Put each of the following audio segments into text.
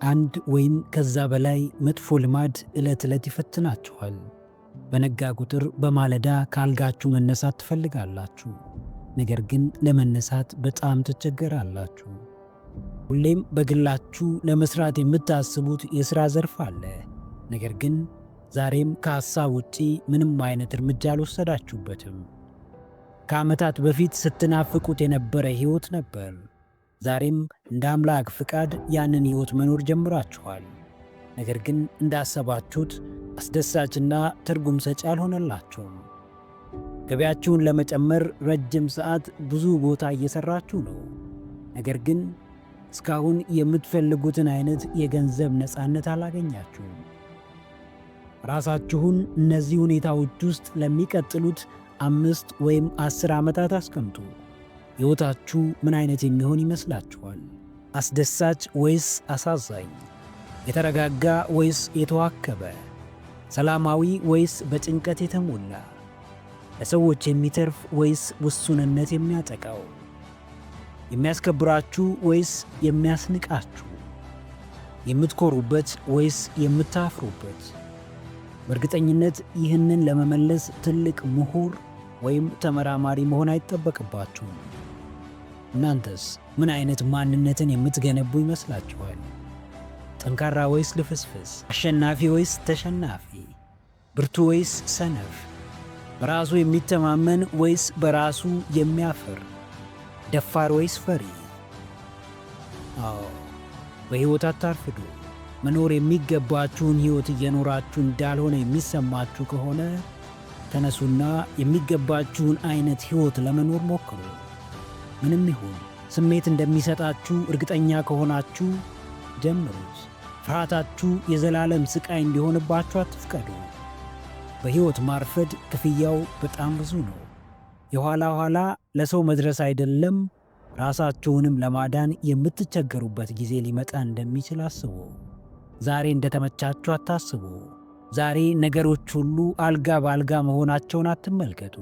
አንድ ወይም ከዛ በላይ መጥፎ ልማድ ዕለት ዕለት ይፈትናችኋል። በነጋ ቁጥር በማለዳ ከአልጋችሁ መነሳት ትፈልጋላችሁ፣ ነገር ግን ለመነሳት በጣም ትቸገራላችሁ። ሁሌም በግላችሁ ለመስራት የምታስቡት የሥራ ዘርፍ አለ፣ ነገር ግን ዛሬም ከሐሳብ ውጪ ምንም አይነት እርምጃ አልወሰዳችሁበትም። ከዓመታት በፊት ስትናፍቁት የነበረ ሕይወት ነበር። ዛሬም እንደ አምላክ ፍቃድ ያንን ሕይወት መኖር ጀምራችኋል። ነገር ግን እንዳሰባችሁት አስደሳችና ትርጉም ሰጪ አልሆነላችሁም። ገቢያችሁን ለመጨመር ረጅም ሰዓት ብዙ ቦታ እየሠራችሁ ነው። ነገር ግን እስካሁን የምትፈልጉትን አይነት የገንዘብ ነፃነት አላገኛችሁም። ራሳችሁን እነዚህ ሁኔታዎች ውስጥ ለሚቀጥሉት 5 ወይም 10 ዓመታት አስቀምጡ። ሕይወታችሁ ምን አይነት የሚሆን ይመስላችኋል? አስደሳች ወይስ አሳዛኝ? የተረጋጋ ወይስ የተዋከበ? ሰላማዊ ወይስ በጭንቀት የተሞላ? ለሰዎች የሚተርፍ ወይስ ውሱንነት የሚያጠቃው? የሚያስከብራችሁ ወይስ የሚያስንቃችሁ? የምትኮሩበት ወይስ የምታፍሩበት? በእርግጠኝነት ይህንን ለመመለስ ትልቅ ምሁር ወይም ተመራማሪ መሆን አይጠበቅባችሁም። እናንተስ ምን አይነት ማንነትን የምትገነቡ ይመስላችኋል? ጠንካራ ወይስ ልፍስፍስ? አሸናፊ ወይስ ተሸናፊ? ብርቱ ወይስ ሰነፍ? በራሱ የሚተማመን ወይስ በራሱ የሚያፍር? ደፋር ወይስ ፈሪ? አዎ፣ በሕይወት አታርፍዱ። መኖር የሚገባችሁን ሕይወት እየኖራችሁ እንዳልሆነ የሚሰማችሁ ከሆነ ተነሱና የሚገባችሁን አይነት ሕይወት ለመኖር ሞክሩ። ምንም ይሁን ስሜት እንደሚሰጣችሁ እርግጠኛ ከሆናችሁ ጀምሩት። ፍርሃታችሁ የዘላለም ስቃይ እንዲሆንባችሁ አትፍቀዱ። በሕይወት ማርፈድ ክፍያው በጣም ብዙ ነው። የኋላ ኋላ ለሰው መድረስ አይደለም ራሳችሁንም ለማዳን የምትቸገሩበት ጊዜ ሊመጣ እንደሚችል አስቡ። ዛሬ እንደተመቻችሁ አታስቡ። ዛሬ ነገሮች ሁሉ አልጋ በአልጋ መሆናቸውን አትመልከቱ።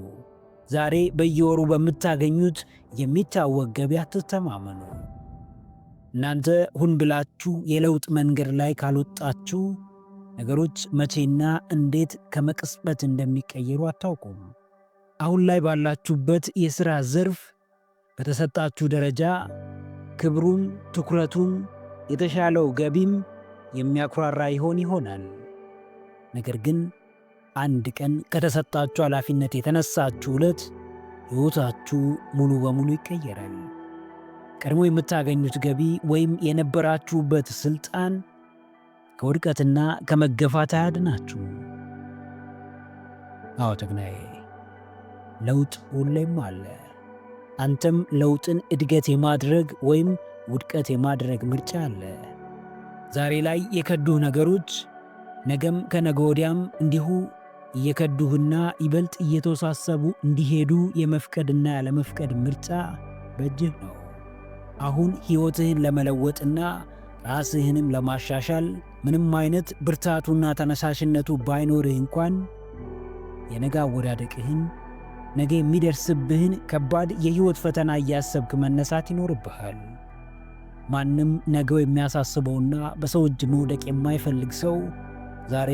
ዛሬ በየወሩ በምታገኙት የሚታወቅ ገቢ አትተማመኑ። እናንተ ሁን ብላችሁ የለውጥ መንገድ ላይ ካልወጣችሁ ነገሮች መቼና እንዴት ከመቅጽበት እንደሚቀየሩ አታውቁም። አሁን ላይ ባላችሁበት የሥራ ዘርፍ በተሰጣችሁ ደረጃ ክብሩም ትኩረቱም የተሻለው ገቢም የሚያኩራራ ይሆናል። ነገር ግን አንድ ቀን ከተሰጣችሁ ኃላፊነት የተነሳችሁ ዕለት ሕይወታችሁ ሙሉ በሙሉ ይቀየራል። ቀድሞ የምታገኙት ገቢ ወይም የነበራችሁበት ሥልጣን ከውድቀትና ከመገፋት አያድናችሁ። አዎ ተግናዬ፣ ለውጥ ሁሌም አለ። አንተም ለውጥን እድገት የማድረግ ወይም ውድቀት የማድረግ ምርጫ አለ። ዛሬ ላይ የከዱህ ነገሮች ነገም ከነገ ወዲያም እንዲሁ እየከዱህና ይበልጥ እየተወሳሰቡ እንዲሄዱ የመፍቀድና ያለመፍቀድ ምርጫ በእጅህ ነው። አሁን ሕይወትህን ለመለወጥና ራስህንም ለማሻሻል ምንም አይነት ብርታቱና ተነሳሽነቱ ባይኖርህ እንኳን የነገ አወዳደቅህን፣ ነገ የሚደርስብህን ከባድ የሕይወት ፈተና እያሰብክ መነሳት ይኖርብሃል። ማንም ነገው የሚያሳስበውና በሰው እጅ መውደቅ የማይፈልግ ሰው ዛሬ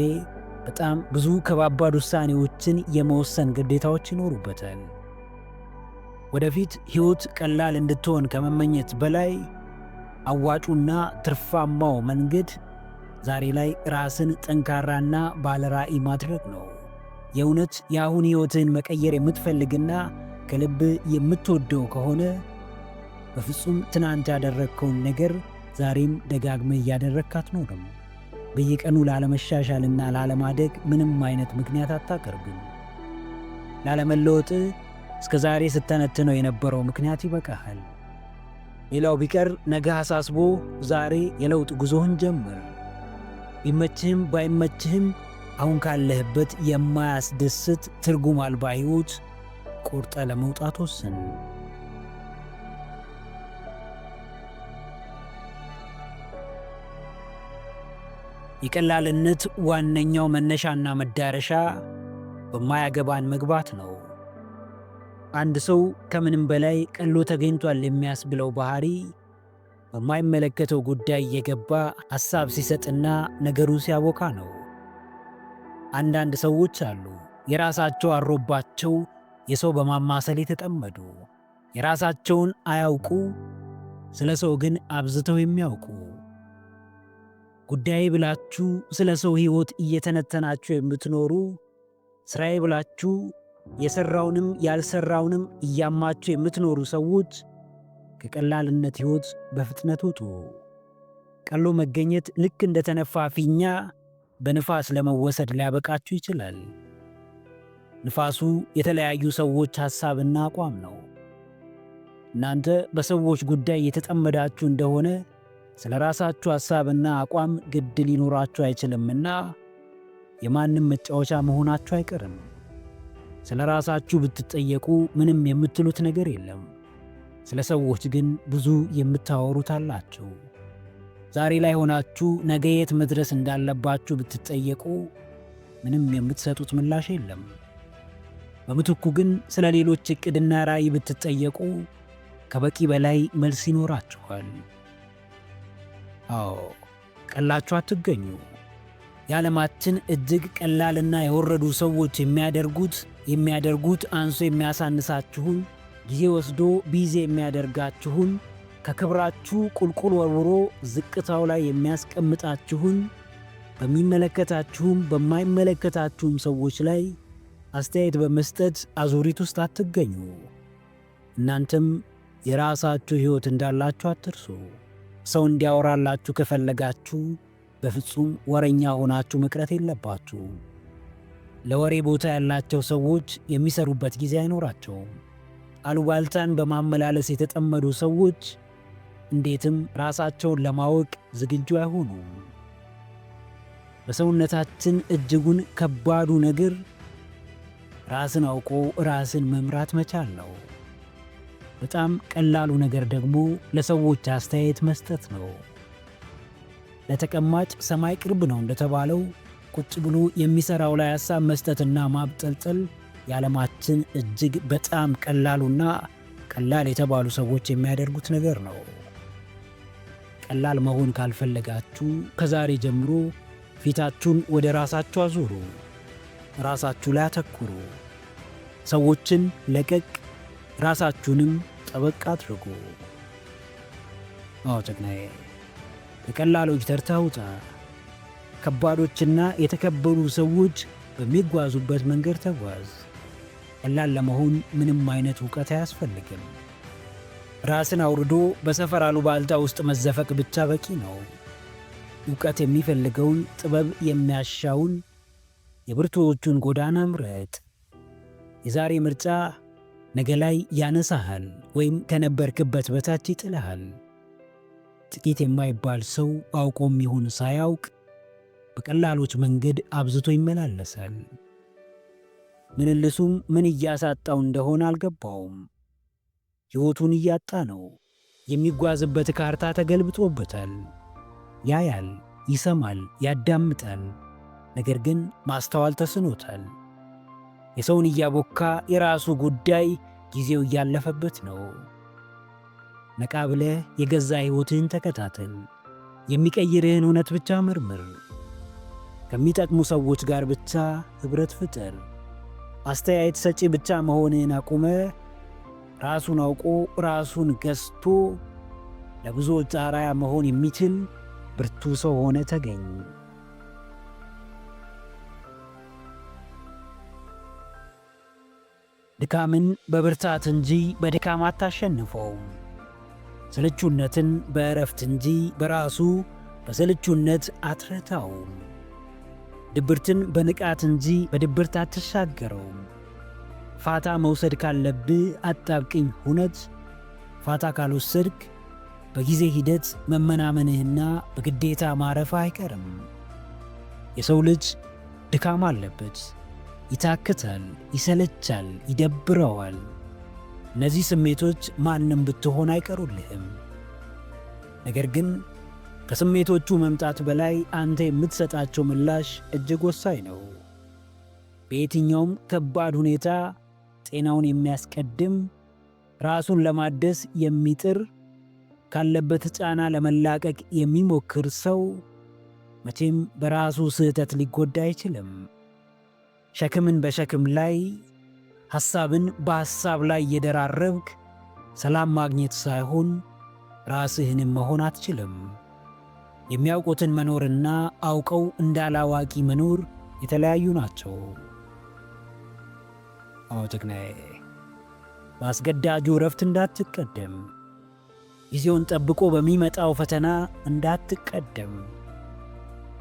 በጣም ብዙ ከባባድ ውሳኔዎችን የመወሰን ግዴታዎች ይኖሩበታል። ወደፊት ሕይወት ቀላል እንድትሆን ከመመኘት በላይ አዋጩና ትርፋማው መንገድ ዛሬ ላይ ራስን ጠንካራና ባለራዕይ ማድረግ ነው። የእውነት የአሁን ሕይወትን መቀየር የምትፈልግና ከልብ የምትወደው ከሆነ በፍጹም ትናንት ያደረግከውን ነገር ዛሬም ደጋግመህ እያደረግክ አትኖርም። በየቀኑ ላለመሻሻልና ላለማደግ ምንም አይነት ምክንያት አታቀርብም። ላለመለወጥ እስከ ዛሬ ስተነትነው የነበረው ምክንያት ይበቃሃል። ሌላው ቢቀር ነገ አሳስቦ ዛሬ የለውጥ ጉዞህን ጀምር። ቢመችህም ባይመችህም አሁን ካለህበት የማያስደስት ትርጉም አልባ ሕይወት ቆርጠ ለመውጣት ወስን። የቀላልነት ዋነኛው መነሻና መዳረሻ በማያገባን መግባት ነው። አንድ ሰው ከምንም በላይ ቀሎ ተገኝቷል የሚያስብለው ባህሪ በማይመለከተው ጉዳይ እየገባ ሐሳብ ሲሰጥና ነገሩን ሲያቦካ ነው። አንዳንድ ሰዎች አሉ የራሳቸው አሮባቸው የሰው በማማሰል የተጠመዱ፣ የራሳቸውን አያውቁ፣ ስለ ሰው ግን አብዝተው የሚያውቁ። ጉዳይ ብላችሁ ስለ ሰው ሕይወት እየተነተናችሁ የምትኖሩ፣ ሥራዬ ብላችሁ የሠራውንም ያልሠራውንም እያማችሁ የምትኖሩ ሰዎች ከቀላልነት ሕይወት በፍጥነት ውጡ። ቀሎ መገኘት ልክ እንደ ተነፋ ፊኛ በንፋስ ለመወሰድ ሊያበቃችሁ ይችላል። ንፋሱ የተለያዩ ሰዎች ሐሳብና አቋም ነው። እናንተ በሰዎች ጉዳይ የተጠመዳችሁ እንደሆነ ስለ ራሳችሁ ሐሳብና አቋም ግድ ሊኖራችሁ አይችልምና የማንም መጫወቻ መሆናችሁ አይቀርም። ስለ ራሳችሁ ብትጠየቁ ምንም የምትሉት ነገር የለም። ስለ ሰዎች ግን ብዙ የምታወሩት አላችሁ። ዛሬ ላይ ሆናችሁ ነገ የት መድረስ እንዳለባችሁ ብትጠየቁ ምንም የምትሰጡት ምላሽ የለም። በምትኩ ግን ስለ ሌሎች ዕቅድና ራዕይ ብትጠየቁ ከበቂ በላይ መልስ ይኖራችኋል። አዎ፣ ቀላችሁ አትገኙ። የዓለማችን እጅግ ቀላልና የወረዱ ሰዎች የሚያደርጉት አንሶ የሚያሳንሳችሁን፣ ጊዜ ወስዶ ቢዚ የሚያደርጋችሁን፣ ከክብራችሁ ቁልቁል ወርውሮ ዝቅታው ላይ የሚያስቀምጣችሁን፣ በሚመለከታችሁም በማይመለከታችሁም ሰዎች ላይ አስተያየት በመስጠት አዙሪት ውስጥ አትገኙ። እናንተም የራሳችሁ ሕይወት እንዳላችሁ አትርሱ። ሰው እንዲያወራላችሁ ከፈለጋችሁ በፍጹም ወረኛ ሆናችሁ መቅረት የለባችሁ። ለወሬ ቦታ ያላቸው ሰዎች የሚሰሩበት ጊዜ አይኖራቸውም። አሉባልታን በማመላለስ የተጠመዱ ሰዎች እንዴትም ራሳቸውን ለማወቅ ዝግጁ አይሆኑም። በሰውነታችን እጅጉን ከባዱ ነገር ራስን አውቆ ራስን መምራት መቻል ነው። በጣም ቀላሉ ነገር ደግሞ ለሰዎች አስተያየት መስጠት ነው። ለተቀማጭ ሰማይ ቅርብ ነው እንደተባለው ቁጭ ብሎ የሚሰራው ላይ ሐሳብ መስጠትና ማብጠልጠል የዓለማችን እጅግ በጣም ቀላሉና ቀላል የተባሉ ሰዎች የሚያደርጉት ነገር ነው። ቀላል መሆን ካልፈለጋችሁ ከዛሬ ጀምሮ ፊታችሁን ወደ ራሳችሁ አዙሩ። ራሳችሁ ላይ አተኩሩ። ሰዎችን ለቀቅ፣ ራሳችሁንም ጠበቅ አድርጉ። አዎ ጀግናዬ፣ ከቀላሎች ተርታ ውጣ። ከባዶችና የተከበሩ ሰዎች በሚጓዙበት መንገድ ተጓዝ። ቀላል ለመሆን ምንም አይነት ዕውቀት አያስፈልግም። ራስን አውርዶ በሰፈር አሉባልታ ውስጥ መዘፈቅ ብቻ በቂ ነው። ዕውቀት የሚፈልገውን፣ ጥበብ የሚያሻውን የብርቱዎቹን ጎዳና ምረጥ። የዛሬ ምርጫ ነገ ላይ ያነሳሃል ወይም ከነበርክበት በታች ይጥልሃል። ጥቂት የማይባል ሰው አውቆም ይሁን ሳያውቅ በቀላሎች መንገድ አብዝቶ ይመላለሳል። ምልልሱም ምን እያሳጣው እንደሆነ አልገባውም። ሕይወቱን እያጣ ነው። የሚጓዝበት ካርታ ተገልብጦበታል። ያያል፣ ይሰማል፣ ያዳምጣል። ነገር ግን ማስተዋል ተስኖታል። የሰውን እያቦካ የራሱ ጉዳይ ጊዜው እያለፈበት ነው። ነቃ ብለህ የገዛ ሕይወትህን ተከታተል። የሚቀይርህን እውነት ብቻ መርምር። ከሚጠቅሙ ሰዎች ጋር ብቻ ኅብረት ፍጠር። አስተያየት ሰጪ ብቻ መሆንህን አቁመ ራሱን አውቆ ራሱን ገዝቶ ለብዙዎች አርአያ መሆን የሚችል ብርቱ ሰው ሆነ ተገኝ። ድካምን በብርታት እንጂ በድካም አታሸንፈውም። ስልቹነትን በእረፍት እንጂ በራሱ በስልቹነት አትረታውም። ድብርትን በንቃት እንጂ በድብርት አትሻገረውም። ፋታ መውሰድ ካለብህ አጣብቅኝ ሁነት ፋታ ካልወሰድክ በጊዜ ሂደት መመናመንህና በግዴታ ማረፍ አይቀርም። የሰው ልጅ ድካም አለበት። ይታክታል፣ ይሰለቻል፣ ይደብረዋል። እነዚህ ስሜቶች ማንም ብትሆን አይቀሩልህም። ነገር ግን ከስሜቶቹ መምጣት በላይ አንተ የምትሰጣቸው ምላሽ እጅግ ወሳኝ ነው። በየትኛውም ከባድ ሁኔታ ጤናውን የሚያስቀድም ራሱን ለማደስ የሚጥር ካለበት ጫና ለመላቀቅ የሚሞክር ሰው መቼም በራሱ ስህተት ሊጎዳ አይችልም። ሸክምን በሸክም ላይ፣ ሐሳብን በሐሳብ ላይ እየደራረብክ ሰላም ማግኘት ሳይሆን ራስህንም መሆን አትችልም። የሚያውቁትን መኖርና አውቀው እንዳላዋቂ መኖር የተለያዩ ናቸው። ጀግናዬ፣ በአስገዳጁ እረፍት እንዳትቀደም፣ ጊዜውን ጠብቆ በሚመጣው ፈተና እንዳትቀደም።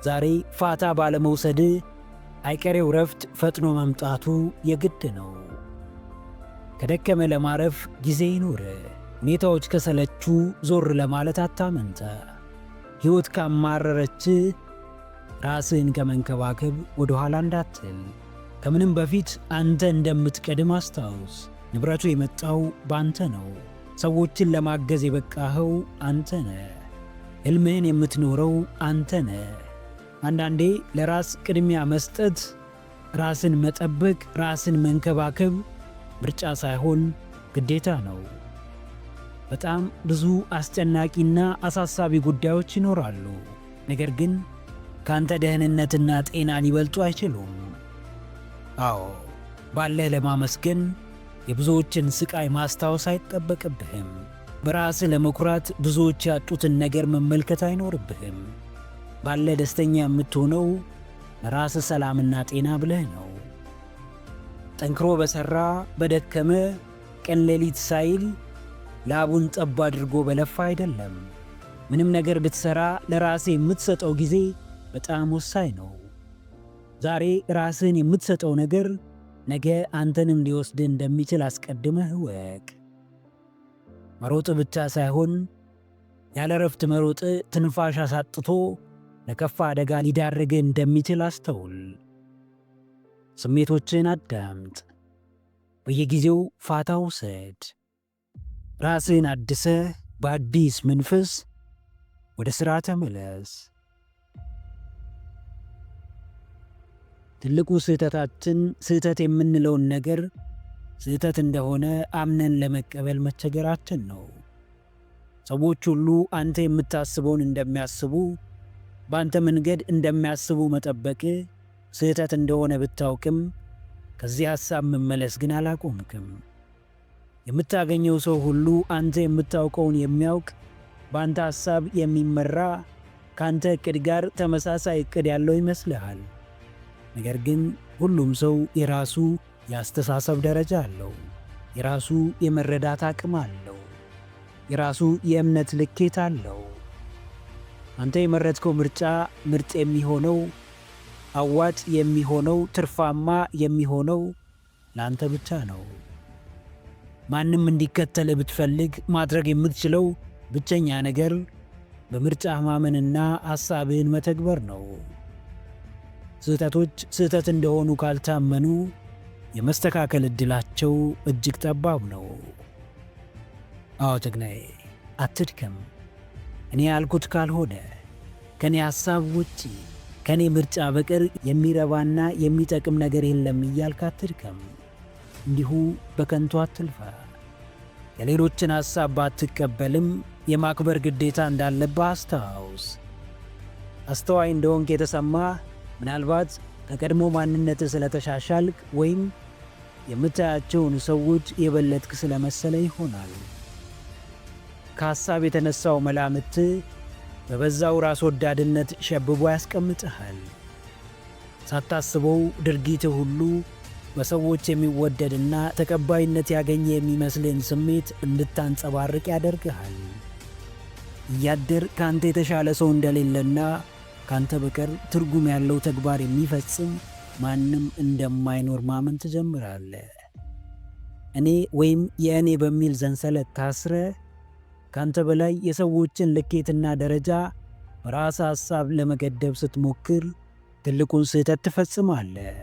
ዛሬ ፋታ ባለመውሰድ አይቀሬው እረፍት ፈጥኖ መምጣቱ የግድ ነው። ከደከመ ለማረፍ ጊዜ ይኑር። ሁኔታዎች ከሰለቹ ዞር ለማለት አታመንታ። ሕይወት ካማረረች ራስህን ከመንከባከብ ወደ ኋላ እንዳትል። ከምንም በፊት አንተ እንደምትቀድም አስታውስ። ንብረቱ የመጣው በአንተ ነው። ሰዎችን ለማገዝ የበቃኸው አንተ ነህ። ሕልምህን የምትኖረው አንተ ነህ። አንዳንዴ ለራስ ቅድሚያ መስጠት፣ ራስን መጠበቅ፣ ራስን መንከባከብ ምርጫ ሳይሆን ግዴታ ነው። በጣም ብዙ አስጨናቂና አሳሳቢ ጉዳዮች ይኖራሉ። ነገር ግን ካንተ ደህንነትና ጤና ሊበልጡ አይችሉም። አዎ፣ ባለህ ለማመስገን የብዙዎችን ስቃይ ማስታወስ አይጠበቅብህም። በራስህ ለመኩራት ብዙዎች ያጡትን ነገር መመልከት አይኖርብህም። ባለህ ደስተኛ የምትሆነው ለራስህ ሰላምና ጤና ብለህ ነው። ጠንክሮ በሠራ በደከመ ቀን ሌሊት ሳይል ላቡን ጠብ አድርጎ በለፋ አይደለም። ምንም ነገር ብትሠራ ለራስህ የምትሰጠው ጊዜ በጣም ወሳኝ ነው። ዛሬ ራስህን የምትሰጠው ነገር ነገ አንተንም ሊወስድህ እንደሚችል አስቀድመህ እወቅ። መሮጥ ብቻ ሳይሆን ያለ ረፍት መሮጥ ትንፋሽ አሳጥቶ ለከፋ አደጋ ሊዳርግህ እንደሚችል አስተውል። ስሜቶችን አዳምጥ። በየጊዜው ፋታ ውሰድ። ራስህን አድሰህ በአዲስ መንፈስ ወደ ሥራ ተመለስ። ትልቁ ስህተታችን ስህተት የምንለውን ነገር ስህተት እንደሆነ አምነን ለመቀበል መቸገራችን ነው። ሰዎች ሁሉ አንተ የምታስበውን እንደሚያስቡ፣ በአንተ መንገድ እንደሚያስቡ መጠበቅ ስህተት እንደሆነ ብታውቅም ከዚህ ሐሳብ መመለስ ግን አላቆምክም። የምታገኘው ሰው ሁሉ አንተ የምታውቀውን የሚያውቅ፣ በአንተ ሐሳብ የሚመራ፣ ከአንተ ዕቅድ ጋር ተመሳሳይ ዕቅድ ያለው ይመስልሃል። ነገር ግን ሁሉም ሰው የራሱ የአስተሳሰብ ደረጃ አለው። የራሱ የመረዳት አቅም አለው። የራሱ የእምነት ልኬት አለው። አንተ የመረጥከው ምርጫ ምርጥ የሚሆነው፣ አዋጭ የሚሆነው፣ ትርፋማ የሚሆነው ለአንተ ብቻ ነው። ማንም እንዲከተል ብትፈልግ ማድረግ የምትችለው ብቸኛ ነገር በምርጫ ማመንና ሐሳብህን መተግበር ነው። ስህተቶች ስህተት እንደሆኑ ካልታመኑ የመስተካከል ዕድላቸው እጅግ ጠባብ ነው። ጀግናዬ፣ አትድከም። እኔ ያልኩት ካልሆነ፣ ከኔ ሐሳብ ውጪ፣ ከኔ ምርጫ በቀር የሚረባና የሚጠቅም ነገር የለም እያልክ አትድከም። እንዲሁ በከንቱ አትልፋ። የሌሎችን ሐሳብ ባትቀበልም የማክበር ግዴታ እንዳለብህ አስታውስ። አስተዋይ እንደሆንክ የተሰማህ ምናልባት ከቀድሞ ማንነትህ ስለተሻሻልክ ወይም የምታያቸውን ሰዎች የበለጥክ ስለመሰለ ይሆናል። ከሐሳብ የተነሳው መላምት በበዛው ራስ ወዳድነት ሸብቦ ያስቀምጥሃል። ሳታስበው ድርጊትህ ሁሉ በሰዎች የሚወደድና ተቀባይነት ያገኘ የሚመስልን ስሜት እንድታንጸባርቅ ያደርግሃል። እያደር ካንተ የተሻለ ሰው እንደሌለና ካንተ በቀር ትርጉም ያለው ተግባር የሚፈጽም ማንም እንደማይኖር ማመን ትጀምራለህ። እኔ ወይም የእኔ በሚል ዘንሰለት ታስረ ካንተ በላይ የሰዎችን ልኬትና ደረጃ በራስ ሐሳብ ለመገደብ ስትሞክር ትልቁን ስህተት ትፈጽማለህ።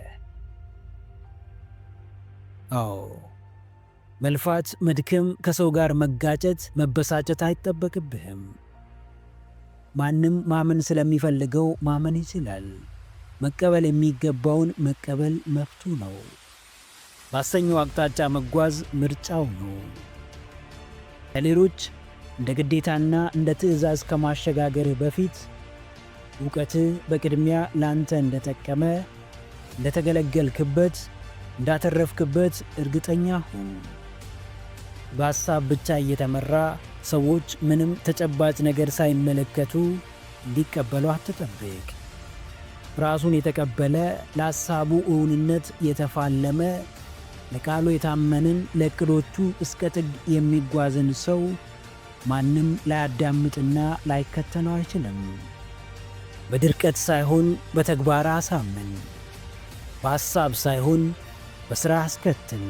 መልፋት፣ መድከም፣ ከሰው ጋር መጋጨት፣ መበሳጨት አይጠበቅብህም። ማንም ማመን ስለሚፈልገው ማመን ይችላል። መቀበል የሚገባውን መቀበል መብቱ ነው። ባሰኘው አቅጣጫ መጓዝ ምርጫው ነው። ለሌሎች እንደ ግዴታና እንደ ትዕዛዝ ከማሸጋገርህ በፊት ዕውቀትህ በቅድሚያ ላንተ እንደጠቀመ፣ እንደተገለገልክበት፣ እንዳተረፍክበት እርግጠኛ ሁን። በሐሳብ ብቻ እየተመራ ሰዎች ምንም ተጨባጭ ነገር ሳይመለከቱ እንዲቀበሉ አትጠብቅ። ራሱን የተቀበለ፣ ለሐሳቡ እውንነት የተፋለመ፣ ለቃሉ የታመንን፣ ለዕቅዶቹ እስከ ጥግ የሚጓዝን ሰው ማንም ላያዳምጥና ላይከተለው አይችልም። በድርቀት ሳይሆን በተግባር አሳምን። በሐሳብ ሳይሆን በሥራ አስከትል።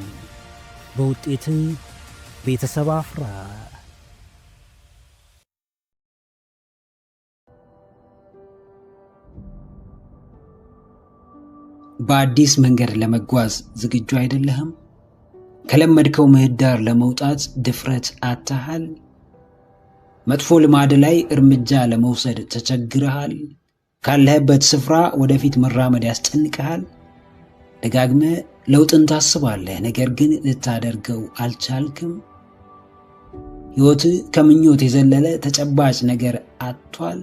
በውጤትህ ቤተሰብ አፍራ። በአዲስ መንገድ ለመጓዝ ዝግጁ አይደለህም? ከለመድከው ምህዳር ለመውጣት ድፍረት አጥተሃል? መጥፎ ልማድ ላይ እርምጃ ለመውሰድ ተቸግረሃል? ካለህበት ስፍራ ወደፊት መራመድ ያስጨንቅሃል? ደጋግመህ ለውጥን ታስባለህ፣ ነገር ግን ልታደርገው አልቻልክም? ሕይወትህ ከምኞት የዘለለ ተጨባጭ ነገር አጥቷል?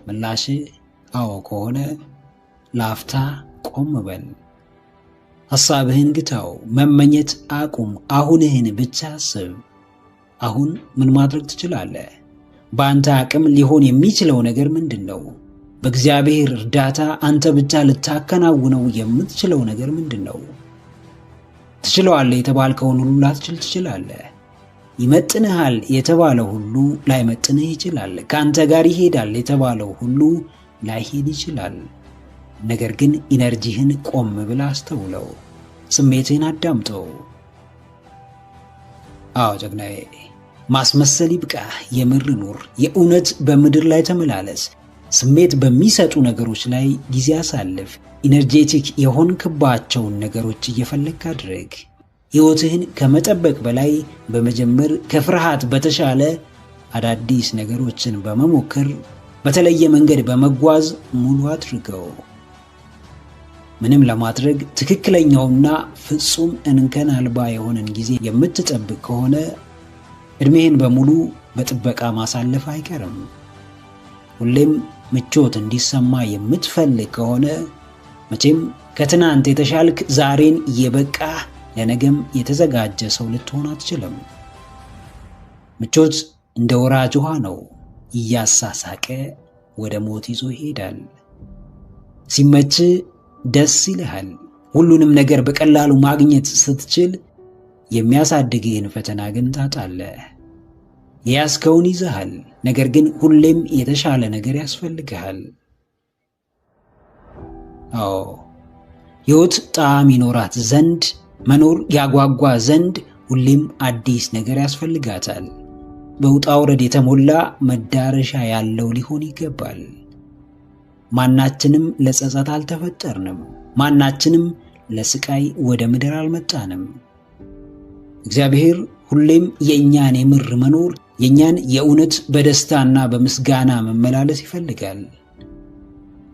ምላሽህ አዎ ከሆነ ለአፍታ ቆም በል። ሐሳብህን ግታው፣ መመኘት አቁም፣ አሁንህን ብቻ አስብ። አሁን ምን ማድረግ ትችላለህ? በአንተ አቅም ሊሆን የሚችለው ነገር ምንድን ነው? በእግዚአብሔር እርዳታ አንተ ብቻ ልታከናውነው የምትችለው ነገር ምንድን ነው? ትችለዋለህ የተባልከውን ሁሉ ላትችል ትችላለህ። ይመጥንሃል የተባለው ሁሉ ላይመጥንህ ይችላል። ከአንተ ጋር ይሄዳል የተባለው ሁሉ ላይሄድ ይችላል። ነገር ግን ኢነርጂህን ቆም ብለህ አስተውለው፣ ስሜትህን አዳምጠው። አዎ ጀግናዬ፣ ማስመሰል ይብቃ፣ የምር ኑር። የእውነት በምድር ላይ ተመላለስ። ስሜት በሚሰጡ ነገሮች ላይ ጊዜ አሳልፍ። ኢነርጄቲክ የሆንክባቸውን ነገሮች እየፈለግክ አድርግ። ሕይወትህን ከመጠበቅ በላይ በመጀመር ከፍርሃት በተሻለ አዳዲስ ነገሮችን በመሞከር በተለየ መንገድ በመጓዝ ሙሉ አድርገው። ምንም ለማድረግ ትክክለኛውና ፍጹም እንከን አልባ የሆነን ጊዜ የምትጠብቅ ከሆነ እድሜህን በሙሉ በጥበቃ ማሳለፍ አይቀርም። ሁሌም ምቾት እንዲሰማ የምትፈልግ ከሆነ መቼም ከትናንት የተሻልክ፣ ዛሬን የበቃህ፣ ለነገም የተዘጋጀ ሰው ልትሆን አትችልም። ምቾት እንደ ወራጅ ውሃ ነው፣ እያሳሳቀ ወደ ሞት ይዞ ይሄዳል። ሲመች ደስ ይልሃል። ሁሉንም ነገር በቀላሉ ማግኘት ስትችል የሚያሳድግህን ፈተና ግን ታጣለህ። የያዝከውን ይዘሃል፣ ነገር ግን ሁሌም የተሻለ ነገር ያስፈልግሃል። አዎ ሕይወት ጣዕም ይኖራት ዘንድ፣ መኖር ያጓጓ ዘንድ ሁሌም አዲስ ነገር ያስፈልጋታል። በውጣ ውረድ የተሞላ መዳረሻ ያለው ሊሆን ይገባል። ማናችንም ለጸጸት አልተፈጠርንም። ማናችንም ለስቃይ ወደ ምድር አልመጣንም። እግዚአብሔር ሁሌም የእኛን የምር መኖር፣ የእኛን የእውነት በደስታና በምስጋና መመላለስ ይፈልጋል።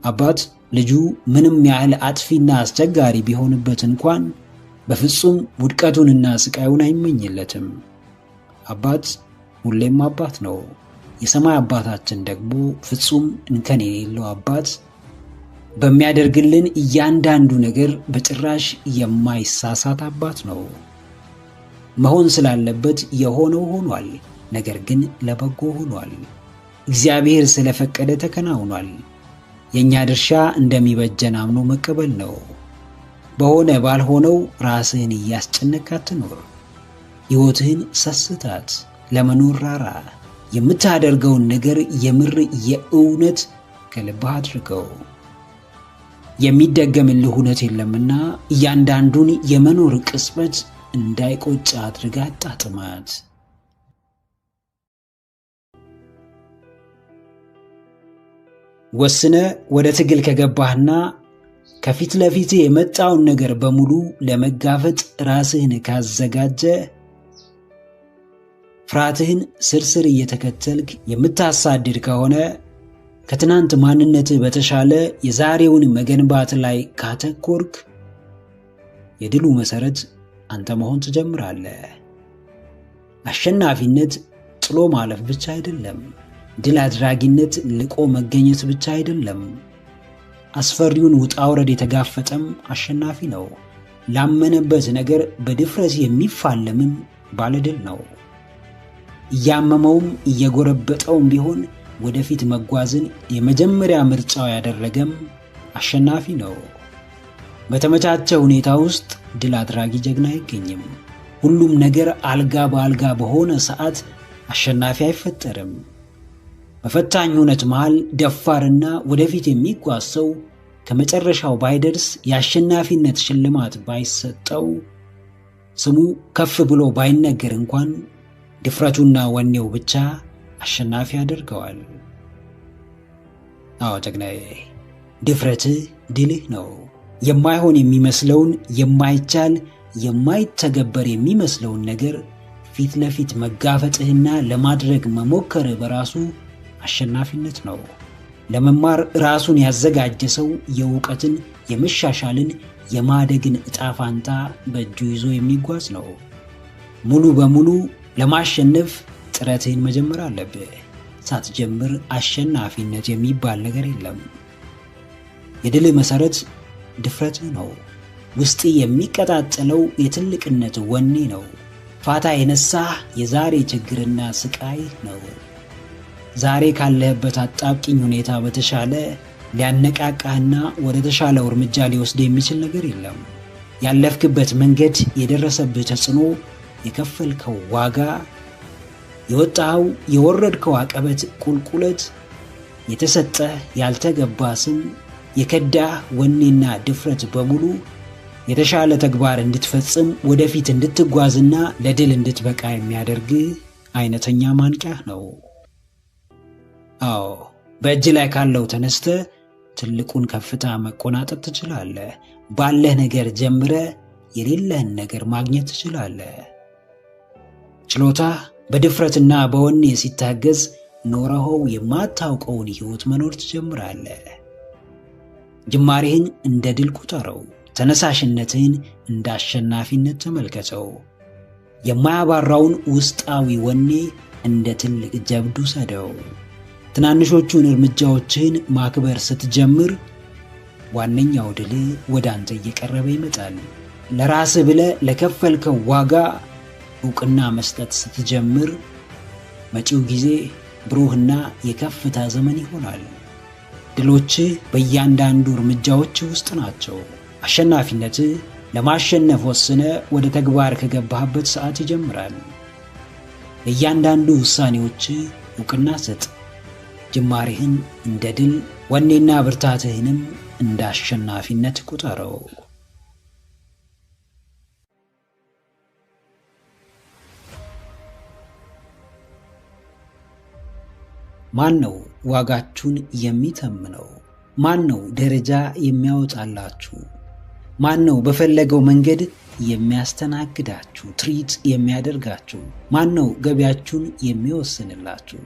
አባት ልጁ ምንም ያህል አጥፊና አስቸጋሪ ቢሆንበት እንኳን በፍጹም ውድቀቱንና ስቃዩን አይመኝለትም። አባት ሁሌም አባት ነው። የሰማይ አባታችን ደግሞ ፍጹም እንከን የሌለው አባት፣ በሚያደርግልን እያንዳንዱ ነገር በጭራሽ የማይሳሳት አባት ነው። መሆን ስላለበት የሆነው ሆኗል፣ ነገር ግን ለበጎ ሆኗል። እግዚአብሔር ስለፈቀደ ተከናውኗል። የእኛ ድርሻ እንደሚበጀን አምኖ መቀበል ነው። በሆነ ባልሆነው ራስህን እያስጨነቅክ አትኖር። ሕይወትህን ሰስታት፣ ለመኖር ራራ። የምታደርገውን ነገር የምር የእውነት ከልብህ አድርገው። የሚደገምልህ እውነት የለምና እያንዳንዱን የመኖር ቅጽበት እንዳይቆጭ አድርጋ አጣጥማት። ወስነ ወደ ትግል ከገባህና ከፊት ለፊት የመጣውን ነገር በሙሉ ለመጋፈጥ ራስህን ካዘጋጀ፣ ፍርሃትህን ስርስር እየተከተልክ የምታሳድድ ከሆነ፣ ከትናንት ማንነትህ በተሻለ የዛሬውን መገንባት ላይ ካተኮርክ፣ የድሉ መሰረት አንተ መሆን ትጀምራለህ። አሸናፊነት ጥሎ ማለፍ ብቻ አይደለም። ድል አድራጊነት ልቆ መገኘት ብቻ አይደለም። አስፈሪውን ውጣ ውረድ የተጋፈጠም አሸናፊ ነው። ላመነበት ነገር በድፍረት የሚፋለምም ባለድል ነው። እያመመውም እየጎረበጠውም ቢሆን ወደፊት መጓዝን የመጀመሪያ ምርጫው ያደረገም አሸናፊ ነው። በተመቻቸ ሁኔታ ውስጥ ድል አድራጊ ጀግና አይገኝም። ሁሉም ነገር አልጋ በአልጋ በሆነ ሰዓት አሸናፊ አይፈጠርም። በፈታኝ ሁነት መሃል ደፋርና ወደፊት የሚጓዝ ሰው ከመጨረሻው ባይደርስ የአሸናፊነት ሽልማት ባይሰጠው ስሙ ከፍ ብሎ ባይነገር እንኳን ድፍረቱና ወኔው ብቻ አሸናፊ ያደርገዋል። አዎ ጀግናዬ፣ ድፍረትህ ድልህ ነው። የማይሆን የሚመስለውን የማይቻል የማይተገበር የሚመስለውን ነገር ፊት ለፊት መጋፈጥህና ለማድረግ መሞከርህ በራሱ አሸናፊነት ነው። ለመማር ራሱን ያዘጋጀ ሰው የእውቀትን፣ የመሻሻልን፣ የማደግን ዕጣ ፋንታ በእጁ ይዞ የሚጓዝ ነው። ሙሉ በሙሉ ለማሸነፍ ጥረትህን መጀመር አለብህ። ሳትጀምር አሸናፊነት የሚባል ነገር የለም። የድልህ መሠረት ድፍረትህ ነው። ውስጥ የሚቀጣጠለው የትልቅነት ወኔ ነው። ፋታ የነሳህ የዛሬ ችግርና ስቃይ ነው። ዛሬ ካለህበት አጣብቂኝ ሁኔታ በተሻለ ሊያነቃቃህና ወደ ተሻለው እርምጃ ሊወስድ የሚችል ነገር የለም። ያለፍክበት መንገድ፣ የደረሰብህ ተጽዕኖ፣ የከፈልከው ዋጋ፣ የወጣኸው የወረድከው አቀበት ቁልቁለት፣ የተሰጠህ ያልተገባ ስም፣ የከዳህ ወኔና ድፍረት በሙሉ የተሻለ ተግባር እንድትፈጽም ወደፊት እንድትጓዝና ለድል እንድትበቃ የሚያደርግ አይነተኛ ማንቂያህ ነው። አዎ፣ በእጅ ላይ ካለው ተነስተ ትልቁን ከፍታ መቆናጠጥ ትችላለህ። ባለህ ነገር ጀምረ የሌለህን ነገር ማግኘት ትችላለህ። ችሎታህ በድፍረትና በወኔ ሲታገዝ ኖረኸው የማታውቀውን ሕይወት መኖር ትጀምራለህ። ጅማሬህን እንደ ድል ቁጠረው። ተነሳሽነትህን እንደ አሸናፊነት ተመልከተው። የማያባራውን ውስጣዊ ወኔ እንደ ትልቅ ጀብዱ ሰደው። ትናንሾቹን እርምጃዎችህን ማክበር ስትጀምር ዋነኛው ድል ወደ አንተ እየቀረበ ይመጣል። ለራስህ ብለህ ለከፈልከው ዋጋ ዕውቅና መስጠት ስትጀምር መጪው ጊዜ ብሩህና የከፍታ ዘመን ይሆናል። ድሎችህ በእያንዳንዱ እርምጃዎች ውስጥ ናቸው። አሸናፊነትህ ለማሸነፍ ወስነ ወደ ተግባር ከገባህበት ሰዓት ይጀምራል። ለእያንዳንዱ ውሳኔዎችህ ዕውቅና ስጥ። ጅማሬህን እንደ ድል፣ ወኔና ብርታትህንም እንደ አሸናፊነት ቁጠረው። ማን ነው ዋጋችሁን የሚተምነው? ማን ነው ደረጃ የሚያወጣላችሁ? ማን ነው በፈለገው መንገድ የሚያስተናግዳችሁ፣ ትሪት የሚያደርጋችሁ? ማን ነው ገቢያችሁን የሚወስንላችሁ?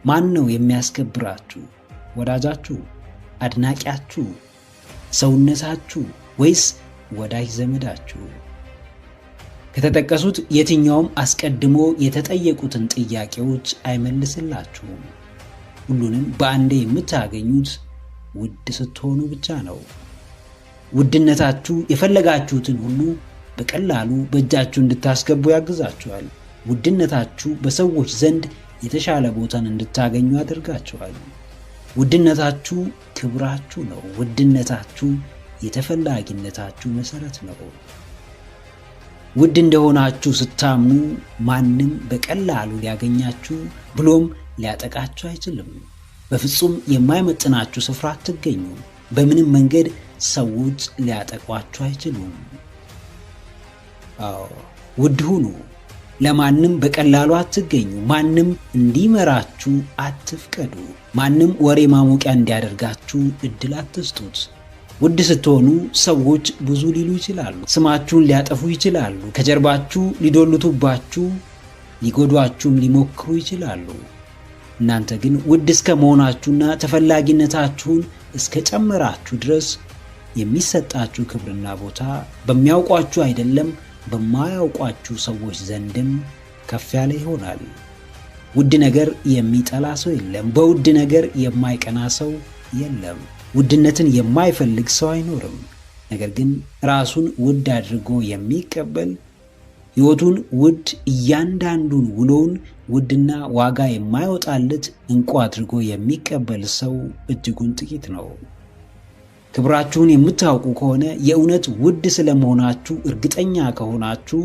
ማን ነው የሚያስከብራችሁ? ወዳጃችሁ፣ አድናቂያችሁ፣ ሰውነታችሁ ወይስ ወዳጅ ዘመዳችሁ? ከተጠቀሱት የትኛውም አስቀድሞ የተጠየቁትን ጥያቄዎች አይመልስላችሁም። ሁሉንም በአንዴ የምታገኙት ውድ ስትሆኑ ብቻ ነው። ውድነታችሁ የፈለጋችሁትን ሁሉ በቀላሉ በእጃችሁ እንድታስገቡ ያግዛችኋል። ውድነታችሁ በሰዎች ዘንድ የተሻለ ቦታን እንድታገኙ ያደርጋችኋል። ውድነታችሁ ክብራችሁ ነው። ውድነታችሁ የተፈላጊነታችሁ መሰረት ነው። ውድ እንደሆናችሁ ስታምኑ ማንም በቀላሉ ሊያገኛችሁ ብሎም ሊያጠቃችሁ አይችልም። በፍጹም የማይመጥናችሁ ስፍራ አትገኙ። በምንም መንገድ ሰዎች ሊያጠቋችሁ አይችሉም። አዎ፣ ውድ ሁኑ። ለማንም በቀላሉ አትገኙ። ማንም እንዲመራችሁ አትፍቀዱ። ማንም ወሬ ማሞቂያ እንዲያደርጋችሁ እድል አትስጡት። ውድ ስትሆኑ ሰዎች ብዙ ሊሉ ይችላሉ። ስማችሁን ሊያጠፉ ይችላሉ። ከጀርባችሁ ሊዶልቱባችሁ፣ ሊጎዷችሁም ሊሞክሩ ይችላሉ። እናንተ ግን ውድ እስከ መሆናችሁና ተፈላጊነታችሁን እስከ ጨመራችሁ ድረስ የሚሰጣችሁ ክብርና ቦታ በሚያውቋችሁ አይደለም በማያውቋችሁ ሰዎች ዘንድም ከፍ ያለ ይሆናል። ውድ ነገር የሚጠላ ሰው የለም። በውድ ነገር የማይቀና ሰው የለም። ውድነትን የማይፈልግ ሰው አይኖርም። ነገር ግን ራሱን ውድ አድርጎ የሚቀበል ሕይወቱን ውድ፣ እያንዳንዱን ውሎውን ውድና ዋጋ የማይወጣለት እንቁ አድርጎ የሚቀበል ሰው እጅጉን ጥቂት ነው። ክብራችሁን የምታውቁ ከሆነ የእውነት ውድ ስለመሆናችሁ እርግጠኛ ከሆናችሁ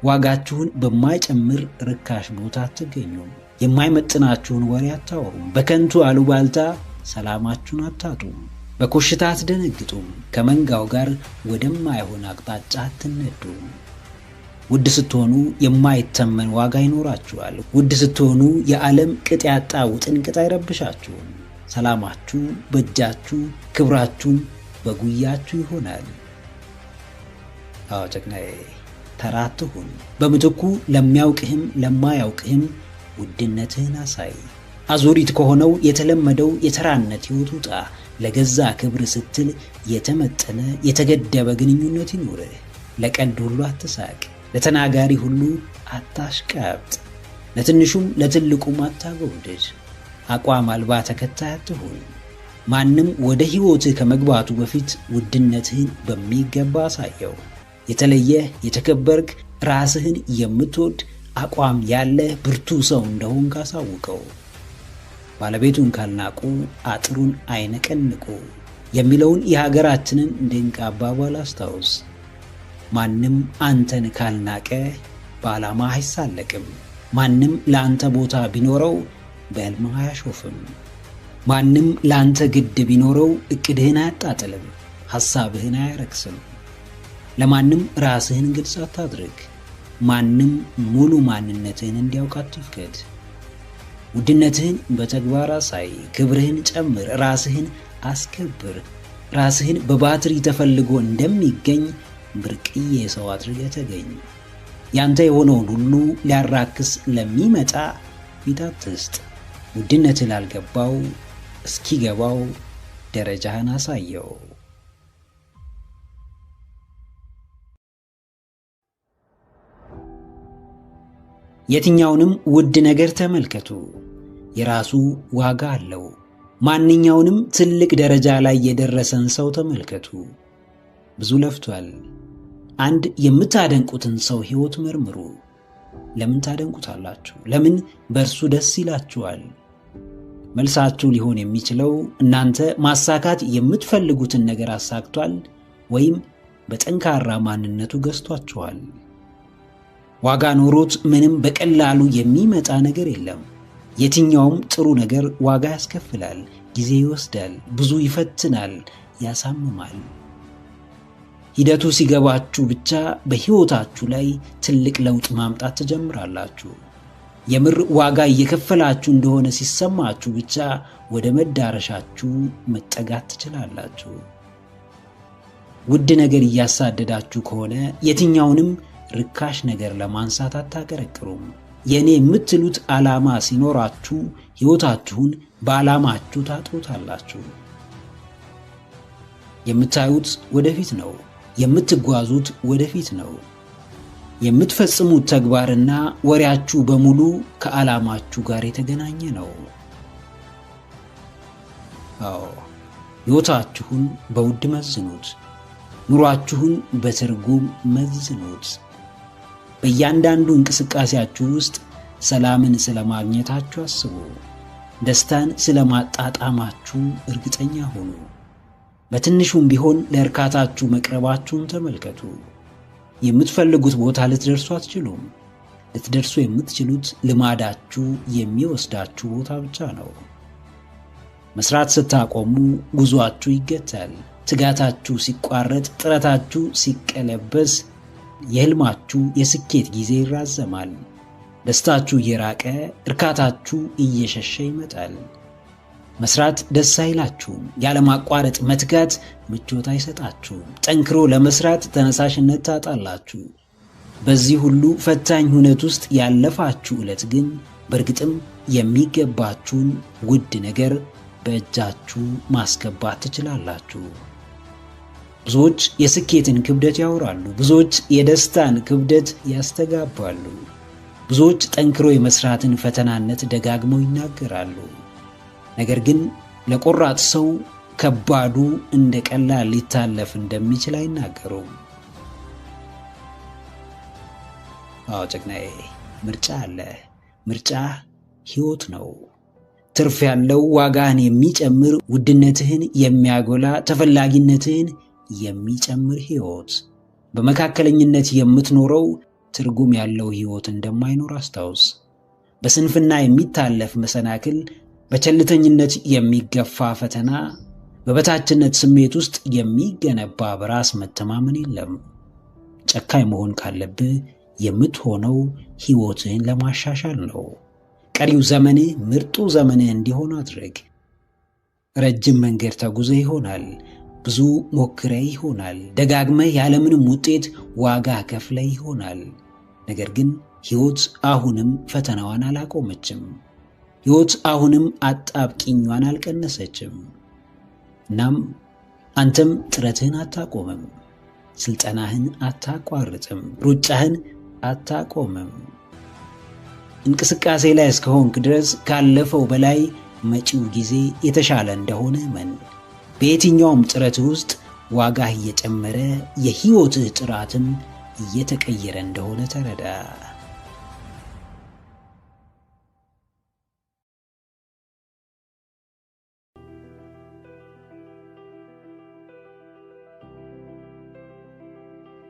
ዋጋችሁን በማይጨምር ርካሽ ቦታ አትገኙም። የማይመጥናችሁን ወሬ አታወሩም። በከንቱ አሉባልታ ሰላማችሁን አታጡም። በኮሽታ አትደነግጡም። ከመንጋው ጋር ወደማይሆን አቅጣጫ አትነዱም። ውድ ስትሆኑ የማይተመን ዋጋ ይኖራችኋል። ውድ ስትሆኑ የዓለም ቅጥ ያጣ ውጥንቅጥ አይረብሻችሁም። ሰላማችሁ በእጃችሁ፣ ክብራችሁም በጉያችሁ ይሆናል። አዎ ጀግናዬ፣ ተራ አትሁን። በምትኩ ለሚያውቅህም ለማያውቅህም ውድነትህን አሳይ። አዙሪት ከሆነው የተለመደው የተራነት ሕይወት ውጣ። ለገዛ ክብር ስትል የተመጠነ የተገደበ ግንኙነት ይኑርህ። ለቀልድ ሁሉ አትሳቅ። ለተናጋሪ ሁሉ አታሽቃብጥ። ለትንሹም ለትልቁም አታጎብድድ። አቋም አልባ ተከታይ አትሁን። ማንም ወደ ሕይወትህ ከመግባቱ በፊት ውድነትህን በሚገባ አሳየው። የተለየ የተከበርክ፣ ራስህን የምትወድ አቋም ያለህ ብርቱ ሰው እንደሆን ካሳውቀው። ባለቤቱን ካልናቁ አጥሩን አይነቀንቁ የሚለውን የሀገራችንን ድንቅ አባባል አስታውስ። ማንም አንተን ካልናቀ በዓላማ አይሳለቅም። ማንም ለአንተ ቦታ ቢኖረው በሕልምህ አያሾፍም። ማንም ለአንተ ግድ ቢኖረው እቅድህን አያጣጥልም፣ ሐሳብህን አያረክስም። ለማንም ራስህን ግልጽ አታድርግ። ማንም ሙሉ ማንነትህን እንዲያውቅ አትፍቀድ። ውድነትህን በተግባር አሳይ። ክብርህን ጨምር። ራስህን አስከብር። ራስህን በባትሪ ተፈልጎ እንደሚገኝ ብርቅዬ ሰው አድርገህ ተገኝ። ያንተ የሆነውን ሁሉ ሊያራክስ ለሚመጣ ፊት አትስጥ። ውድነትህ ላልገባው እስኪገባው ደረጃህን አሳየው። የትኛውንም ውድ ነገር ተመልከቱ፣ የራሱ ዋጋ አለው። ማንኛውንም ትልቅ ደረጃ ላይ የደረሰን ሰው ተመልከቱ። ብዙ ለፍቷል። አንድ የምታደንቁትን ሰው ሕይወት መርምሩ። ለምን ታደንቁታላችሁ? ለምን በእርሱ ደስ ይላችኋል? መልሳችሁ ሊሆን የሚችለው እናንተ ማሳካት የምትፈልጉትን ነገር አሳክቷል ወይም በጠንካራ ማንነቱ ገዝቷችኋል። ዋጋ ኖሮት ምንም በቀላሉ የሚመጣ ነገር የለም። የትኛውም ጥሩ ነገር ዋጋ ያስከፍላል፣ ጊዜ ይወስዳል፣ ብዙ ይፈትናል፣ ያሳምማል። ሂደቱ ሲገባችሁ ብቻ በሕይወታችሁ ላይ ትልቅ ለውጥ ማምጣት ትጀምራላችሁ። የምር ዋጋ እየከፈላችሁ እንደሆነ ሲሰማችሁ ብቻ ወደ መዳረሻችሁ መጠጋት ትችላላችሁ። ውድ ነገር እያሳደዳችሁ ከሆነ የትኛውንም ርካሽ ነገር ለማንሳት አታቀረቅሩም። የኔ የምትሉት ዓላማ ሲኖራችሁ ሕይወታችሁን በዓላማችሁ ታጥሩታላችሁ። የምታዩት ወደፊት ነው። የምትጓዙት ወደፊት ነው። የምትፈጽሙት ተግባርና ወሬያችሁ በሙሉ ከዓላማችሁ ጋር የተገናኘ ነው። አዎ፣ ሕይወታችሁን በውድ መዝኑት። ኑሯችሁን በትርጉም መዝኑት። በእያንዳንዱ እንቅስቃሴያችሁ ውስጥ ሰላምን ስለማግኘታችሁ አስቡ። ደስታን ስለማጣጣማችሁ እርግጠኛ ሁኑ። በትንሹም ቢሆን ለእርካታችሁ መቅረባችሁን ተመልከቱ። የምትፈልጉት ቦታ ልትደርሱ አትችሉም። ልትደርሱ የምትችሉት ልማዳችሁ የሚወስዳችሁ ቦታ ብቻ ነው። መስራት ስታቆሙ ጉዟችሁ ይገታል። ትጋታችሁ ሲቋረጥ፣ ጥረታችሁ ሲቀለበስ፣ የሕልማችሁ የስኬት ጊዜ ይራዘማል። ደስታችሁ እየራቀ፣ እርካታችሁ እየሸሸ ይመጣል። መስራት ደስ አይላችሁም። ያለማቋረጥ መትጋት ምቾት አይሰጣችሁም። ጠንክሮ ለመስራት ተነሳሽነት ታጣላችሁ። በዚህ ሁሉ ፈታኝ ሁኔታ ውስጥ ያለፋችሁ ዕለት ግን በእርግጥም የሚገባችሁን ውድ ነገር በእጃችሁ ማስገባት ትችላላችሁ። ብዙዎች የስኬትን ክብደት ያወራሉ። ብዙዎች የደስታን ክብደት ያስተጋባሉ። ብዙዎች ጠንክሮ የመስራትን ፈተናነት ደጋግመው ይናገራሉ። ነገር ግን ለቆራጥ ሰው ከባዱ እንደ ቀላል ሊታለፍ እንደሚችል አይናገሩም። አዎ ጀግናዬ፣ ምርጫ አለ። ምርጫ ሕይወት ነው። ትርፍ ያለው፣ ዋጋህን የሚጨምር፣ ውድነትህን የሚያጎላ፣ ተፈላጊነትህን የሚጨምር ሕይወት። በመካከለኝነት የምትኖረው ትርጉም ያለው ሕይወት እንደማይኖር አስታውስ። በስንፍና የሚታለፍ መሰናክል፣ በቸልተኝነት የሚገፋ ፈተና፣ በበታችነት ስሜት ውስጥ የሚገነባ በራስ መተማመን የለም። ጨካኝ መሆን ካለብህ የምትሆነው ሕይወትህን ለማሻሻል ነው። ቀሪው ዘመንህ ምርጡ ዘመንህ እንዲሆን አድርግ። ረጅም መንገድ ተጉዘህ ይሆናል። ብዙ ሞክረህ ይሆናል። ደጋግመህ ያለምንም ውጤት ዋጋ ከፍለህ ይሆናል። ነገር ግን ሕይወት አሁንም ፈተናዋን አላቆመችም። ሕይወት አሁንም አጣብቂኟን አልቀነሰችም። እናም አንተም ጥረትህን አታቆምም። ስልጠናህን አታቋርጥም። ሩጫህን አታቆምም። እንቅስቃሴ ላይ እስከሆንክ ድረስ ካለፈው በላይ መጪው ጊዜ የተሻለ እንደሆነ እመን። በየትኛውም ጥረትህ ውስጥ ዋጋህ እየጨመረ የሕይወትህ ጥራትም እየተቀየረ እንደሆነ ተረዳ።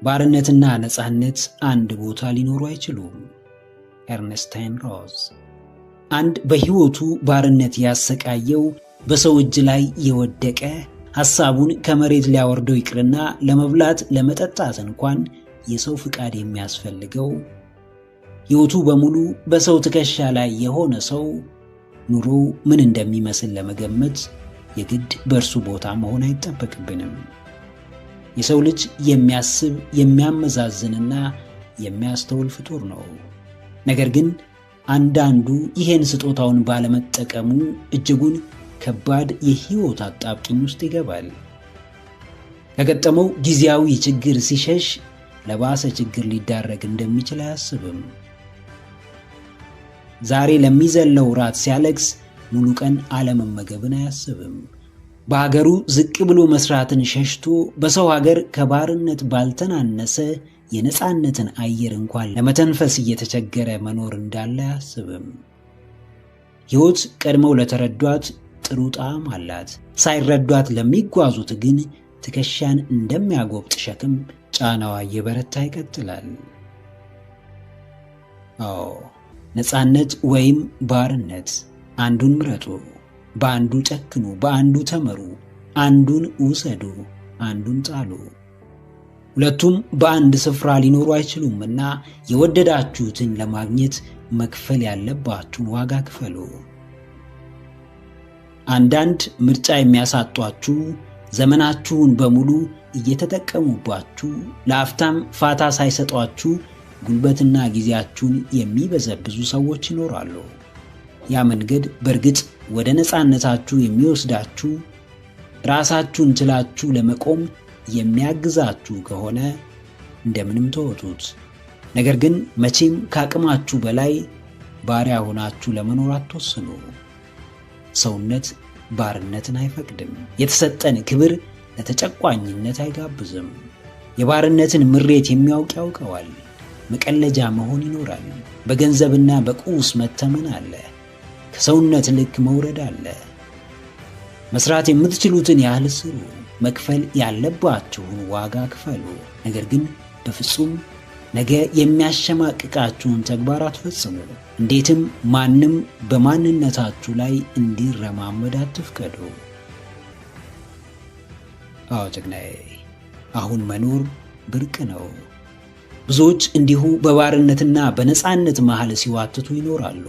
ባርነትና ነፃነት አንድ ቦታ ሊኖሩ አይችሉም። ኤርነስታይን ሮዝ። አንድ በሕይወቱ ባርነት ያሰቃየው፣ በሰው እጅ ላይ የወደቀ፣ ሐሳቡን ከመሬት ሊያወርደው ይቅርና ለመብላት ለመጠጣት እንኳን የሰው ፍቃድ የሚያስፈልገው፣ ሕይወቱ በሙሉ በሰው ትከሻ ላይ የሆነ ሰው ኑሮ ምን እንደሚመስል ለመገመት የግድ በእርሱ ቦታ መሆን አይጠበቅብንም። የሰው ልጅ የሚያስብ የሚያመዛዝንና የሚያስተውል ፍጡር ነው። ነገር ግን አንዳንዱ ይሄን ስጦታውን ባለመጠቀሙ እጅጉን ከባድ የሕይወት አጣብቂኝ ውስጥ ይገባል። ከገጠመው ጊዜያዊ ችግር ሲሸሽ ለባሰ ችግር ሊዳረግ እንደሚችል አያስብም። ዛሬ ለሚዘለው ራት ሲያለቅስ ሙሉ ቀን አለመመገብን አያስብም። በሀገሩ ዝቅ ብሎ መስራትን ሸሽቶ በሰው ሀገር ከባርነት ባልተናነሰ የነፃነትን አየር እንኳን ለመተንፈስ እየተቸገረ መኖር እንዳለ አያስብም። ሕይወት ቀድመው ለተረዷት ጥሩ ጣዕም አላት። ሳይረዷት ለሚጓዙት ግን ትከሻን እንደሚያጎብጥ ሸክም ጫናዋ እየበረታ ይቀጥላል። አዎ፣ ነፃነት ወይም ባርነት፣ አንዱን ምረጡ። በአንዱ ጨክኑ፣ በአንዱ ተመሩ። አንዱን ውሰዱ፣ አንዱን ጣሉ። ሁለቱም በአንድ ስፍራ ሊኖሩ አይችሉምና የወደዳችሁትን ለማግኘት መክፈል ያለባችሁን ዋጋ ክፈሉ። አንዳንድ ምርጫ የሚያሳጧችሁ፣ ዘመናችሁን በሙሉ እየተጠቀሙባችሁ፣ ለአፍታም ፋታ ሳይሰጧችሁ ጉልበትና ጊዜያችሁን የሚበዘብዙ ሰዎች ይኖራሉ። ያ መንገድ በእርግጥ ወደ ነፃነታችሁ የሚወስዳችሁ፣ ራሳችሁን ችላችሁ ለመቆም የሚያግዛችሁ ከሆነ እንደምንም ተወጡት። ነገር ግን መቼም ከአቅማችሁ በላይ ባሪያ ሆናችሁ ለመኖር አትወስኑ። ሰውነት ባርነትን አይፈቅድም። የተሰጠን ክብር ለተጨቋኝነት አይጋብዝም። የባርነትን ምሬት የሚያውቅ ያውቀዋል። መቀለጃ መሆን ይኖራል። በገንዘብና በቁስ መተመን አለ። ከሰውነት ልክ መውረድ አለ። መስራት የምትችሉትን ያህል ስሩ። መክፈል ያለባችሁን ዋጋ ክፈሉ። ነገር ግን በፍጹም ነገ የሚያሸማቅቃችሁን ተግባር አትፈጽሙ። እንዴትም ማንም በማንነታችሁ ላይ እንዲረማመድ አትፍቀዱ። አዎ ጀግናዬ፣ አሁን መኖር ብርቅ ነው። ብዙዎች እንዲሁ በባርነትና በነፃነት መሃል ሲዋትቱ ይኖራሉ።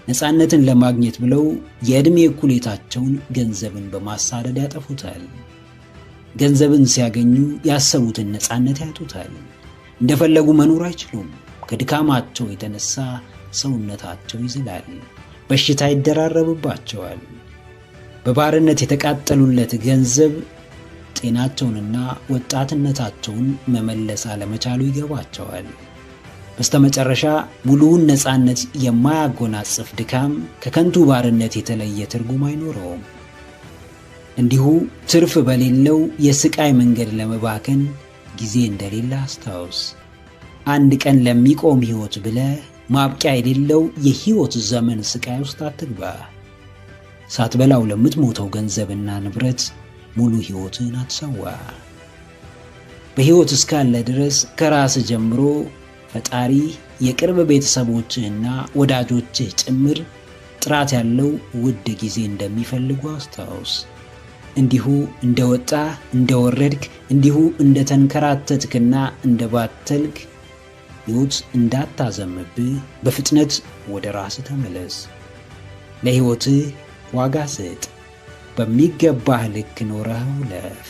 ነፃነትን ለማግኘት ብለው የዕድሜ እኩሌታቸውን ገንዘብን በማሳደድ ያጠፉታል። ገንዘብን ሲያገኙ ያሰቡትን ነፃነት ያጡታል። እንደፈለጉ መኖር አይችሉም። ከድካማቸው የተነሳ ሰውነታቸው ይዝላል፣ በሽታ ይደራረብባቸዋል። በባርነት የተቃጠሉለት ገንዘብ ጤናቸውንና ወጣትነታቸውን መመለስ አለመቻሉ ይገባቸዋል። በስተመጨረሻ ሙሉውን ነፃነት የማያጎናጽፍ ድካም ከከንቱ ባርነት የተለየ ትርጉም አይኖረውም። እንዲሁ ትርፍ በሌለው የስቃይ መንገድ ለመባከን ጊዜ እንደሌለ አስታውስ። አንድ ቀን ለሚቆም ሕይወት ብለህ ማብቂያ የሌለው የሕይወት ዘመን ስቃይ ውስጥ አትግባ። ሳትበላው ለምትሞተው ገንዘብና ንብረት ሙሉ ሕይወትን አትሰዋ። በሕይወት እስካለ ድረስ ከራስ ጀምሮ ፈጣሪ የቅርብ ቤተሰቦችህና ወዳጆችህ ጭምር ጥራት ያለው ውድ ጊዜ እንደሚፈልጉ አስታውስ። እንዲሁ እንደወጣ እንደወረድክ፣ እንዲሁ እንደተንከራተትክና እንደባተልክ ሕይወት እንዳታዘምብህ በፍጥነት ወደ ራስ ተመለስ። ለሕይወትህ ዋጋ ስጥ። በሚገባህ ልክ ኖረህ ለፍ።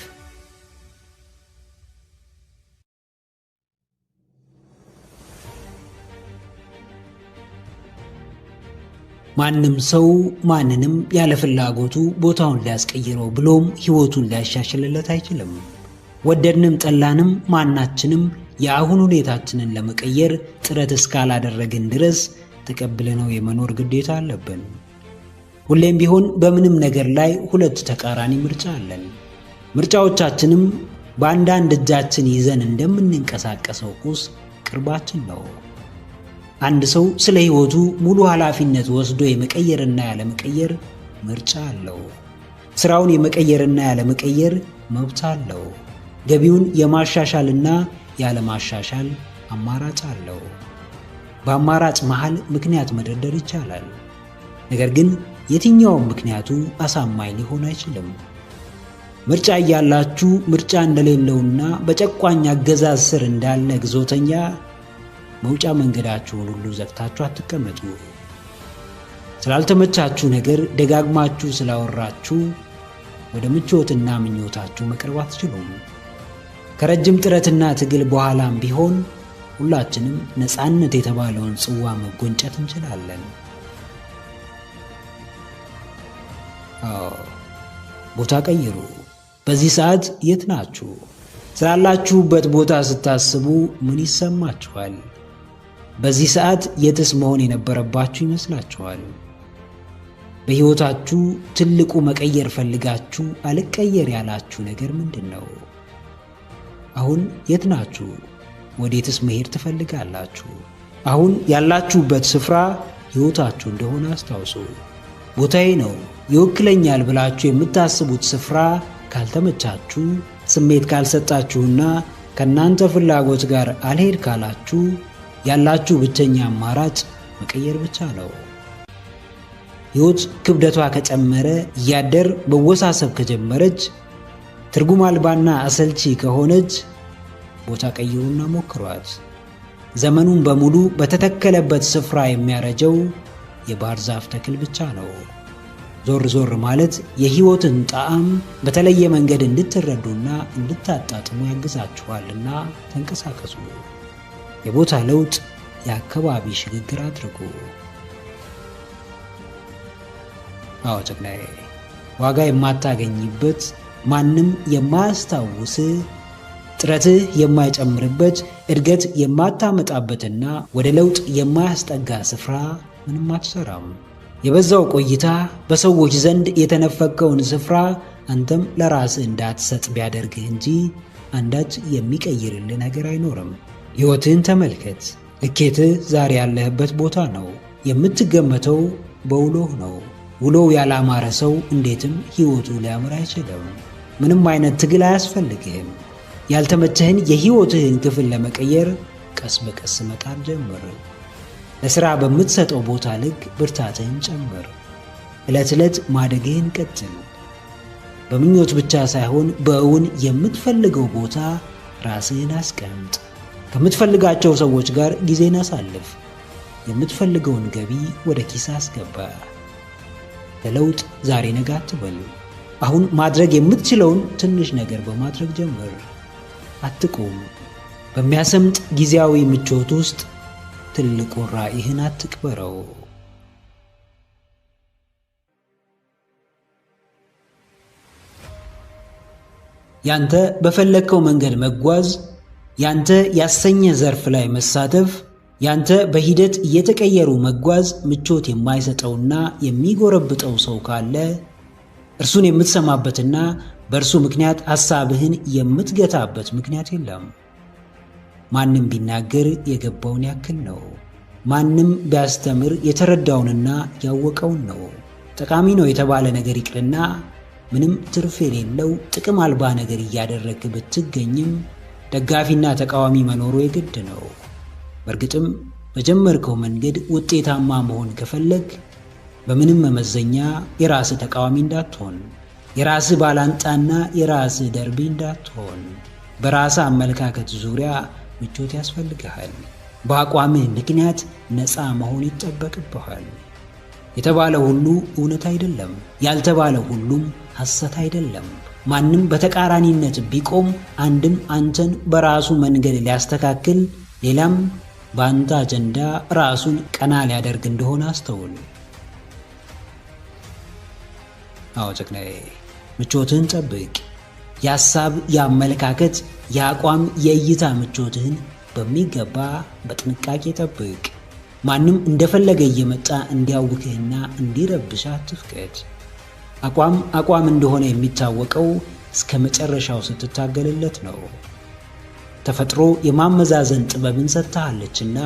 ማንም ሰው ማንንም ያለ ፍላጎቱ ቦታውን ሊያስቀይረው ብሎም ሕይወቱን ሊያሻሽልለት አይችልም። ወደድንም ጠላንም ማናችንም የአሁን ሁኔታችንን ለመቀየር ጥረት እስካላደረግን ድረስ ተቀብለነው የመኖር ግዴታ አለብን። ሁሌም ቢሆን በምንም ነገር ላይ ሁለት ተቃራኒ ምርጫ አለን። ምርጫዎቻችንም በአንዳንድ እጃችን ይዘን እንደምንንቀሳቀሰው ቁስ ቅርባችን ነው። አንድ ሰው ስለ ሕይወቱ ሙሉ ኃላፊነት ወስዶ የመቀየርና ያለመቀየር ምርጫ አለው። ሥራውን የመቀየርና ያለመቀየር መብት አለው። ገቢውን የማሻሻልና ያለማሻሻል አማራጭ አለው። በአማራጭ መሃል ምክንያት መደርደር ይቻላል። ነገር ግን የትኛውም ምክንያቱ አሳማኝ ሊሆን አይችልም። ምርጫ እያላችሁ ምርጫ እንደሌለውና በጨቋኝ አገዛዝ ስር እንዳለ ግዞተኛ መውጫ መንገዳችሁን ሁሉ ዘግታችሁ አትቀመጡ። ስላልተመቻችሁ ነገር ደጋግማችሁ ስላወራችሁ ወደ ምቾትና ምኞታችሁ መቅረብ አትችሉም። ከረጅም ጥረትና ትግል በኋላም ቢሆን ሁላችንም ነፃነት የተባለውን ጽዋ መጎንጨት እንችላለን። ቦታ ቀይሩ። በዚህ ሰዓት የት ናችሁ? ስላላችሁበት ቦታ ስታስቡ ምን ይሰማችኋል? በዚህ ሰዓት የትስ መሆን የነበረባችሁ ይመስላችኋል? በሕይወታችሁ ትልቁ መቀየር ፈልጋችሁ አልቀየር ያላችሁ ነገር ምንድን ነው? አሁን የት ናችሁ? ወዴትስ መሄድ ትፈልጋላችሁ? አሁን ያላችሁበት ስፍራ ሕይወታችሁ እንደሆነ አስታውሱ። ቦታዬ ነው ይወክለኛል ብላችሁ የምታስቡት ስፍራ ካልተመቻችሁ፣ ስሜት ካልሰጣችሁና ከእናንተ ፍላጎት ጋር አልሄድ ካላችሁ ያላችሁ ብቸኛ አማራጭ መቀየር ብቻ ነው። ሕይወት ክብደቷ ከጨመረ፣ እያደር መወሳሰብ ከጀመረች፣ ትርጉም አልባና አሰልቺ ከሆነች ቦታ ቀይሩና ሞክሯት። ዘመኑን በሙሉ በተተከለበት ስፍራ የሚያረጀው የባህር ዛፍ ተክል ብቻ ነው። ዞር ዞር ማለት የሕይወትን ጣዕም በተለየ መንገድ እንድትረዱና እንድታጣጥሙ ያግዛችኋልና ተንቀሳቀሱ። የቦታ ለውጥ፣ የአካባቢ ሽግግር አድርጉ። አዎ ጀግናዬ፣ ዋጋ የማታገኝበት፣ ማንም የማያስታውስ፣ ጥረትህ የማይጨምርበት፣ እድገት የማታመጣበትና ወደ ለውጥ የማያስጠጋ ስፍራ ምንም አትሰራም። የበዛው ቆይታ በሰዎች ዘንድ የተነፈከውን ስፍራ አንተም ለራስህ እንዳትሰጥ ቢያደርግህ እንጂ አንዳች የሚቀይርልህ ነገር አይኖርም። ሕይወትህን ተመልከት። ልኬትህ ዛሬ ያለህበት ቦታ ነው። የምትገመተው በውሎህ ነው። ውሎው ያላማረ ሰው እንዴትም ሕይወቱ ሊያምር አይችልም። ምንም አይነት ትግል አያስፈልግህም። ያልተመቸህን የሕይወትህን ክፍል ለመቀየር ቀስ በቀስ መጣር ጀምር። ለሥራ በምትሰጠው ቦታ ልክ ብርታትህን ጨምር። ዕለት ዕለት ማደግህን ቀጥል። በምኞት ብቻ ሳይሆን በእውን የምትፈልገው ቦታ ራስህን አስቀምጥ። ከምትፈልጋቸው ሰዎች ጋር ጊዜን አሳልፍ። የምትፈልገውን ገቢ ወደ ኪስ አስገባ። ለለውጥ ዛሬ ነገ አትበል። አሁን ማድረግ የምትችለውን ትንሽ ነገር በማድረግ ጀምር። አትቁም። በሚያሰምጥ ጊዜያዊ ምቾት ውስጥ ትልቁን ራዕይህን አትቅበረው። ያንተ በፈለግከው መንገድ መጓዝ፣ ያንተ ያሰኘ ዘርፍ ላይ መሳተፍ ያንተ በሂደት እየተቀየሩ መጓዝ ምቾት የማይሰጠውና የሚጎረብጠው ሰው ካለ እርሱን የምትሰማበትና በእርሱ ምክንያት ሐሳብህን የምትገታበት ምክንያት የለም። ማንም ቢናገር የገባውን ያክል ነው። ማንም ቢያስተምር የተረዳውንና ያወቀውን ነው። ጠቃሚ ነው የተባለ ነገር ይቅርና ምንም ትርፍ የሌለው ጥቅም አልባ ነገር እያደረግክ ብትገኝም ደጋፊና ተቃዋሚ መኖሩ የግድ ነው። በእርግጥም በጀመርከው መንገድ ውጤታማ መሆን ከፈለግ በምንም መመዘኛ የራስህ ተቃዋሚ እንዳትሆን፣ የራስህ ባላንጣና የራስህ ደርቢ እንዳትሆን። በራስህ አመለካከት ዙሪያ ምቾት ያስፈልግሃል። በአቋምህ ምክንያት ነፃ መሆን ይጠበቅብሃል። የተባለ ሁሉ እውነት አይደለም፣ ያልተባለ ሁሉም ሐሰት አይደለም። ማንም በተቃራኒነት ቢቆም አንድም አንተን በራሱ መንገድ ሊያስተካክል፣ ሌላም በአንተ አጀንዳ ራሱን ቀና ሊያደርግ እንደሆነ አስተውል። አዎ ጀግናዬ፣ ምቾትህን ጠብቅ። የሐሳብ፣ የአመለካከት፣ የአቋም፣ የእይታ ምቾትህን በሚገባ በጥንቃቄ ጠብቅ። ማንም እንደፈለገ እየመጣ እንዲያውክህና እንዲረብሽ አትፍቀድ። አቋም እንደሆነ የሚታወቀው እስከ መጨረሻው ስትታገልለት ነው። ተፈጥሮ የማመዛዘን ጥበብን ሰጥታለችና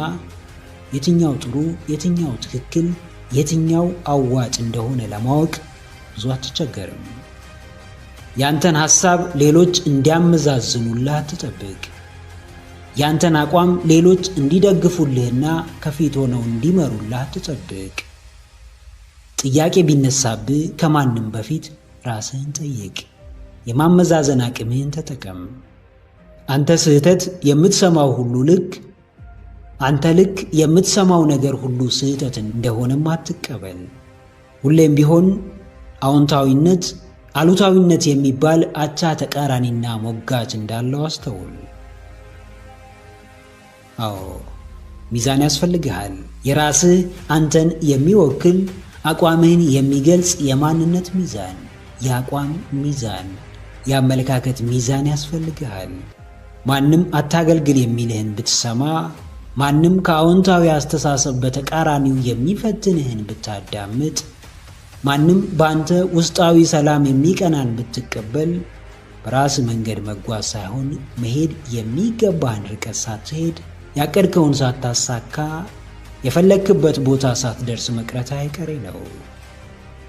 የትኛው ጥሩ፣ የትኛው ትክክል፣ የትኛው አዋጭ እንደሆነ ለማወቅ ብዙ አትቸገርም። ያንተን ሐሳብ ሌሎች እንዲያመዛዝኑልህ አትጠብቅ። ያንተን አቋም ሌሎች እንዲደግፉልህና ከፊት ሆነው እንዲመሩልህ አትጠብቅ። ጥያቄ ቢነሳብህ ከማንም በፊት ራስህን ጠይቅ። የማመዛዘን አቅምህን ተጠቀም። አንተ ስህተት የምትሰማው ሁሉ ልክ፣ አንተ ልክ የምትሰማው ነገር ሁሉ ስህተት እንደሆነም አትቀበል። ሁሌም ቢሆን አዎንታዊነት፣ አሉታዊነት የሚባል አቻ ተቃራኒና ሞጋች እንዳለው አስተውል። አዎ ሚዛን ያስፈልግሃል። የራስህ አንተን የሚወክል አቋምህን የሚገልጽ የማንነት ሚዛን፣ የአቋም ሚዛን፣ የአመለካከት ሚዛን ያስፈልግሃል። ማንም አታገልግል የሚልህን ብትሰማ፣ ማንም ከአዎንታዊ አስተሳሰብ በተቃራኒው የሚፈትንህን ብታዳምጥ፣ ማንም በአንተ ውስጣዊ ሰላም የሚቀናን ብትቀበል፣ በራስ መንገድ መጓዝ ሳይሆን መሄድ የሚገባህን ርቀት ሳትሄድ፣ ያቀድከውን ሳታሳካ፣ የፈለግክበት ቦታ ሳትደርስ መቅረት አይቀሬ ነው።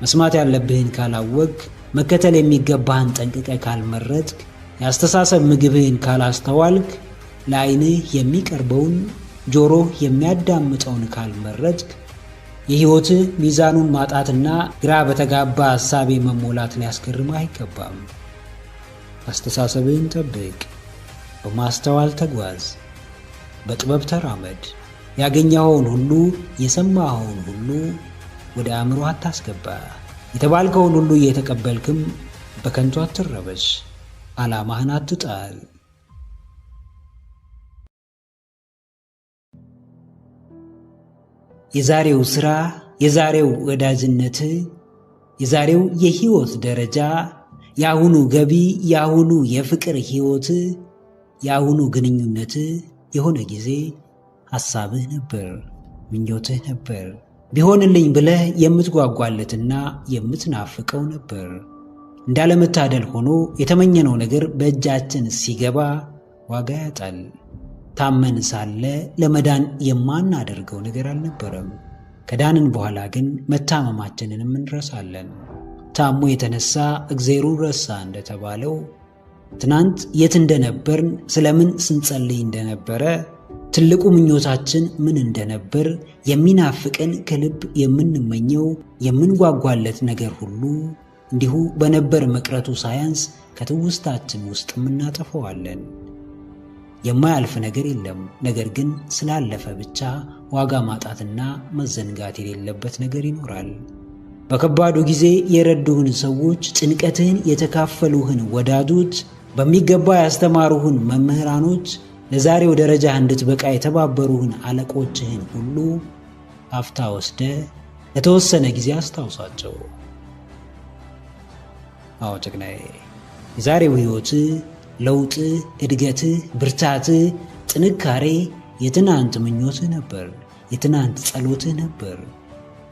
መስማት ያለብህን ካላወቅ፣ መከተል የሚገባህን ጠንቅቀ ካልመረጥክ፣ የአስተሳሰብ ምግብህን ካላስተዋልክ፣ ለዓይንህ የሚቀርበውን ጆሮህ የሚያዳምጠውን ካልመረጥክ፣ የሕይወትህ ሚዛኑን ማጣትና ግራ በተጋባ ሐሳቤ መሞላት ሊያስገርምህ አይገባም። አስተሳሰብህን ጠብቅ። በማስተዋል ተጓዝ። በጥበብ ተራመድ። ያገኘኸውን ሁሉ፣ የሰማኸውን ሁሉ ወደ አእምሮ አታስገባ። የተባልከውን ሁሉ እየተቀበልክም በከንቱ አትረበሽ። ዓላማህን አትጣል። የዛሬው ሥራ፣ የዛሬው ወዳጅነት፣ የዛሬው የሕይወት ደረጃ፣ የአሁኑ ገቢ፣ የአሁኑ የፍቅር ሕይወት፣ የአሁኑ ግንኙነት የሆነ ጊዜ ሐሳብህ ነበር፣ ምኞትህ ነበር። ቢሆንልኝ ብለህ የምትጓጓለትና የምትናፍቀው ነበር። እንዳለመታደል ሆኖ የተመኘነው ነገር በእጃችን ሲገባ ዋጋ ያጣል። ታመን ሳለ ለመዳን የማናደርገው ነገር አልነበረም። ከዳንን በኋላ ግን መታመማችንንም እንረሳለን። ታሞ የተነሳ እግዜሩን ረሳ እንደተባለው ትናንት የት እንደነበርን፣ ስለምን ስንጸልይ እንደነበረ፣ ትልቁ ምኞታችን ምን እንደነበር፣ የሚናፍቀን ከልብ የምንመኘው የምንጓጓለት ነገር ሁሉ እንዲሁ በነበር መቅረቱ ሳያንስ ከትውስታችን ውስጥ እናጠፈዋለን። የማያልፍ ነገር የለም። ነገር ግን ስላለፈ ብቻ ዋጋ ማጣትና መዘንጋት የሌለበት ነገር ይኖራል። በከባዱ ጊዜ የረዱህን ሰዎች፣ ጭንቀትህን የተካፈሉህን ወዳጆች፣ በሚገባ ያስተማሩህን መምህራኖች፣ ለዛሬው ደረጃ እንድትበቃ የተባበሩህን አለቆችህን ሁሉ አፍታ ወስደ ለተወሰነ ጊዜ አስታውሳቸው። አዎ ጀግናዬ፣ የዛሬው ሕይወትህ፣ ለውጥህ፣ እድገትህ፣ ብርታትህ፣ ጥንካሬ የትናንት ምኞትህ ነበር፣ የትናንት ጸሎትህ ነበር።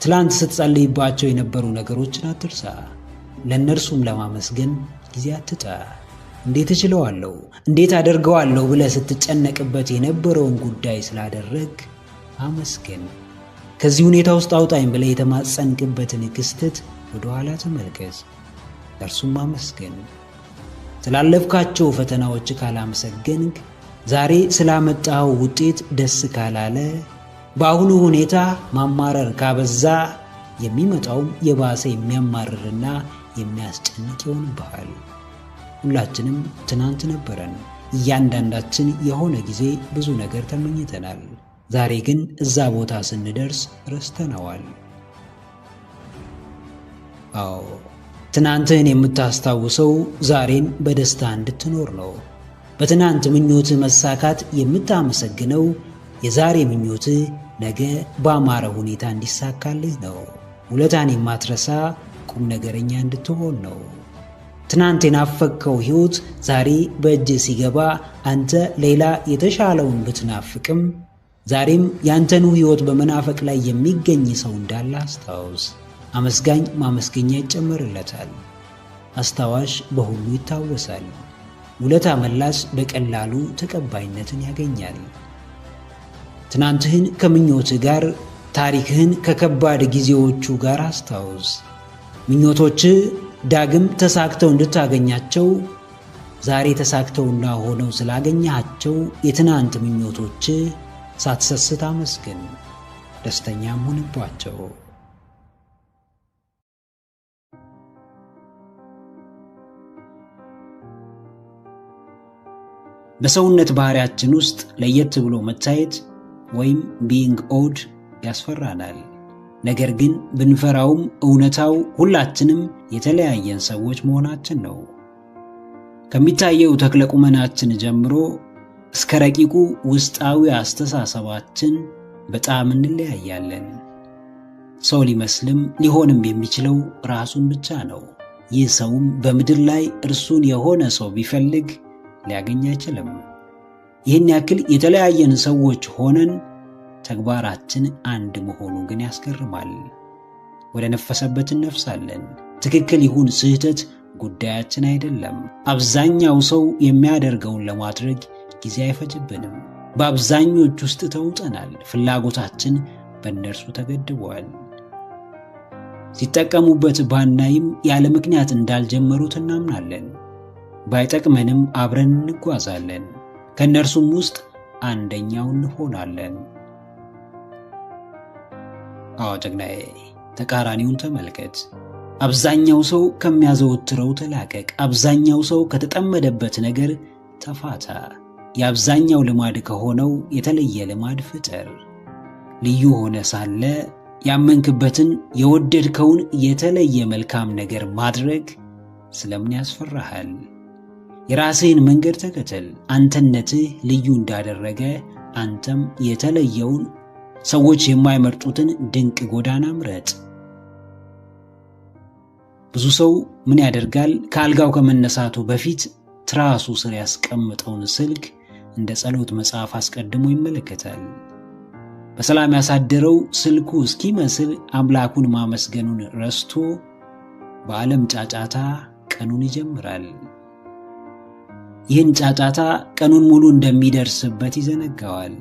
ትላንት ስትጸልይባቸው የነበሩ ነገሮችን አትርሳ። ለእነርሱም ለማመስገን ጊዜ አትጣ። እንዴት እችለዋለሁ፣ እንዴት አደርገዋለሁ ብለህ ስትጨነቅበት የነበረውን ጉዳይ ስላደረግ አመስገን። ከዚህ ሁኔታ ውስጥ አውጣኝ ብለህ የተማጸንክበትን ክስተት ወደ ኋላ ተመልከት፣ እርሱም አመስገን። ስላለፍካቸው ፈተናዎች ካላመሰገንክ፣ ዛሬ ስላመጣኸው ውጤት ደስ ካላለ፣ በአሁኑ ሁኔታ ማማረር ካበዛ፣ የሚመጣውም የባሰ የሚያማርርና የሚያስጨንቅ ይሆንብሃል። ሁላችንም ትናንት ነበረን። እያንዳንዳችን የሆነ ጊዜ ብዙ ነገር ተመኝተናል። ዛሬ ግን እዛ ቦታ ስንደርስ ረስተነዋል። አዎ፣ ትናንትህን የምታስታውሰው ዛሬን በደስታ እንድትኖር ነው። በትናንት ምኞትህ መሳካት የምታመሰግነው የዛሬ ምኞትህ ነገ በአማረ ሁኔታ እንዲሳካልህ ነው። ውለታን የማትረሳ ቁም ነገረኛ እንድትሆን ነው። ትናንት የናፈቅከው ሕይወት ዛሬ በእጅ ሲገባ አንተ ሌላ የተሻለውን ብትናፍቅም ዛሬም ያንተኑ ሕይወት በመናፈቅ ላይ የሚገኝ ሰው እንዳለ አስታውስ። አመስጋኝ ማመስገኛ ይጨመርለታል። አስታዋሽ በሁሉ ይታወሳል። ውለታ መላሽ በቀላሉ ተቀባይነትን ያገኛል። ትናንትህን ከምኞትህ ጋር፣ ታሪክህን ከከባድ ጊዜዎቹ ጋር አስታውስ። ምኞቶችህ ዳግም ተሳክተው እንድታገኛቸው ዛሬ ተሳክተውና ሆነው ስላገኛቸው የትናንት ምኞቶችህ ሳትሰስት አመስግን፣ ደስተኛም ሁንባቸው። በሰውነት ባህሪያችን ውስጥ ለየት ብሎ መታየት ወይም ቢንግ ኦድ ያስፈራናል። ነገር ግን ብንፈራውም እውነታው ሁላችንም የተለያየን ሰዎች መሆናችን ነው። ከሚታየው ተክለቁመናችን ጀምሮ እስከ ረቂቁ ውስጣዊ አስተሳሰባችን በጣም እንለያያለን። ሰው ሊመስልም ሊሆንም የሚችለው ራሱን ብቻ ነው። ይህ ሰውም በምድር ላይ እርሱን የሆነ ሰው ቢፈልግ ሊያገኝ አይችልም። ይህን ያክል የተለያየን ሰዎች ሆነን ተግባራችን አንድ መሆኑ ግን ያስገርማል። ወደ ነፈሰበት እንነፍሳለን። ትክክል ይሁን ስህተት ጉዳያችን አይደለም። አብዛኛው ሰው የሚያደርገውን ለማድረግ ጊዜ አይፈጅብንም። በአብዛኞች ውስጥ ተውጠናል። ፍላጎታችን በእነርሱ ተገድቧል። ሲጠቀሙበት ባናይም ያለ ምክንያት እንዳልጀመሩት እናምናለን። ባይጠቅመንም አብረን እንጓዛለን። ከእነርሱም ውስጥ አንደኛው እንሆናለን። አዎ ጀግናዬ፣ ተቃራኒውን ተመልከት። አብዛኛው ሰው ከሚያዘወትረው ተላቀቅ። አብዛኛው ሰው ከተጠመደበት ነገር ተፋታ። የአብዛኛው ልማድ ከሆነው የተለየ ልማድ ፍጠር። ልዩ ሆነ ሳለ ያመንክበትን የወደድከውን የተለየ መልካም ነገር ማድረግ ስለምን ያስፈራሃል? የራስህን መንገድ ተከተል። አንተነትህ ልዩ እንዳደረገ አንተም የተለየውን ሰዎች የማይመርጡትን ድንቅ ጎዳና ምረጥ። ብዙ ሰው ምን ያደርጋል? ከአልጋው ከመነሳቱ በፊት ትራሱ ስር ያስቀምጠውን ስልክ እንደ ጸሎት መጽሐፍ አስቀድሞ ይመለከታል። በሰላም ያሳደረው ስልኩ እስኪመስል አምላኩን ማመስገኑን ረስቶ በዓለም ጫጫታ ቀኑን ይጀምራል። ይህን ጫጫታ ቀኑን ሙሉ እንደሚደርስበት ይዘነጋዋል።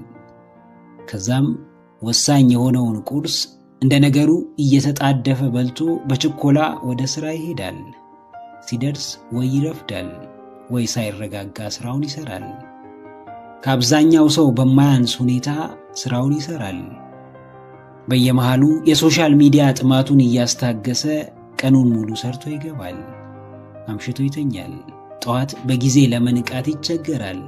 ከዛም ወሳኝ የሆነውን ቁርስ እንደ ነገሩ እየተጣደፈ በልቶ በችኮላ ወደ ሥራ ይሄዳል። ሲደርስ ወይ ይረፍዳል ወይ ሳይረጋጋ ሥራውን ይሠራል። ከአብዛኛው ሰው በማያንስ ሁኔታ ሥራውን ይሠራል። በየመሃሉ የሶሻል ሚዲያ ጥማቱን እያስታገሰ ቀኑን ሙሉ ሰርቶ ይገባል። አምሽቶ ይተኛል። ጠዋት በጊዜ ለመንቃት ይቸገራል።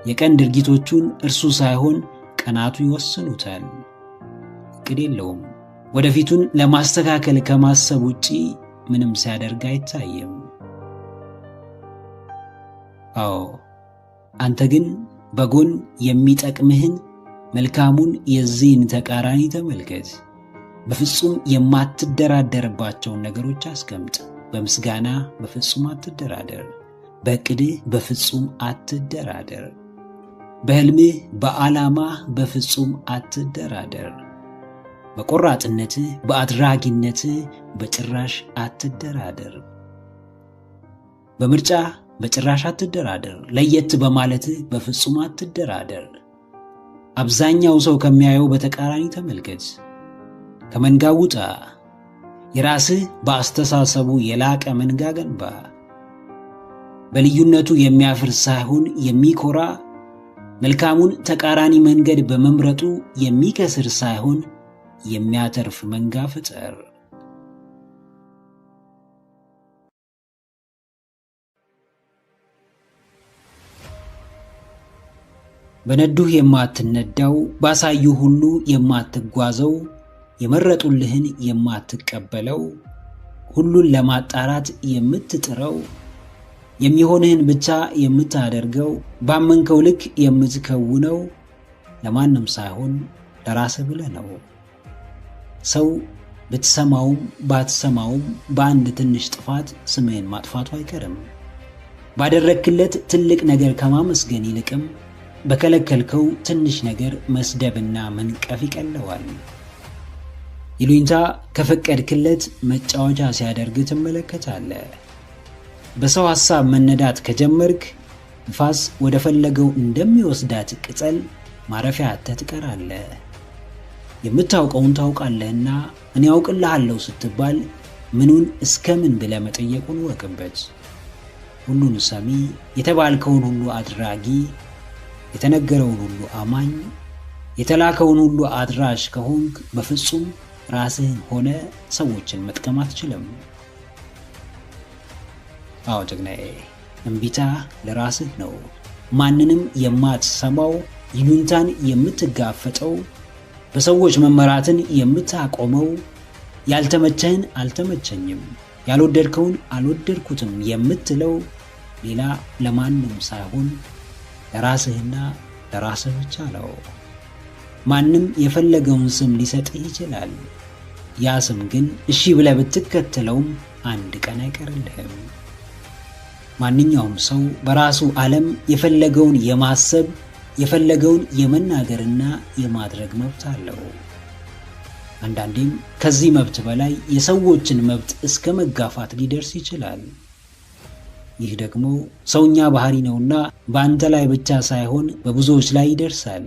የቀን ድርጊቶቹን እርሱ ሳይሆን ቀናቱ ይወስኑታል። እቅድ የለውም። ወደፊቱን ለማስተካከል ከማሰብ ውጪ ምንም ሲያደርግ አይታይም። አዎ፣ አንተ ግን በጎን የሚጠቅምህን መልካሙን የዚህን ተቃራኒ ተመልከት። በፍጹም የማትደራደርባቸውን ነገሮች አስቀምጥ። በምስጋና በፍጹም አትደራደር። በእቅድህ በፍጹም አትደራደር። በህልምህ በዓላማህ በፍጹም አትደራደር። በቆራጥነትህ በአድራጊነትህ በጭራሽ አትደራደር። በምርጫ በጭራሽ አትደራደር። ለየት በማለትህ በፍጹም አትደራደር። አብዛኛው ሰው ከሚያየው በተቃራኒ ተመልከት። ከመንጋው ውጣ። የራስህ በአስተሳሰቡ የላቀ መንጋ ገንባ። በልዩነቱ የሚያፍር ሳይሆን የሚኮራ፣ መልካሙን ተቃራኒ መንገድ በመምረጡ የሚከስር ሳይሆን የሚያተርፍ መንጋ ፍጠር። በነዱህ የማትነዳው፣ ባሳዩ ሁሉ የማትጓዘው፣ የመረጡልህን የማትቀበለው፣ ሁሉን ለማጣራት የምትጥረው፣ የሚሆንህን ብቻ የምታደርገው፣ ባመንከው ልክ የምትከውነው፣ ለማንም ሳይሆን ለራስህ ብለህ ነው። ሰው ብትሰማውም ባትሰማውም በአንድ ትንሽ ጥፋት ስምህን ማጥፋቱ አይቀርም። ባደረክለት ትልቅ ነገር ከማመስገን ይልቅም በከለከልከው ትንሽ ነገር መስደብና መንቀፍ ይቀለዋል። ይሉኝታ ከፈቀድክለት መጫወቻ ሲያደርግ ትመለከታለህ። በሰው ሐሳብ መነዳት ከጀመርክ ንፋስ ወደ ፈለገው እንደሚወስዳት ቅጠል ማረፊያ አጥተህ ትቀራለህ። የምታውቀውን ታውቃለህና እኔ አውቅልሃለሁ ስትባል ምኑን እስከምን ብለህ መጠየቁን ወቅበት። ሁሉን ሰሚ፣ የተባልከውን ሁሉ አድራጊ፣ የተነገረውን ሁሉ አማኝ፣ የተላከውን ሁሉ አድራሽ ከሆንክ በፍጹም ራስህን ሆነ ሰዎችን መጥቀም አትችልም። አዎ ጀግናዬ፣ እምቢታ ለራስህ ነው። ማንንም የማትሰማው፣ ይሉኝታን የምትጋፈጠው፣ በሰዎች መመራትን የምታቆመው፣ ያልተመቸህን አልተመቸኝም፣ ያልወደድከውን አልወደድኩትም የምትለው ሌላ ለማንም ሳይሆን ለራስህና ለራስህ ብቻ ነው። ማንም የፈለገውን ስም ሊሰጥህ ይችላል። ያ ስም ግን እሺ ብለህ ብትከተለውም አንድ ቀን አይቀርልህም። ማንኛውም ሰው በራሱ ዓለም የፈለገውን የማሰብ የፈለገውን የመናገርና የማድረግ መብት አለው። አንዳንዴም ከዚህ መብት በላይ የሰዎችን መብት እስከ መጋፋት ሊደርስ ይችላል። ይህ ደግሞ ሰውኛ ባህሪ ነውና በአንተ ላይ ብቻ ሳይሆን በብዙዎች ላይ ይደርሳል።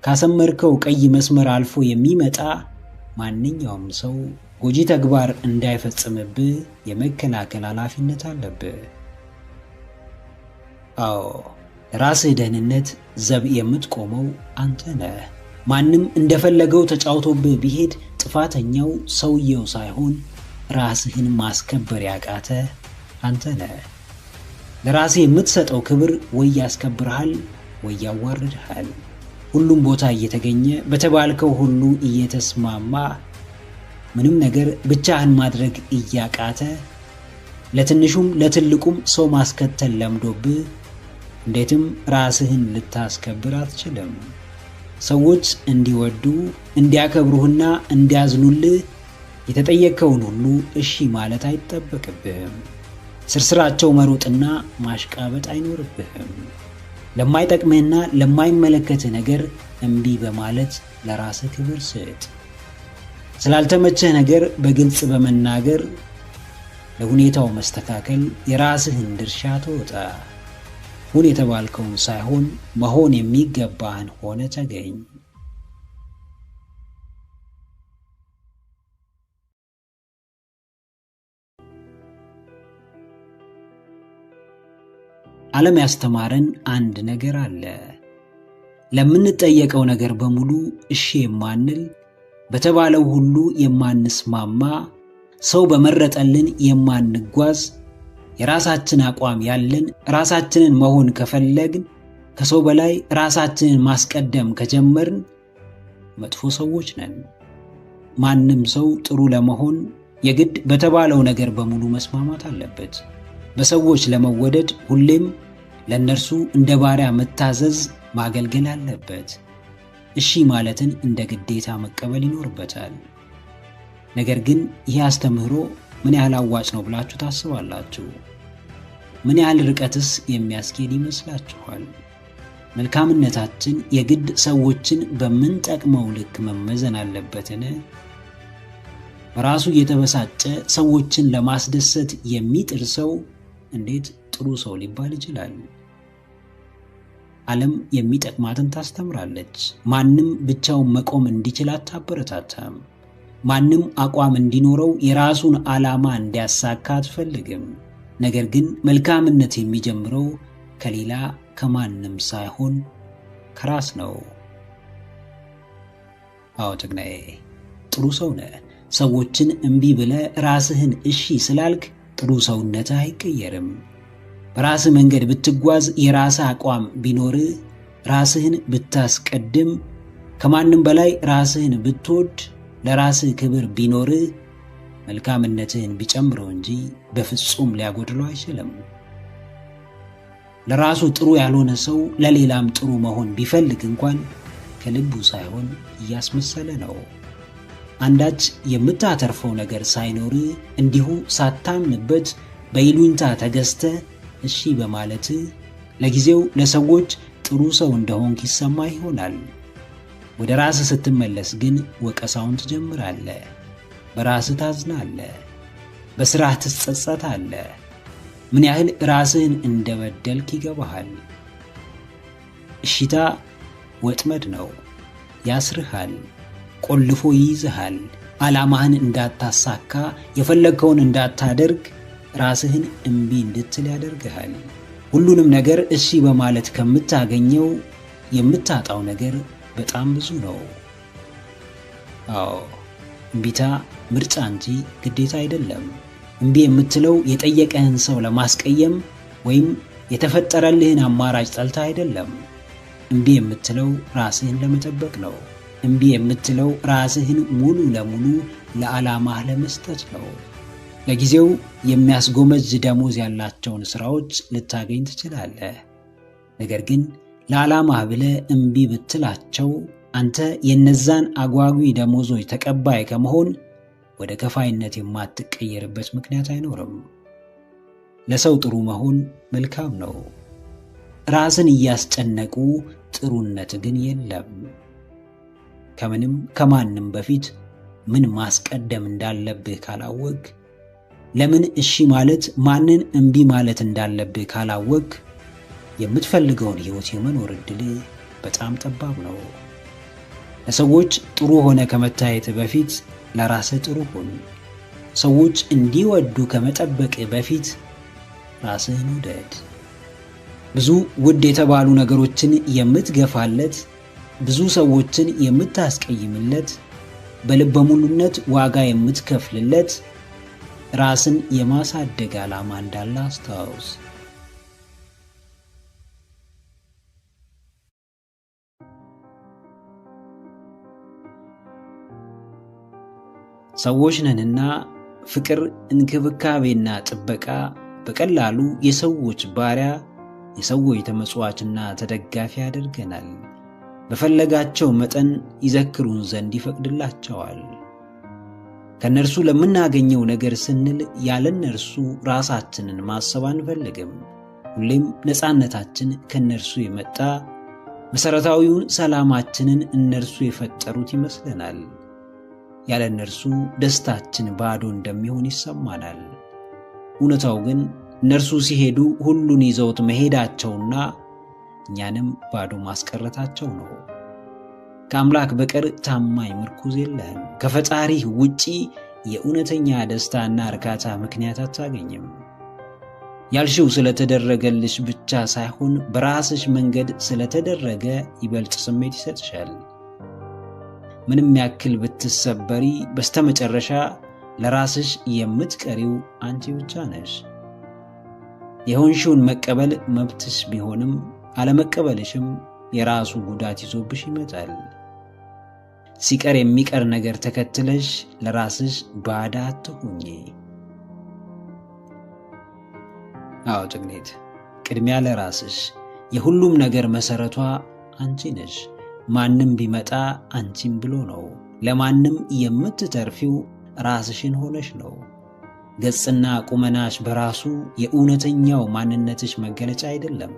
ካሰመርከው ቀይ መስመር አልፎ የሚመጣ ማንኛውም ሰው ጎጂ ተግባር እንዳይፈጽምብህ የመከላከል ኃላፊነት አለብህ። አዎ፣ ለራስህ ደህንነት ዘብ የምትቆመው አንተ ነህ። ማንም እንደፈለገው ተጫውቶብህ ቢሄድ ጥፋተኛው ሰውየው ሳይሆን ራስህን ማስከበር ያቃተ አንተ ነህ። ለራስህ የምትሰጠው ክብር ወይ ያስከብርሃል ወይ ያዋርድሃል። ሁሉም ቦታ እየተገኘ በተባልከው ሁሉ እየተስማማ ምንም ነገር ብቻህን ማድረግ እያቃተ ለትንሹም ለትልቁም ሰው ማስከተል ለምዶብህ እንዴትም ራስህን ልታስከብር አትችልም። ሰዎች እንዲወዱ እንዲያከብሩህና እንዲያዝኑልህ የተጠየቀውን ሁሉ እሺ ማለት አይጠበቅብህም። ስርስራቸው መሮጥና ማሽቃበጥ አይኖርብህም። ለማይጠቅምህና ለማይመለከትህ ነገር እምቢ በማለት ለራስህ ክብር ስጥ። ስላልተመቸህ ነገር በግልጽ በመናገር ለሁኔታው መስተካከል የራስህን ድርሻ ተወጣ። ሁን የተባልከውን ሳይሆን መሆን የሚገባህን ሆነ ተገኝ። ዓለም ያስተማረን አንድ ነገር አለ። ለምንጠየቀው ነገር በሙሉ እሺ የማንል፣ በተባለው ሁሉ የማንስማማ፣ ሰው በመረጠልን የማንጓዝ፣ የራሳችን አቋም ያለን፣ ራሳችንን መሆን ከፈለግን፣ ከሰው በላይ ራሳችንን ማስቀደም ከጀመርን መጥፎ ሰዎች ነን። ማንም ሰው ጥሩ ለመሆን የግድ በተባለው ነገር በሙሉ መስማማት አለበት። በሰዎች ለመወደድ ሁሌም ለነርሱ እንደ ባሪያ መታዘዝ፣ ማገልገል አለበት። እሺ ማለትን እንደ ግዴታ መቀበል ይኖርበታል። ነገር ግን ይህ አስተምህሮ ምን ያህል አዋጭ ነው ብላችሁ ታስባላችሁ? ምን ያህል ርቀትስ የሚያስኬድ ይመስላችኋል? መልካምነታችን የግድ ሰዎችን በምንጠቅመው ልክ መመዘን አለበትን? በራሱ እየተበሳጨ ሰዎችን ለማስደሰት የሚጥር ሰው እንዴት ጥሩ ሰው ሊባል ይችላል? ዓለም የሚጠቅማትን ታስተምራለች። ማንም ብቻውን መቆም እንዲችል አታበረታታም። ማንም አቋም እንዲኖረው የራሱን ዓላማ እንዲያሳካ አትፈልግም። ነገር ግን መልካምነት የሚጀምረው ከሌላ ከማንም ሳይሆን ከራስ ነው። አዎ ጀግናዬ፣ ጥሩ ሰው ነህ። ሰዎችን እምቢ ብለህ ራስህን እሺ ስላልክ ጥሩ ሰውነትህ አይቀየርም። በራስህ መንገድ ብትጓዝ፣ የራስህ አቋም ቢኖርህ፣ ራስህን ብታስቀድም፣ ከማንም በላይ ራስህን ብትወድ፣ ለራስህ ክብር ቢኖርህ፣ መልካምነትህን ቢጨምረው እንጂ በፍጹም ሊያጎድለው አይችልም። ለራሱ ጥሩ ያልሆነ ሰው ለሌላም ጥሩ መሆን ቢፈልግ እንኳን ከልቡ ሳይሆን እያስመሰለ ነው። አንዳች የምታተርፈው ነገር ሳይኖር እንዲሁ ሳታምንበት በይሉኝታ ተገዝተ እሺ በማለት ለጊዜው ለሰዎች ጥሩ ሰው እንደሆንክ ይሰማ ይሆናል። ወደ ራስህ ስትመለስ ግን ወቀሳውን ትጀምራለህ። በራስህ ታዝናለህ። በስራህ ትጸጸታለህ። ምን ያህል ራስህን እንደበደልክ ይገባሃል። እሺታ ወጥመድ ነው። ያስርሃል፣ ቆልፎ ይይዝሃል። ዓላማህን እንዳታሳካ፣ የፈለግከውን እንዳታደርግ፣ ራስህን እምቢ እንድትል ያደርግሃል። ሁሉንም ነገር እሺ በማለት ከምታገኘው የምታጣው ነገር በጣም ብዙ ነው። አዎ፣ እምቢታ ምርጫ እንጂ ግዴታ አይደለም። እምቢ የምትለው የጠየቀህን ሰው ለማስቀየም ወይም የተፈጠረልህን አማራጭ ጠልታ አይደለም። እምቢ የምትለው ራስህን ለመጠበቅ ነው። እምቢ የምትለው ራስህን ሙሉ ለሙሉ ለዓላማህ ለመስጠት ነው። ለጊዜው የሚያስጎመጅ ደሞዝ ያላቸውን ስራዎች ልታገኝ ትችላለህ። ነገር ግን ለዓላማህ ብለህ እምቢ ብትላቸው አንተ የነዛን አጓጊ ደሞዞች ተቀባይ ከመሆን ወደ ከፋይነት የማትቀየርበት ምክንያት አይኖርም። ለሰው ጥሩ መሆን መልካም ነው። ራስን እያስጨነቁ ጥሩነት ግን የለም። ከምንም ከማንም በፊት ምን ማስቀደም እንዳለብህ ካላወቅ፣ ለምን እሺ ማለት ማንን እምቢ ማለት እንዳለብህ ካላወቅ፣ የምትፈልገውን ሕይወት የመኖር ዕድል በጣም ጠባብ ነው። ለሰዎች ጥሩ ሆነ ከመታየት በፊት ለራስህ ጥሩ ሁን። ሰዎች እንዲወዱ ከመጠበቅ በፊት ራስህን ውደድ። ብዙ ውድ የተባሉ ነገሮችን የምትገፋለት፣ ብዙ ሰዎችን የምታስቀይምለት፣ በልበ ሙሉነት ዋጋ የምትከፍልለት ራስን የማሳደግ ዓላማ እንዳለ አስታውስ። ሰዎች ነንና ፍቅር፣ እንክብካቤና ጥበቃ በቀላሉ የሰዎች ባሪያ፣ የሰዎች ተመጽዋችና ተደጋፊ ያደርገናል። በፈለጋቸው መጠን ይዘክሩን ዘንድ ይፈቅድላቸዋል። ከነርሱ ለምናገኘው ነገር ስንል ያለ እነርሱ ራሳችንን ማሰብ አንፈልግም። ሁሌም ነፃነታችን ከነርሱ የመጣ፣ መሰረታዊውን ሰላማችንን እነርሱ የፈጠሩት ይመስለናል። ያለ እነርሱ ደስታችን ባዶ እንደሚሆን ይሰማናል። እውነታው ግን እነርሱ ሲሄዱ ሁሉን ይዘውት መሄዳቸውና እኛንም ባዶ ማስቀረታቸው ነው። ከአምላክ በቀር ታማኝ ምርኩዝ የለህም። ከፈጣሪህ ውጪ የእውነተኛ ደስታና እርካታ ምክንያት አታገኝም። ያልሽው ስለተደረገልሽ ብቻ ሳይሆን በራስሽ መንገድ ስለተደረገ ይበልጥ ስሜት ይሰጥሻል። ምንም ያክል ብትሰበሪ በስተመጨረሻ ለራስሽ የምትቀሪው አንቺ ብቻ ነሽ። የሆንሽውን መቀበል መብትሽ ቢሆንም አለመቀበልሽም የራሱ ጉዳት ይዞብሽ ይመጣል። ሲቀር የሚቀር ነገር ተከትለሽ ለራስሽ ባዳ አትሁኚ። አዎ ጀግኔት፣ ቅድሚያ ለራስሽ። የሁሉም ነገር መሰረቷ አንቺ ነሽ። ማንም ቢመጣ አንቺም ብሎ ነው። ለማንም የምትተርፊው ራስሽን ሆነሽ ነው። ገጽና ቁመናሽ በራሱ የእውነተኛው ማንነትሽ መገለጫ አይደለም።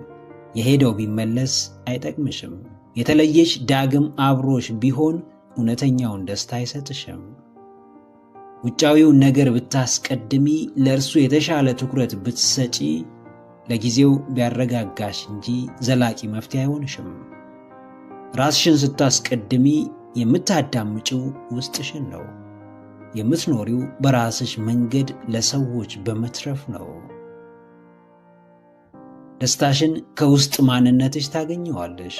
የሄደው ቢመለስ አይጠቅምሽም። የተለየሽ ዳግም አብሮሽ ቢሆን እውነተኛውን ደስታ አይሰጥሽም። ውጫዊውን ነገር ብታስቀድሚ፣ ለእርሱ የተሻለ ትኩረት ብትሰጪ ለጊዜው ቢያረጋጋሽ እንጂ ዘላቂ መፍትሄ አይሆንሽም። ራስሽን ስታስቀድሚ የምታዳምጪው ውስጥሽን ነው። የምትኖሪው በራስሽ መንገድ ለሰዎች በመትረፍ ነው። ደስታሽን ከውስጥ ማንነትሽ ታገኘዋለሽ።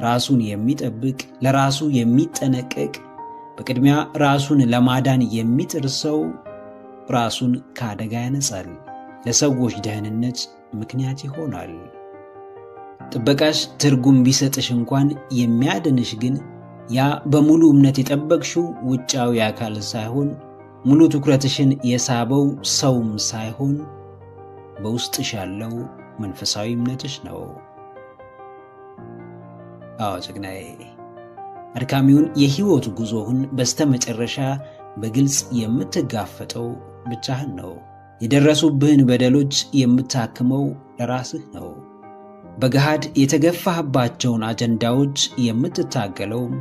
ራሱን የሚጠብቅ፣ ለራሱ የሚጠነቀቅ፣ በቅድሚያ ራሱን ለማዳን የሚጥር ሰው ራሱን ከአደጋ ያነጻል፣ ለሰዎች ደህንነት ምክንያት ይሆናል። ጥበቃሽ ትርጉም ቢሰጥሽ እንኳን የሚያድንሽ ግን ያ በሙሉ እምነት የጠበቅሽው ውጫዊ አካል ሳይሆን፣ ሙሉ ትኩረትሽን የሳበው ሰውም ሳይሆን በውስጥሽ ያለው መንፈሳዊ እምነትሽ ነው። አዎ ጀግናዬ፣ አድካሚውን የህይወት ጉዞህን በስተመጨረሻ በግልጽ የምትጋፈጠው ብቻህን ነው። የደረሱብህን በደሎች የምታክመው ለራስህ ነው። በገሃድ የተገፋህባቸውን አጀንዳዎች የምትታገለውም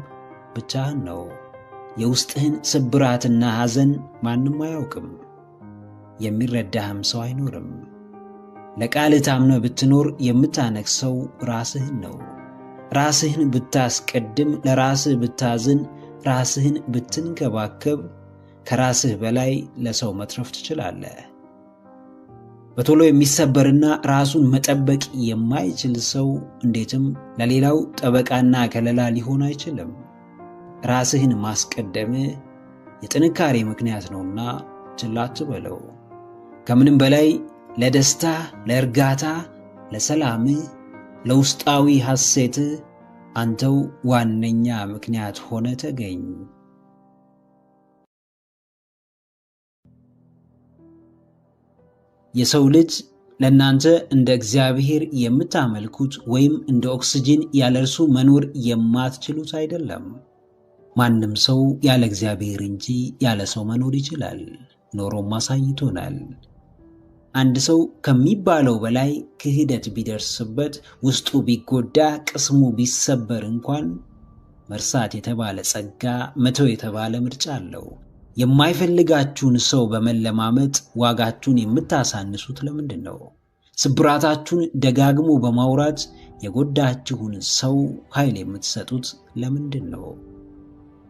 ብቻህን ነው። የውስጥህን ስብራትና ሐዘን ማንም አያውቅም፣ የሚረዳህም ሰው አይኖርም። ለቃልህ ታምነህ ብትኖር የምታነግሰው ራስህን ነው። ራስህን ብታስቀድም፣ ለራስህ ብታዝን፣ ራስህን ብትንከባከብ ከራስህ በላይ ለሰው መትረፍ ትችላለህ። በቶሎ የሚሰበርና ራሱን መጠበቅ የማይችል ሰው እንዴትም ለሌላው ጠበቃና ከለላ ሊሆን አይችልም። ራስህን ማስቀደም የጥንካሬ ምክንያት ነውና ችላ አትበለው። ከምንም በላይ ለደስታ፣ ለእርጋታ፣ ለሰላምህ፣ ለውስጣዊ ሐሴትህ አንተው ዋነኛ ምክንያት ሆነ ተገኝ። የሰው ልጅ ለእናንተ እንደ እግዚአብሔር የምታመልኩት ወይም እንደ ኦክስጂን ያለ እርሱ መኖር የማትችሉት አይደለም። ማንም ሰው ያለ እግዚአብሔር እንጂ ያለ ሰው መኖር ይችላል፣ ኖሮም አሳይቶናል። አንድ ሰው ከሚባለው በላይ ክህደት ቢደርስበት፣ ውስጡ ቢጎዳ፣ ቅስሙ ቢሰበር እንኳን መርሳት የተባለ ጸጋ፣ መተው የተባለ ምርጫ አለው። የማይፈልጋችሁን ሰው በመለማመጥ ዋጋችሁን የምታሳንሱት ለምንድን ነው? ስብራታችሁን ደጋግሞ በማውራት የጎዳችሁን ሰው ኃይል የምትሰጡት ለምንድን ነው?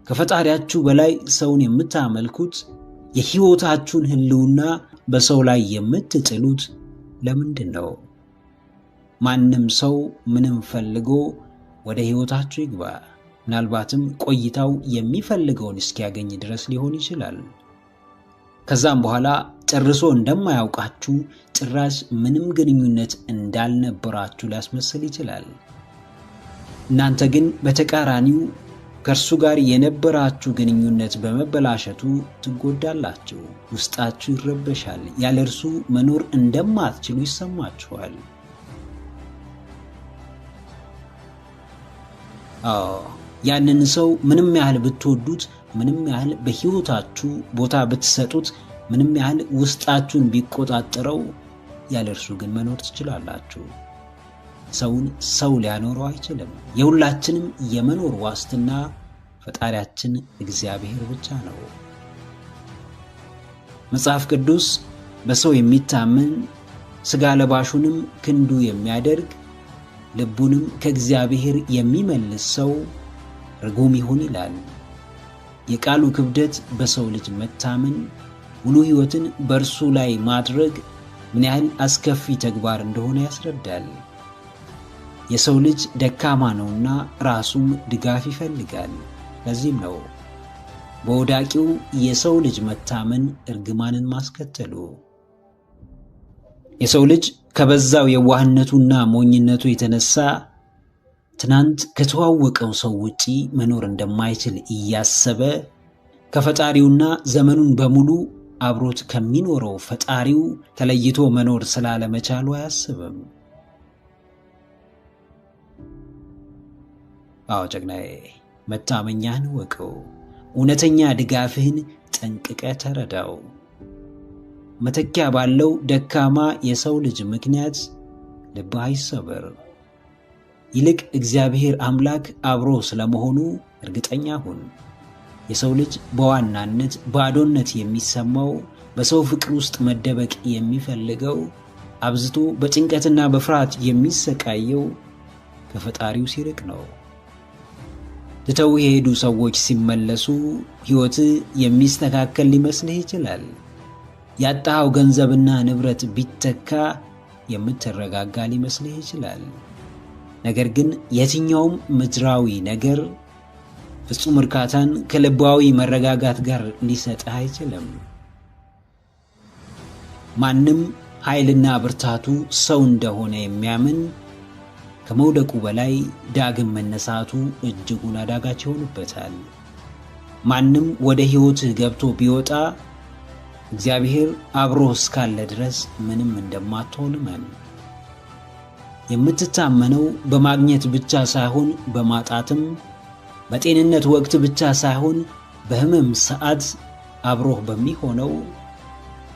ከፈጣሪያችሁ በላይ ሰውን የምታመልኩት፣ የሕይወታችሁን ህልውና በሰው ላይ የምትጥሉት ለምንድን ነው? ማንም ሰው ምንም ፈልጎ ወደ ሕይወታችሁ ይግባ፣ ምናልባትም ቆይታው የሚፈልገውን እስኪያገኝ ድረስ ሊሆን ይችላል። ከዛም በኋላ ጨርሶ እንደማያውቃችሁ፣ ጭራሽ ምንም ግንኙነት እንዳልነበራችሁ ሊያስመስል ይችላል። እናንተ ግን በተቃራኒው ከእርሱ ጋር የነበራችሁ ግንኙነት በመበላሸቱ ትጎዳላችሁ። ውስጣችሁ ይረበሻል። ያለ እርሱ መኖር እንደማትችሉ ይሰማችኋል። ያንን ሰው ምንም ያህል ብትወዱት፣ ምንም ያህል በሕይወታችሁ ቦታ ብትሰጡት፣ ምንም ያህል ውስጣችሁን ቢቆጣጠረው፣ ያለ እርሱ ግን መኖር ትችላላችሁ። ሰውን ሰው ሊያኖረው አይችልም። የሁላችንም የመኖር ዋስትና ፈጣሪያችን እግዚአብሔር ብቻ ነው። መጽሐፍ ቅዱስ በሰው የሚታመን ሥጋ ለባሹንም ክንዱ የሚያደርግ ልቡንም ከእግዚአብሔር የሚመልስ ሰው ርጉም ይሁን ይላል። የቃሉ ክብደት በሰው ልጅ መታመን፣ ሙሉ ሕይወትን በእርሱ ላይ ማድረግ ምን ያህል አስከፊ ተግባር እንደሆነ ያስረዳል። የሰው ልጅ ደካማ ነውና ራሱም ድጋፍ ይፈልጋል። ለዚህም ነው በወዳቂው የሰው ልጅ መታመን እርግማንን ማስከተሉ። የሰው ልጅ ከበዛው የዋህነቱና ሞኝነቱ የተነሳ ትናንት ከተዋወቀው ሰው ውጪ መኖር እንደማይችል እያሰበ ከፈጣሪውና ዘመኑን በሙሉ አብሮት ከሚኖረው ፈጣሪው ተለይቶ መኖር ስላለመቻሉ አያስብም። አዎ ጀግናዬ፣ መታመኛህን ወቀው፣ እውነተኛ ድጋፍህን ጠንቅቀ ተረዳው። መተኪያ ባለው ደካማ የሰው ልጅ ምክንያት ልብህ አይሰበር። ይልቅ እግዚአብሔር አምላክ አብሮ ስለመሆኑ እርግጠኛ ሁን። የሰው ልጅ በዋናነት ባዶነት የሚሰማው፣ በሰው ፍቅር ውስጥ መደበቅ የሚፈልገው፣ አብዝቶ በጭንቀትና በፍርሃት የሚሰቃየው ከፈጣሪው ሲርቅ ነው። ትተው የሄዱ ሰዎች ሲመለሱ ሕይወት የሚስተካከል ሊመስልህ ይችላል። ያጣኸው ገንዘብና ንብረት ቢተካ የምትረጋጋ ሊመስልህ ይችላል። ነገር ግን የትኛውም ምድራዊ ነገር ፍጹም እርካታን ከልባዊ መረጋጋት ጋር ሊሰጥህ አይችልም። ማንም ኃይልና ብርታቱ ሰው እንደሆነ የሚያምን ከመውደቁ በላይ ዳግም መነሳቱ እጅጉን አዳጋች ይሆንበታል። ማንም ወደ ሕይወትህ ገብቶ ቢወጣ እግዚአብሔር አብሮህ እስካለ ድረስ ምንም እንደማትሆን እመን። የምትታመነው በማግኘት ብቻ ሳይሆን በማጣትም፣ በጤንነት ወቅት ብቻ ሳይሆን በሕመም ሰዓት አብሮህ በሚሆነው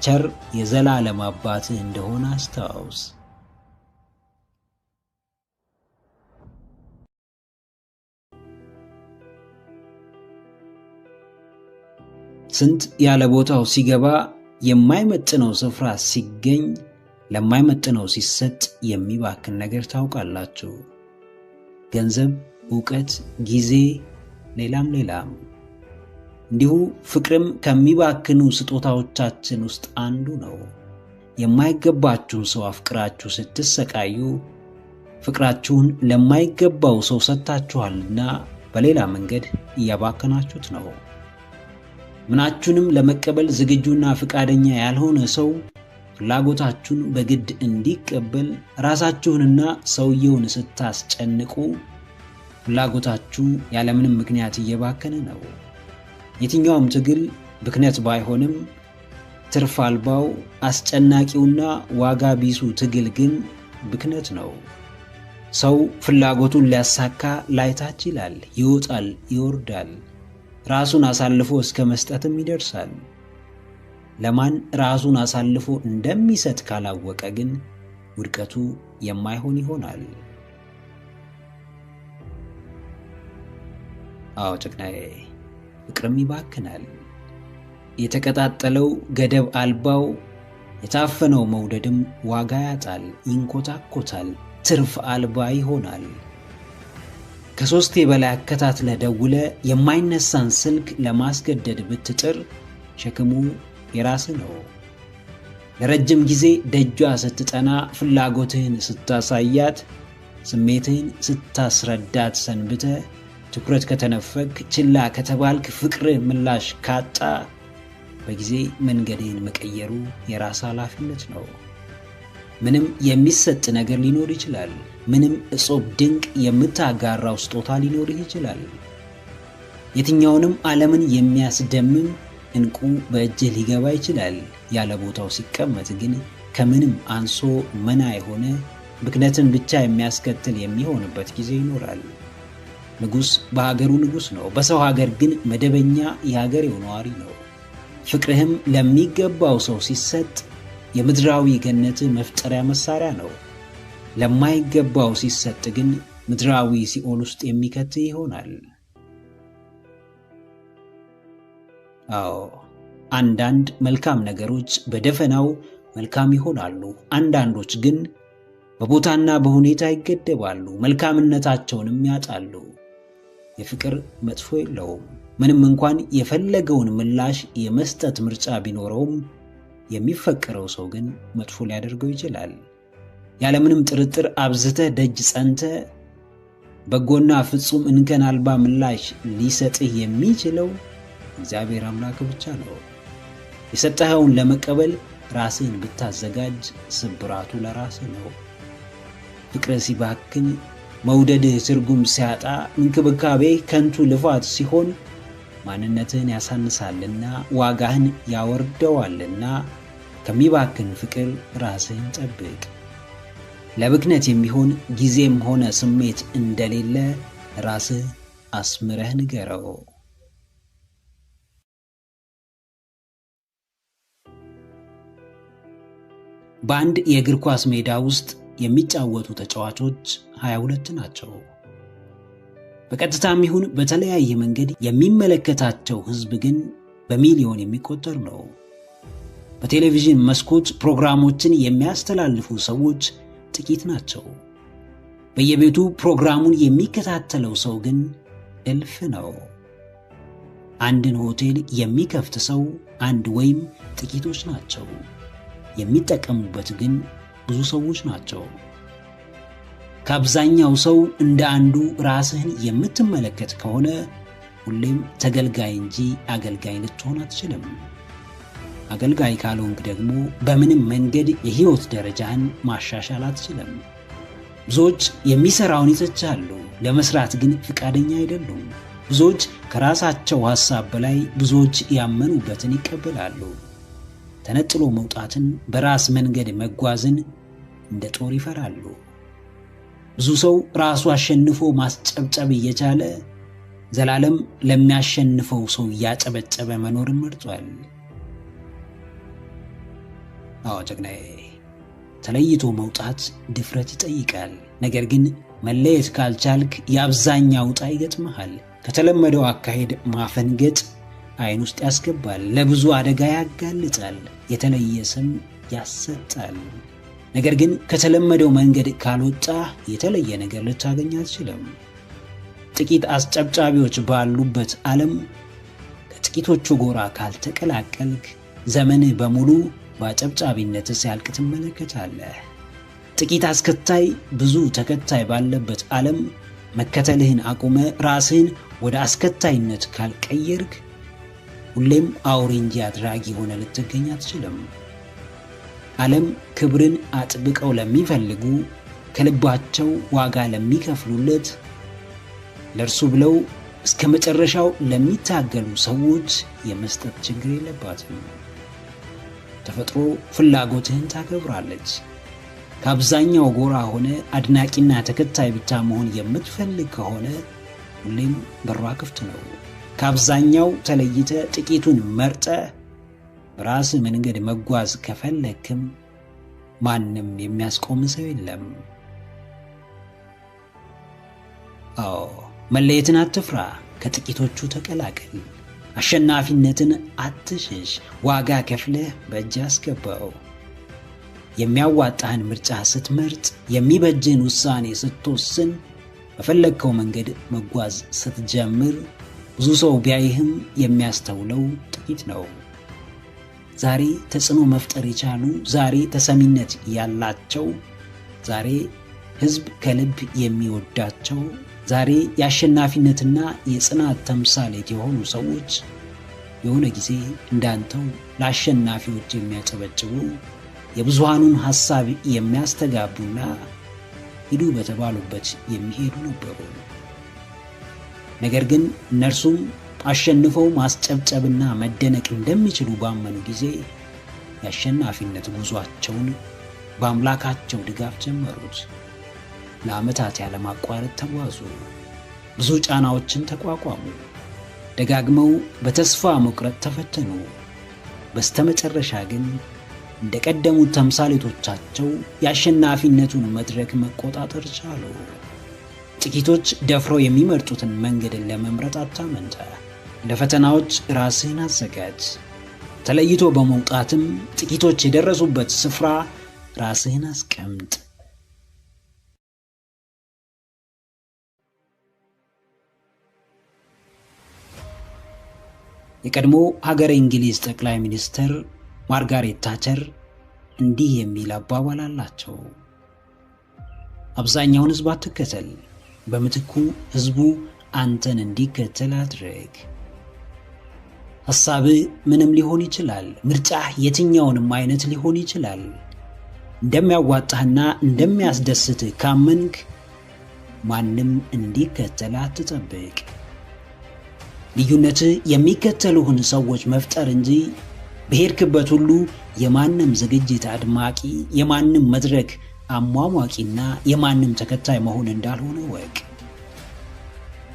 ቸር የዘላለም አባትህ እንደሆነ አስታውስ። ስንት ያለ ቦታው ሲገባ የማይመጥነው ስፍራ ሲገኝ ለማይመጥነው ሲሰጥ የሚባክን ነገር ታውቃላችሁ። ገንዘብ፣ ዕውቀት፣ ጊዜ፣ ሌላም ሌላም። እንዲሁ ፍቅርም ከሚባክኑ ስጦታዎቻችን ውስጥ አንዱ ነው። የማይገባችሁን ሰው አፍቅራችሁ ስትሰቃዩ ፍቅራችሁን ለማይገባው ሰው ሰጥታችኋልና በሌላ መንገድ እያባከናችሁት ነው። ምናችሁንም ለመቀበል ዝግጁና ፈቃደኛ ያልሆነ ሰው ፍላጎታችሁን በግድ እንዲቀበል ራሳችሁንና ሰውየውን ስታስጨንቁ ፍላጎታችሁ ያለምንም ምክንያት እየባከነ ነው። የትኛውም ትግል ብክነት ባይሆንም ትርፍ አልባው አስጨናቂውና ዋጋ ቢሱ ትግል ግን ብክነት ነው። ሰው ፍላጎቱን ሊያሳካ ላይታች ይላል፣ ይወጣል፣ ይወርዳል፣ ራሱን አሳልፎ እስከ መስጠትም ይደርሳል። ለማን ራሱን አሳልፎ እንደሚሰጥ ካላወቀ ግን ውድቀቱ የማይሆን ይሆናል። አዎ ጨቅናዬ፣ ፍቅርም ይባክናል። የተቀጣጠለው ገደብ አልባው የታፈነው መውደድም ዋጋ ያጣል፣ ይንኮታኮታል፣ ትርፍ አልባ ይሆናል። ከሦስቴ በላይ አከታትለ ደውለ የማይነሳን ስልክ ለማስገደድ ብትጥር ሸክሙ የራስህ ነው። ለረጅም ጊዜ ደጇ ስትጠና ፍላጎትህን ስታሳያት፣ ስሜትህን ስታስረዳት ሰንብተ ትኩረት ከተነፈግ፣ ችላ ከተባልክ፣ ፍቅርህ ምላሽ ካጣ በጊዜ መንገድህን መቀየሩ የራስ ኃላፊነት ነው። ምንም የሚሰጥ ነገር ሊኖር ይችላል። ምንም እጾብ ድንቅ የምታጋራው ስጦታ ሊኖርህ ይችላል። የትኛውንም ዓለምን የሚያስደምም ዕንቁ በእጅህ ሊገባ ይችላል። ያለ ቦታው ሲቀመጥ ግን ከምንም አንሶ መና የሆነ ብክነትን ብቻ የሚያስከትል የሚሆንበት ጊዜ ይኖራል። ንጉሥ በሀገሩ ንጉሥ ነው፣ በሰው ሀገር ግን መደበኛ የሀገሬው ነዋሪ ነው። ፍቅርህም ለሚገባው ሰው ሲሰጥ የምድራዊ ገነት መፍጠሪያ መሳሪያ ነው። ለማይገባው ሲሰጥ ግን ምድራዊ ሲኦል ውስጥ የሚከት ይሆናል። አዎ፣ አንዳንድ መልካም ነገሮች በደፈናው መልካም ይሆናሉ። አንዳንዶች ግን በቦታና በሁኔታ ይገደባሉ፣ መልካምነታቸውንም ያጣሉ። የፍቅር መጥፎ የለውም። ምንም እንኳን የፈለገውን ምላሽ የመስጠት ምርጫ ቢኖረውም የሚፈቀረው ሰው ግን መጥፎ ሊያደርገው ይችላል። ያለምንም ጥርጥር አብዝተህ ደጅ ጸንተህ በጎና ፍጹም እንከን አልባ ምላሽ ሊሰጥህ የሚችለው እግዚአብሔር አምላክ ብቻ ነው። የሰጠኸውን ለመቀበል ራስህን ብታዘጋጅ ስብራቱ ለራስህ ነው። ፍቅርህ ሲባክን፣ መውደድህ ትርጉም ሲያጣ፣ እንክብካቤ ከንቱ ልፋት ሲሆን ማንነትህን ያሳንሳልና ዋጋህን ያወርደዋልና ከሚባክን ፍቅር ራስህን ጠብቅ። ለብክነት የሚሆን ጊዜም ሆነ ስሜት እንደሌለ ራስህ አስምረህ ንገረው። በአንድ የእግር ኳስ ሜዳ ውስጥ የሚጫወቱ ተጫዋቾች 22 ናቸው። በቀጥታም ይሁን በተለያየ መንገድ የሚመለከታቸው ህዝብ ግን በሚሊዮን የሚቆጠር ነው። በቴሌቪዥን መስኮት ፕሮግራሞችን የሚያስተላልፉ ሰዎች ጥቂት ናቸው። በየቤቱ ፕሮግራሙን የሚከታተለው ሰው ግን እልፍ ነው። አንድን ሆቴል የሚከፍት ሰው አንድ ወይም ጥቂቶች ናቸው። የሚጠቀሙበት ግን ብዙ ሰዎች ናቸው። ከአብዛኛው ሰው እንደ አንዱ ራስህን የምትመለከት ከሆነ ሁሌም ተገልጋይ እንጂ አገልጋይ ልትሆን አትችልም። አገልጋይ ካልሆንክ ደግሞ በምንም መንገድ የህይወት ደረጃህን ማሻሻል አትችልም። ብዙዎች የሚሰራውን ይተቻሉ፣ ለመስራት ግን ፍቃደኛ አይደሉም። ብዙዎች ከራሳቸው ሐሳብ በላይ ብዙዎች ያመኑበትን ይቀበላሉ። ተነጥሎ መውጣትን፣ በራስ መንገድ መጓዝን እንደ ጦር ይፈራሉ። ብዙ ሰው ራሱ አሸንፎ ማስጨብጨብ እየቻለ ዘላለም ለሚያሸንፈው ሰው እያጨበጨበ መኖርን መርጧል። አዎ ጀግናዬ፣ ተለይቶ መውጣት ድፍረት ይጠይቃል። ነገር ግን መለየት ካልቻልክ የአብዛኛው ዕጣ ይገጥምሃል። ከተለመደው አካሄድ ማፈንገጥ አይን ውስጥ ያስገባል፣ ለብዙ አደጋ ያጋልጣል፣ የተለየ ስም ያሰጣል። ነገር ግን ከተለመደው መንገድ ካልወጣ የተለየ ነገር ልታገኝ አትችልም። ጥቂት አስጨብጫቢዎች ባሉበት ዓለም ከጥቂቶቹ ጎራ ካልተቀላቀልክ ዘመንህ በሙሉ በአጨብጫቢነት ሲያልቅ ትመለከታለህ። ጥቂት አስከታይ ብዙ ተከታይ ባለበት ዓለም መከተልህን አቁመ ራስህን ወደ አስከታይነት ካልቀየርክ ሁሌም አውሬ እንጂ አድራጊ ሆነ ልትገኝ አትችልም። ዓለም ክብርን አጥብቀው ለሚፈልጉ፣ ከልባቸው ዋጋ ለሚከፍሉለት፣ ለእርሱ ብለው እስከ መጨረሻው ለሚታገሉ ሰዎች የመስጠት ችግር የለባትም። ተፈጥሮ ፍላጎትህን ታከብራለች። ከአብዛኛው ጎራ ሆነ አድናቂና ተከታይ ብቻ መሆን የምትፈልግ ከሆነ ሁሌም በሯ ክፍት ነው። ከአብዛኛው ተለይተ ጥቂቱን መርጠ በራስ መንገድ መጓዝ ከፈለክም ማንም የሚያስቆም ሰው የለም። አዎ መለየትን አትፍራ፣ ከጥቂቶቹ ተቀላቀል። አሸናፊነትን አትሽሽ፣ ዋጋ ከፍለህ በእጅ አስገባው። የሚያዋጣህን ምርጫ ስትመርጥ፣ የሚበጅህን ውሳኔ ስትወስን፣ በፈለግከው መንገድ መጓዝ ስትጀምር ብዙ ሰው ቢያይህም የሚያስተውለው ጥቂት ነው። ዛሬ ተጽዕኖ መፍጠር የቻሉ፣ ዛሬ ተሰሚነት ያላቸው፣ ዛሬ ሕዝብ ከልብ የሚወዳቸው፣ ዛሬ የአሸናፊነትና የጽናት ተምሳሌት የሆኑ ሰዎች የሆነ ጊዜ እንዳንተው ለአሸናፊዎች የሚያጨበጭቡ፣ የብዙሃኑን ሐሳብ የሚያስተጋቡና ሂዱ በተባሉበት የሚሄዱ ነበሩ። ነገር ግን እነርሱም አሸንፈው ማስጨብጨብና መደነቅ እንደሚችሉ ባመኑ ጊዜ የአሸናፊነት ጉዟቸውን በአምላካቸው ድጋፍ ጀመሩት። ለዓመታት ያለማቋረጥ ተጓዙ። ብዙ ጫናዎችን ተቋቋሙ። ደጋግመው በተስፋ መቁረጥ ተፈተኑ። በስተመጨረሻ ግን እንደቀደሙት ተምሳሌቶቻቸው የአሸናፊነቱን መድረክ መቆጣጠር ቻሉ። ጥቂቶች ደፍረው የሚመርጡትን መንገድን ለመምረጥ አታመንታ። ለፈተናዎች ራስህን አዘጋጅ። ተለይቶ በመውጣትም ጥቂቶች የደረሱበት ስፍራ ራስህን አስቀምጥ። የቀድሞ ሀገረ እንግሊዝ ጠቅላይ ሚኒስትር ማርጋሬት ታቸር እንዲህ የሚል አባባል አላቸው። አብዛኛውን ሕዝብ አትከተል፣ በምትኩ ሕዝቡ አንተን እንዲከተል አድርግ። ሐሳብህ ምንም ሊሆን ይችላል። ምርጫህ የትኛውንም አይነት ሊሆን ይችላል። እንደሚያዋጣህና እንደሚያስደስትህ ካመንክ ማንም እንዲከተል አትጠብቅ። ልዩነትህ የሚከተሉህን ሰዎች መፍጠር እንጂ በሄድክበት ሁሉ የማንም ዝግጅት አድማቂ፣ የማንም መድረክ አሟሟቂና የማንም ተከታይ መሆን እንዳልሆነ ወቅ።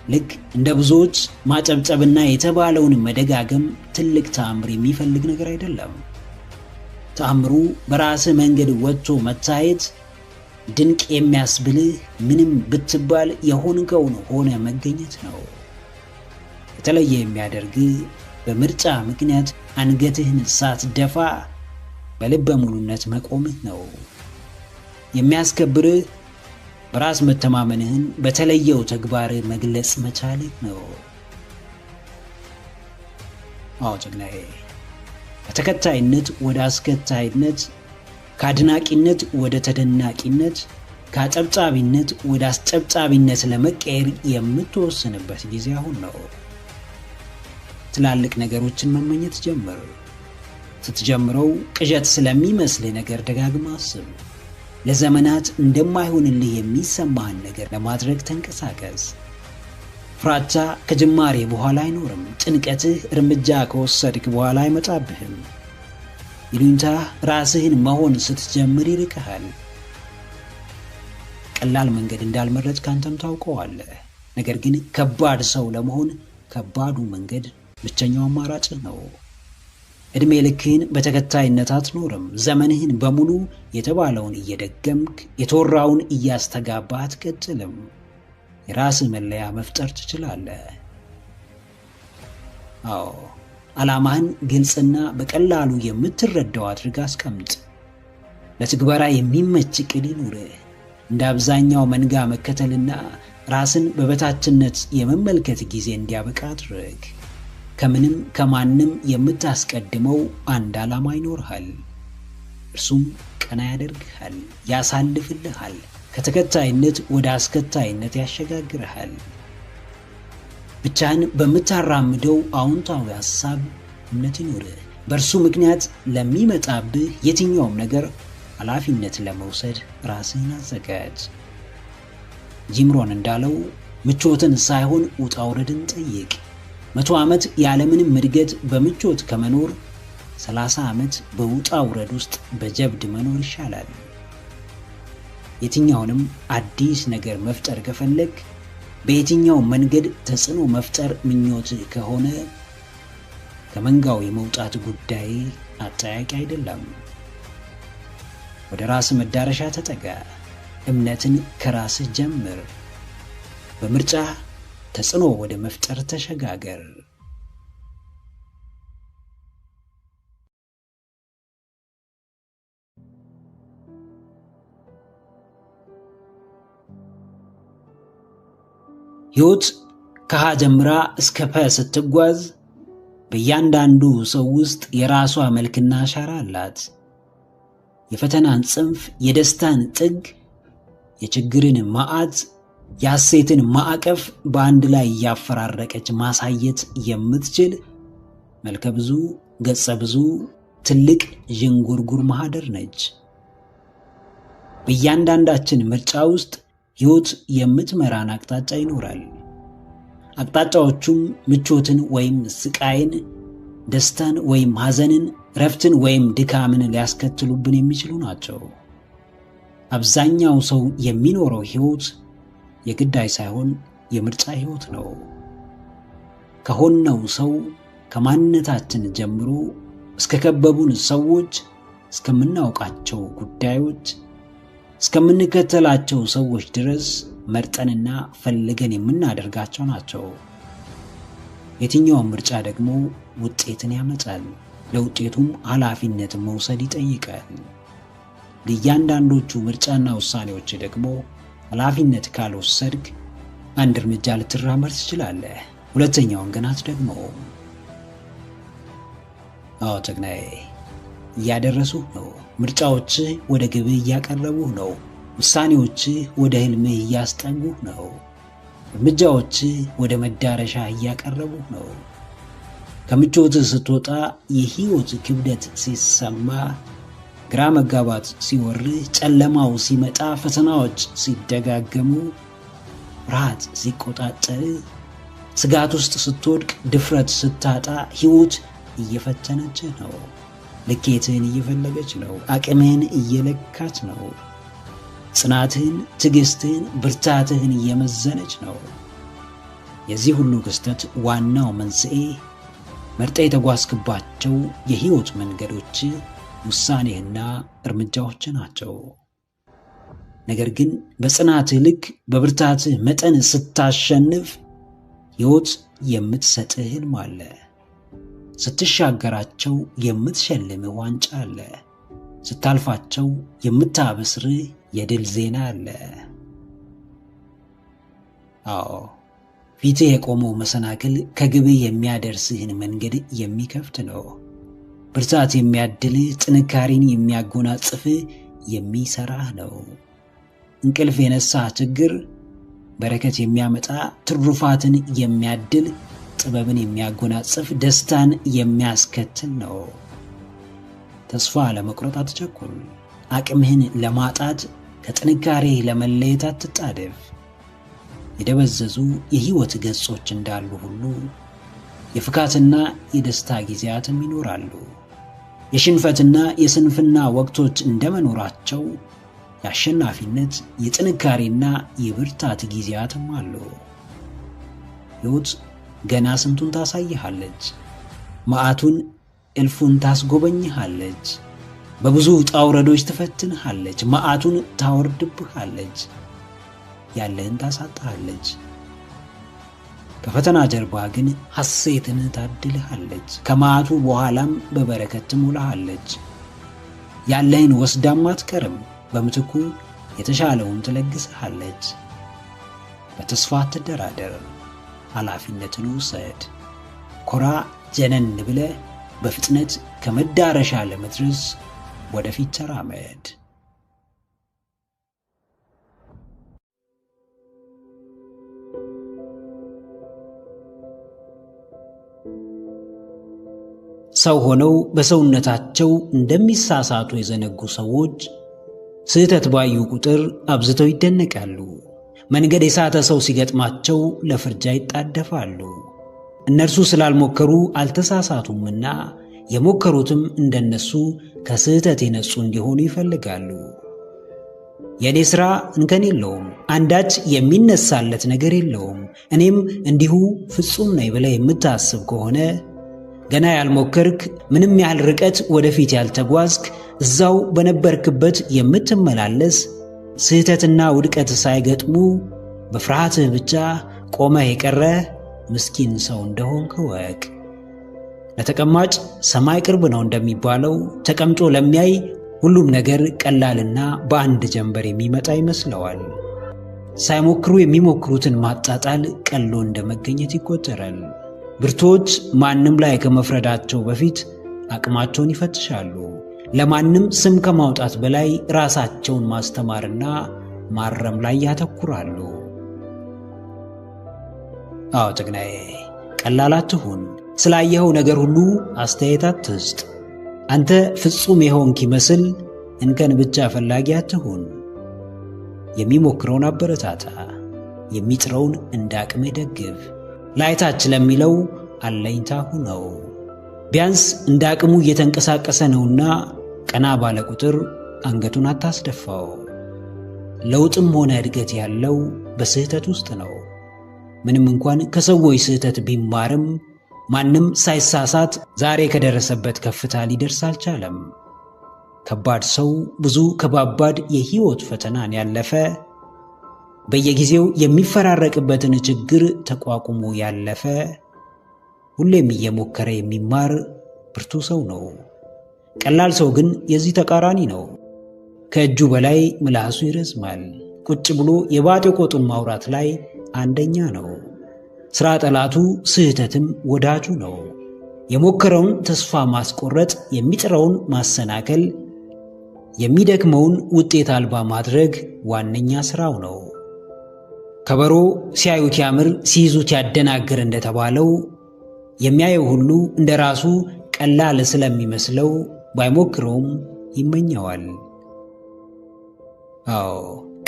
ልክ እንደ ብዙዎች ማጨብጨብና የተባለውን መደጋገም ትልቅ ተአምር የሚፈልግ ነገር አይደለም። ተአምሩ በራስህ መንገድ ወጥቶ መታየት፣ ድንቅ የሚያስብልህ ምንም ብትባል የሆንከውን ሆነ መገኘት ነው። የተለየ የሚያደርግህ በምርጫ ምክንያት አንገትህን ሳትደፋ በልበ ሙሉነት መቆምህ ነው። የሚያስከብርህ በራስ መተማመንህን በተለየው ተግባርህ መግለጽ መቻልህ ነው። አዎ ጀግናዬ፣ ከተከታይነት ወደ አስከታይነት፣ ከአድናቂነት ወደ ተደናቂነት፣ ከአጨብጫቢነት ወደ አስጨብጫቢነት ለመቀየር የምትወስንበት ጊዜ አሁን ነው። ትላልቅ ነገሮችን መመኘት ጀምር። ስትጀምረው ቅዠት ስለሚመስልህ ነገር ደጋግማ አስብ። ለዘመናት እንደማይሆንልህ የሚሰማህን ነገር ለማድረግ ተንቀሳቀስ። ፍራቻ ከጅማሬ በኋላ አይኖርም። ጭንቀትህ እርምጃ ከወሰድክ በኋላ አይመጣብህም። ይሉኝታ ራስህን መሆን ስትጀምር ይርቅሃል። ቀላል መንገድ እንዳልመረጥክ አንተም ታውቀዋለህ። ነገር ግን ከባድ ሰው ለመሆን ከባዱ መንገድ ብቸኛው አማራጭህ ነው። ዕድሜ ልክህን በተከታይነት አትኖርም። ዘመንህን በሙሉ የተባለውን እየደገምክ የተወራውን እያስተጋባህ አትቀጥልም። የራስህ መለያ መፍጠር ትችላለህ። አዎ፣ ዓላማህን ግልጽና በቀላሉ የምትረዳው አድርግ አስቀምጥ። ለትግበራ የሚመች ዕቅድ ይኑርህ። እንደ አብዛኛው መንጋ መከተልና ራስን በበታችነት የመመልከት ጊዜ እንዲያበቃ አድርግ። ከምንም ከማንም የምታስቀድመው አንድ ዓላማ ይኖርሃል። እርሱም ቀና ያደርግሃል፣ ያሳልፍልሃል፣ ከተከታይነት ወደ አስከታይነት ያሸጋግርሃል። ብቻህን በምታራምደው አዎንታዊ ሐሳብ እምነት ይኖርህ። በእርሱ ምክንያት ለሚመጣብህ የትኛውም ነገር ኃላፊነት ለመውሰድ ራስህን አዘጋጅ። ጂም ሮን እንዳለው ምቾትን ሳይሆን ውጣ ውረድን ጠይቅ። 100 ዓመት ያለምንም እድገት በምቾት ከመኖር 30 ዓመት በውጣ ውረድ ውስጥ በጀብድ መኖር ይሻላል። የትኛውንም አዲስ ነገር መፍጠር ከፈለግ በየትኛው መንገድ ተጽዕኖ መፍጠር ምኞት ከሆነ ከመንጋው የመውጣት ጉዳይ አጠያቂ አይደለም። ወደ ራስ መዳረሻ ተጠጋ። እምነትን ከራስህ ጀምር። በምርጫ ተጽዕኖ ወደ መፍጠር ተሸጋገር። ሕይወት ከሀ ጀምራ እስከ ፐ ስትጓዝ በእያንዳንዱ ሰው ውስጥ የራሷ መልክና አሻራ አላት። የፈተናን ጽንፍ፣ የደስታን ጥግ፣ የችግርን ማዕት፣ የሐሴትን ማዕቀፍ በአንድ ላይ እያፈራረቀች ማሳየት የምትችል መልከ ብዙ፣ ገጸ ብዙ፣ ትልቅ ዥንጉርጉር ማህደር ነች። በእያንዳንዳችን ምርጫ ውስጥ ሕይወት የምትመራን አቅጣጫ ይኖራል። አቅጣጫዎቹም ምቾትን ወይም ስቃይን፣ ደስታን ወይም ሐዘንን፣ ረፍትን ወይም ድካምን ሊያስከትሉብን የሚችሉ ናቸው። አብዛኛው ሰው የሚኖረው ሕይወት የግዳይ ሳይሆን የምርጫ ሕይወት ነው። ከሆነው ሰው ከማንነታችን ጀምሮ እስከ ከበቡን ሰዎች፣ እስከምናውቃቸው ጉዳዮች፣ እስከምንከተላቸው ሰዎች ድረስ መርጠንና ፈልገን የምናደርጋቸው ናቸው። የትኛውም ምርጫ ደግሞ ውጤትን ያመጣል። ለውጤቱም ኃላፊነት መውሰድ ይጠይቃል። ለእያንዳንዶቹ ምርጫና ውሳኔዎች ደግሞ ኃላፊነት ካልወሰድክ አንድ እርምጃ ልትራመድ ትችላለህ፣ ሁለተኛውን ግን አትደግመውም። አዎ ጀግናዬ፣ እያደረሱህ ነው። ምርጫዎችህ ወደ ግብህ እያቀረቡህ ነው። ውሳኔዎችህ ወደ ህልምህ እያስጠጉህ ነው። እርምጃዎችህ ወደ መዳረሻ እያቀረቡህ ነው። ከምቾትህ ስትወጣ የህይወት ክብደት ሲሰማ፣ ግራ መጋባት ሲወርህ፣ ጨለማው ሲመጣ፣ ፈተናዎች ሲደጋገሙ፣ ፍርሃት ሲቆጣጠር፣ ስጋት ውስጥ ስትወድቅ፣ ድፍረት ስታጣ፣ ህይወት እየፈተነችህ ነው። ልኬትህን እየፈለገች ነው። አቅምህን እየለካች ነው። ጽናትህን፣ ትዕግስትህን፣ ብርታትህን እየመዘነች ነው። የዚህ ሁሉ ክስተት ዋናው መንስኤ መርጠ የተጓዝክባቸው የህይወት መንገዶች፣ ውሳኔህና እርምጃዎች ናቸው። ነገር ግን በጽናትህ ልክ በብርታትህ መጠን ስታሸንፍ ሕይወት የምትሰጥህ ሕልም አለ። ስትሻገራቸው የምትሸልምህ ዋንጫ አለ። ስታልፋቸው የምታበስርህ የድል ዜና አለ። አዎ፣ ፊትህ የቆመው መሰናክል ከግብህ የሚያደርስህን መንገድ የሚከፍት ነው። ብርታት የሚያድልህ፣ ጥንካሬን የሚያጎናጽፍህ፣ የሚሰራህ ነው። እንቅልፍ የነሳህ ችግር በረከት የሚያመጣ፣ ትሩፋትን የሚያድል፣ ጥበብን የሚያጎናጽፍ፣ ደስታን የሚያስከትል ነው። ተስፋ ለመቁረጥ አትቸኩል። አቅምህን ለማጣት ከጥንካሬ ለመለየት አትጣደፍ። የደበዘዙ የሕይወት ገጾች እንዳሉ ሁሉ የፍካትና የደስታ ጊዜያትም ይኖራሉ። የሽንፈትና የስንፍና ወቅቶች እንደመኖራቸው የአሸናፊነት የጥንካሬና የብርታት ጊዜያትም አሉ። ሕይወት ገና ስንቱን ታሳይሃለች። መዓቱን እልፉን ታስጎበኝሃለች። በብዙ ውጣ ውረዶች ትፈትንሃለች። መዓቱን ታወርድብሃለች። ያለህን ታሳጣሃለች። ከፈተና ጀርባ ግን ሐሴትን ታድልሃለች። ከመዓቱ በኋላም በበረከት ትሞላሃለች። ያለህን ወስዳም አትቀርም። በምትኩ የተሻለውን ትለግስሃለች። በተስፋ አትደራደር። ኃላፊነትን ውሰድ። ኮራ ጀነን ብለህ በፍጥነት ከመዳረሻ ለመድረስ ወደፊት ተራመድ። ሰው ሆነው በሰውነታቸው እንደሚሳሳቱ የዘነጉ ሰዎች ስህተት ባዩ ቁጥር አብዝተው ይደነቃሉ። መንገድ የሳተ ሰው ሲገጥማቸው ለፍርጃ ይጣደፋሉ። እነርሱ ስላልሞከሩ አልተሳሳቱምና የሞከሩትም እንደነሱ ከስህተት የነጹ እንዲሆኑ ይፈልጋሉ። የእኔ ሥራ እንከን የለውም፣ አንዳች የሚነሳለት ነገር የለውም፣ እኔም እንዲሁ ፍጹም ነኝ ብለህ የምታስብ ከሆነ ገና ያልሞከርክ፣ ምንም ያህል ርቀት ወደፊት ያልተጓዝክ፣ እዛው በነበርክበት የምትመላለስ፣ ስህተትና ውድቀት ሳይገጥሙ በፍርሃትህ ብቻ ቆመህ የቀረ ምስኪን ሰው እንደሆንክ እወቅ። ለተቀማጭ ሰማይ ቅርብ ነው እንደሚባለው ተቀምጦ ለሚያይ ሁሉም ነገር ቀላልና በአንድ ጀንበር የሚመጣ ይመስለዋል። ሳይሞክሩ የሚሞክሩትን ማጣጣል ቀሎ እንደመገኘት ይቆጠራል። ብርቶች ማንም ላይ ከመፍረዳቸው በፊት አቅማቸውን ይፈትሻሉ። ለማንም ስም ከማውጣት በላይ ራሳቸውን ማስተማርና ማረም ላይ ያተኩራሉ። አዎ ጀግናዬ፣ ቀላል አትሁን። ስላየኸው ነገር ሁሉ አስተያየት አትስጥ። አንተ ፍጹም የሆንክ ይመስል እንከን ብቻ ፈላጊ አትሁን። የሚሞክረውን አበረታታ፣ የሚጥረውን እንደ አቅምህ ደግፍ። ላይታች ለሚለው አለኝታ ሁነው። ቢያንስ እንደ አቅሙ እየተንቀሳቀሰ ነውና ቀና ባለ ቁጥር አንገቱን አታስደፋው። ለውጥም ሆነ እድገት ያለው በስህተት ውስጥ ነው። ምንም እንኳን ከሰዎች ስህተት ቢማርም ማንም ሳይሳሳት ዛሬ ከደረሰበት ከፍታ ሊደርስ አልቻለም። ከባድ ሰው ብዙ ከባባድ የሕይወት ፈተናን ያለፈ፣ በየጊዜው የሚፈራረቅበትን ችግር ተቋቁሞ ያለፈ፣ ሁሌም እየሞከረ የሚማር ብርቱ ሰው ነው። ቀላል ሰው ግን የዚህ ተቃራኒ ነው። ከእጁ በላይ ምላሱ ይረዝማል። ቁጭ ብሎ የባጤ ቆጡን ማውራት ላይ አንደኛ ነው። ሥራ ጠላቱ፣ ስህተትም ወዳጁ ነው። የሞከረውን ተስፋ ማስቆረጥ፣ የሚጥረውን ማሰናከል፣ የሚደክመውን ውጤት አልባ ማድረግ ዋነኛ ሥራው ነው። ከበሮ ሲያዩት ያምር ሲይዙት ያደናግር እንደተባለው የሚያየው ሁሉ እንደ ራሱ ቀላል ስለሚመስለው ባይሞክረውም ይመኘዋል። አዎ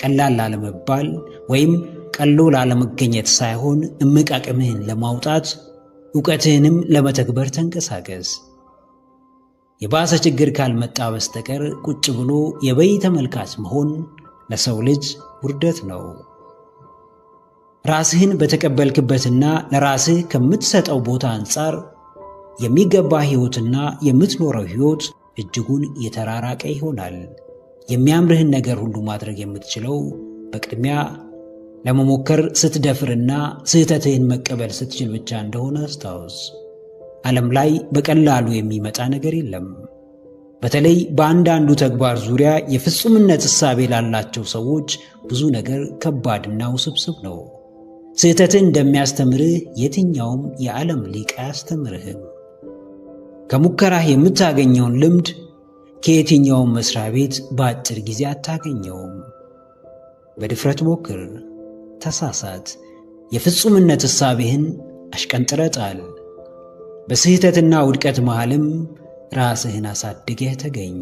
ቀላል ላለመባል ወይም ቀሎ ላለመገኘት ሳይሆን እምቅ አቅምህን ለማውጣት ዕውቀትህንም ለመተግበር ተንቀሳቀስ። የባሰ ችግር ካልመጣ በስተቀር ቁጭ ብሎ የበይ ተመልካች መሆን ለሰው ልጅ ውርደት ነው። ራስህን በተቀበልክበትና ለራስህ ከምትሰጠው ቦታ አንጻር የሚገባ ሕይወትና የምትኖረው ሕይወት እጅጉን የተራራቀ ይሆናል። የሚያምርህን ነገር ሁሉ ማድረግ የምትችለው በቅድሚያ ለመሞከር ስትደፍርና ስህተትህን መቀበል ስትችል ብቻ እንደሆነ አስታውስ። ዓለም ላይ በቀላሉ የሚመጣ ነገር የለም። በተለይ በአንዳንዱ ተግባር ዙሪያ የፍጹምነት እሳቤ ላላቸው ሰዎች ብዙ ነገር ከባድና ውስብስብ ነው። ስህተትህን እንደሚያስተምርህ የትኛውም የዓለም ሊቅ አያስተምርህም። ከሙከራህ የምታገኘውን ልምድ ከየትኛውም መስሪያ ቤት በአጭር ጊዜ አታገኘውም። በድፍረት ሞክር፣ ተሳሳት፣ የፍጹምነት እሳቤህን አሽቀንጥረህ ጣል። በስህተትና ውድቀት መሃልም ራስህን አሳድገህ ተገኝ።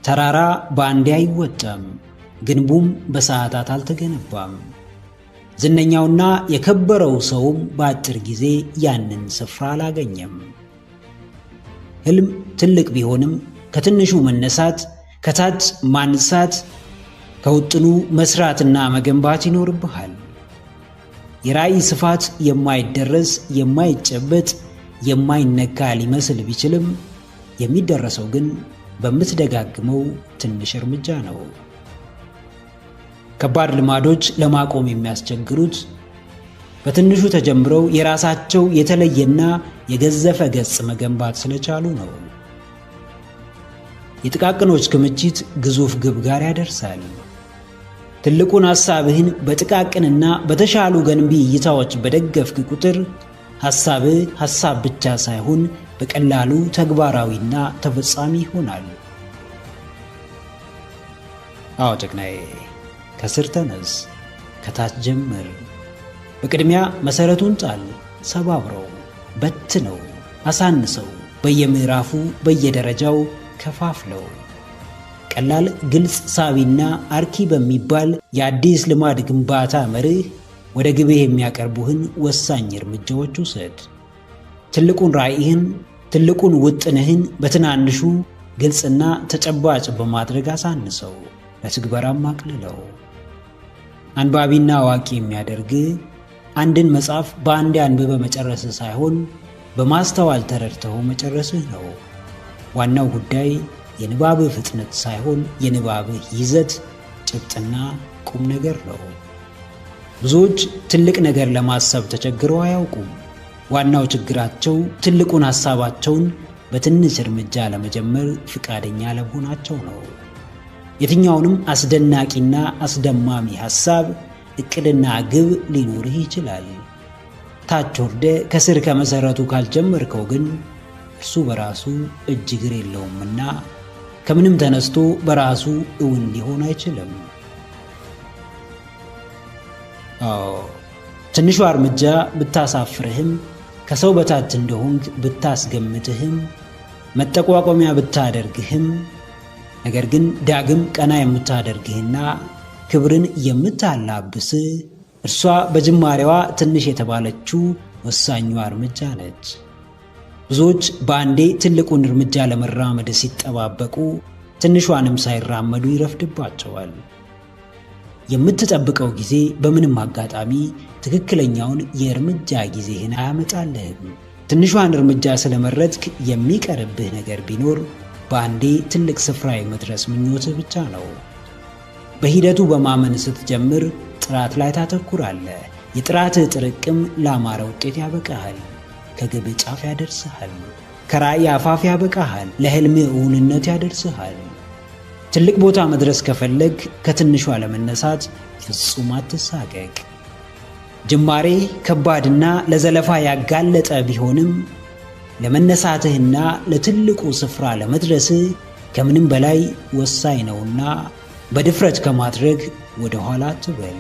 ተራራ በአንዴ አይወጣም፣ ግንቡም በሰዓታት አልተገነባም። ዝነኛውና የከበረው ሰውም በአጭር ጊዜ ያንን ስፍራ አላገኘም። ሕልም ትልቅ ቢሆንም ከትንሹ መነሳት፣ ከታች ማንሳት፣ ከውጥኑ መስራትና መገንባት ይኖርብሃል። የራዕይ ስፋት የማይደረስ የማይጨበጥ የማይነካ ሊመስል ቢችልም የሚደረሰው ግን በምትደጋግመው ትንሽ እርምጃ ነው። ከባድ ልማዶች ለማቆም የሚያስቸግሩት በትንሹ ተጀምረው የራሳቸው የተለየና የገዘፈ ገጽ መገንባት ስለቻሉ ነው። የጥቃቅኖች ክምችት ግዙፍ ግብ ጋር ያደርሳል። ትልቁን ሐሳብህን በጥቃቅንና በተሻሉ ገንቢ እይታዎች በደገፍክ ቁጥር ሐሳብህ ሐሳብ ብቻ ሳይሆን በቀላሉ ተግባራዊና ተፈጻሚ ይሆናል። አዎ ጀግናዬ፣ ከስር ተነስ፣ ከታች ጀምር። በቅድሚያ መሰረቱን ጣል፣ ሰባብረው፣ በትነው፣ አሳንሰው፣ በየምዕራፉ በየደረጃው ከፋፍለው። ቀላል፣ ግልጽ፣ ሳቢና አርኪ በሚባል የአዲስ ልማድ ግንባታ መርህ ወደ ግብህ የሚያቀርቡህን ወሳኝ እርምጃዎች ውሰድ። ትልቁን ራዕይህን፣ ትልቁን ውጥንህን በትናንሹ ግልጽና ተጨባጭ በማድረግ አሳንሰው፣ ለትግበራም አቅልለው። አንባቢና አዋቂ የሚያደርግ አንድን መጽሐፍ በአንድ አንብበ መጨረስህ ሳይሆን በማስተዋል ተረድተው መጨረስህ ነው። ዋናው ጉዳይ የንባብህ ፍጥነት ሳይሆን የንባብህ ይዘት፣ ጭብጥና ቁም ነገር ነው። ብዙዎች ትልቅ ነገር ለማሰብ ተቸግረው አያውቁም። ዋናው ችግራቸው ትልቁን ሐሳባቸውን በትንሽ እርምጃ ለመጀመር ፍቃደኛ ለመሆናቸው ነው። የትኛውንም አስደናቂና አስደማሚ ሐሳብ፣ ዕቅድና ግብ ሊኖርህ ይችላል። ታች ወርደህ ከስር ከመሠረቱ ካልጀመርከው ግን እርሱ በራሱ እጅ እግር የለውምና ከምንም ተነስቶ በራሱ እውን ሊሆን አይችልም። ትንሿ እርምጃ ብታሳፍርህም፣ ከሰው በታች እንደሆንክ ብታስገምትህም፣ መጠቋቋሚያ ብታደርግህም፣ ነገር ግን ዳግም ቀና የምታደርግህና ክብርን የምታላብስ እርሷ በጅማሬዋ ትንሽ የተባለችው ወሳኟ እርምጃ ነች። ብዙዎች በአንዴ ትልቁን እርምጃ ለመራመድ ሲጠባበቁ ትንሿንም ሳይራመዱ ይረፍድባቸዋል። የምትጠብቀው ጊዜ በምንም አጋጣሚ ትክክለኛውን የእርምጃ ጊዜህን አያመጣልህም። ትንሿን እርምጃ ስለመረጥክ የሚቀርብህ ነገር ቢኖር በአንዴ ትልቅ ስፍራ የመድረስ ምኞትህ ብቻ ነው። በሂደቱ በማመን ስትጀምር ጥራት ላይ ታተኩራለህ። የጥራትህ ጥርቅም ለአማረ ውጤት ያበቃሃል። ከግብህ ጫፍ ያደርስሃል። ከራእይ አፋፍ ያበቃሃል። ለሕልምህ እውንነት ያደርስሃል። ትልቅ ቦታ መድረስ ከፈለግ ከትንሿ ለመነሳት ፍጹም አትሳቀቅ። ጅማሬ ከባድና ለዘለፋ ያጋለጠ ቢሆንም ለመነሳትህና ለትልቁ ስፍራ ለመድረስህ ከምንም በላይ ወሳኝ ነውና በድፍረት ከማድረግ ወደ ኋላ አትበል።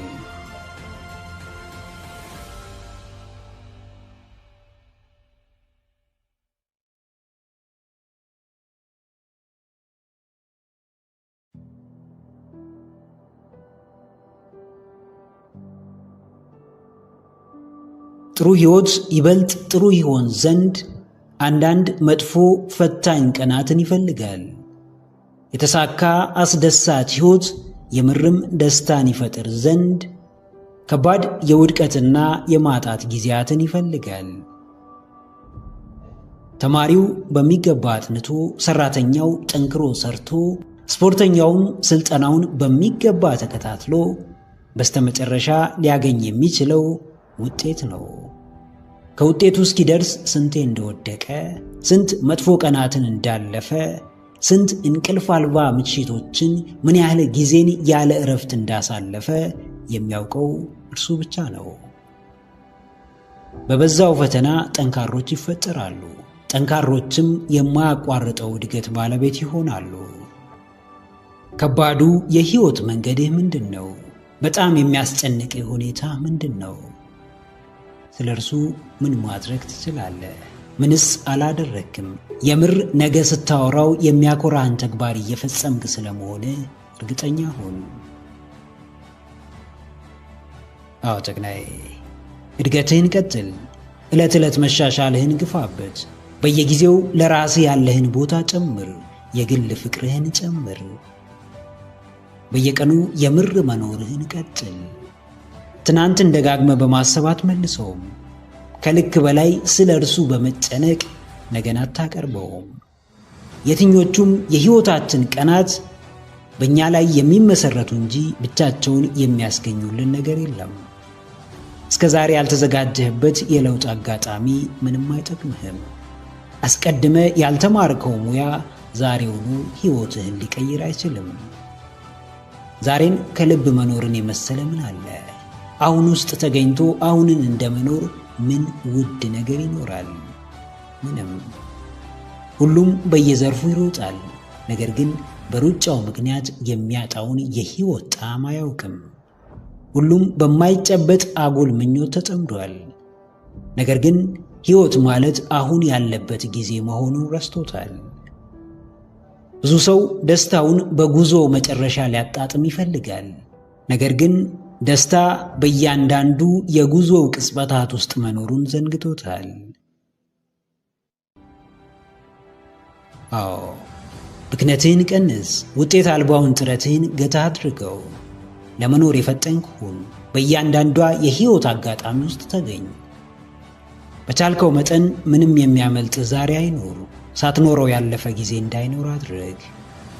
ጥሩ ሕይወት ይበልጥ ጥሩ ይሆን ዘንድ አንዳንድ መጥፎ ፈታኝ ቀናትን ይፈልጋል። የተሳካ አስደሳች ሕይወት የምርም ደስታን ይፈጥር ዘንድ ከባድ የውድቀትና የማጣት ጊዜያትን ይፈልጋል። ተማሪው በሚገባ አጥንቶ፣ ሰራተኛው ጠንክሮ ሰርቶ፣ ስፖርተኛውም ስልጠናውን በሚገባ ተከታትሎ በስተመጨረሻ ሊያገኝ የሚችለው ውጤት ነው። ከውጤቱ እስኪደርስ ስንቴ እንደወደቀ፣ ስንት መጥፎ ቀናትን እንዳለፈ፣ ስንት እንቅልፍ አልባ ምሽቶችን፣ ምን ያህል ጊዜን ያለ እረፍት እንዳሳለፈ የሚያውቀው እርሱ ብቻ ነው። በበዛው ፈተና ጠንካሮች ይፈጠራሉ። ጠንካሮችም የማያቋርጠው እድገት ባለቤት ይሆናሉ። ከባዱ የህይወት መንገድህ ምንድን ነው? በጣም የሚያስጨንቅህ ሁኔታ ምንድን ነው? ስለ እርሱ ምን ማድረግ ትችላለህ? ምንስ አላደረግክም? የምር ነገ ስታወራው የሚያኮራህን ተግባር እየፈጸምክ ስለመሆነ እርግጠኛ ሁን። አዎ ጀግናዬ፣ እድገትህን ቀጥል። ዕለት ዕለት መሻሻልህን ግፋበት። በየጊዜው ለራስህ ያለህን ቦታ ጨምር። የግል ፍቅርህን ጨምር። በየቀኑ የምር መኖርህን ቀጥል። ትናንትን ደጋግመህ በማሰብ አትመልሰውም። ከልክ በላይ ስለ እርሱ በመጨነቅ ነገን አታቀርበውም። የትኞቹም የሕይወታችን ቀናት በእኛ ላይ የሚመሰረቱ እንጂ ብቻቸውን የሚያስገኙልን ነገር የለም። እስከ ዛሬ ያልተዘጋጀህበት የለውጥ አጋጣሚ ምንም አይጠቅምህም። አስቀድመ ያልተማርከው ሙያ ዛሬውኑ ሕይወትህን ሊቀይር አይችልም። ዛሬን ከልብ መኖርን የመሰለ ምን አለ? አሁን ውስጥ ተገኝቶ አሁንን እንደመኖር ምን ውድ ነገር ይኖራል? ምንም። ሁሉም በየዘርፉ ይሮጣል፣ ነገር ግን በሩጫው ምክንያት የሚያጣውን የሕይወት ጣዕም አያውቅም። ሁሉም በማይጨበጥ አጉል ምኞት ተጠምዷል፣ ነገር ግን ሕይወት ማለት አሁን ያለበት ጊዜ መሆኑን ረስቶታል። ብዙ ሰው ደስታውን በጉዞ መጨረሻ ሊያጣጥም ይፈልጋል፣ ነገር ግን ደስታ በእያንዳንዱ የጉዞው ቅጽበታት ውስጥ መኖሩን ዘንግቶታል። አዎ፣ ብክነትህን ቀንስ። ውጤት አልባውን ጥረትህን ገታ አድርገው። ለመኖር የፈጠንክ ሁን። በእያንዳንዷ የሕይወት አጋጣሚ ውስጥ ተገኝ። በቻልከው መጠን ምንም የሚያመልጥ ዛሬ አይኖር። ሳትኖረው ያለፈ ጊዜ እንዳይኖር አድርግ።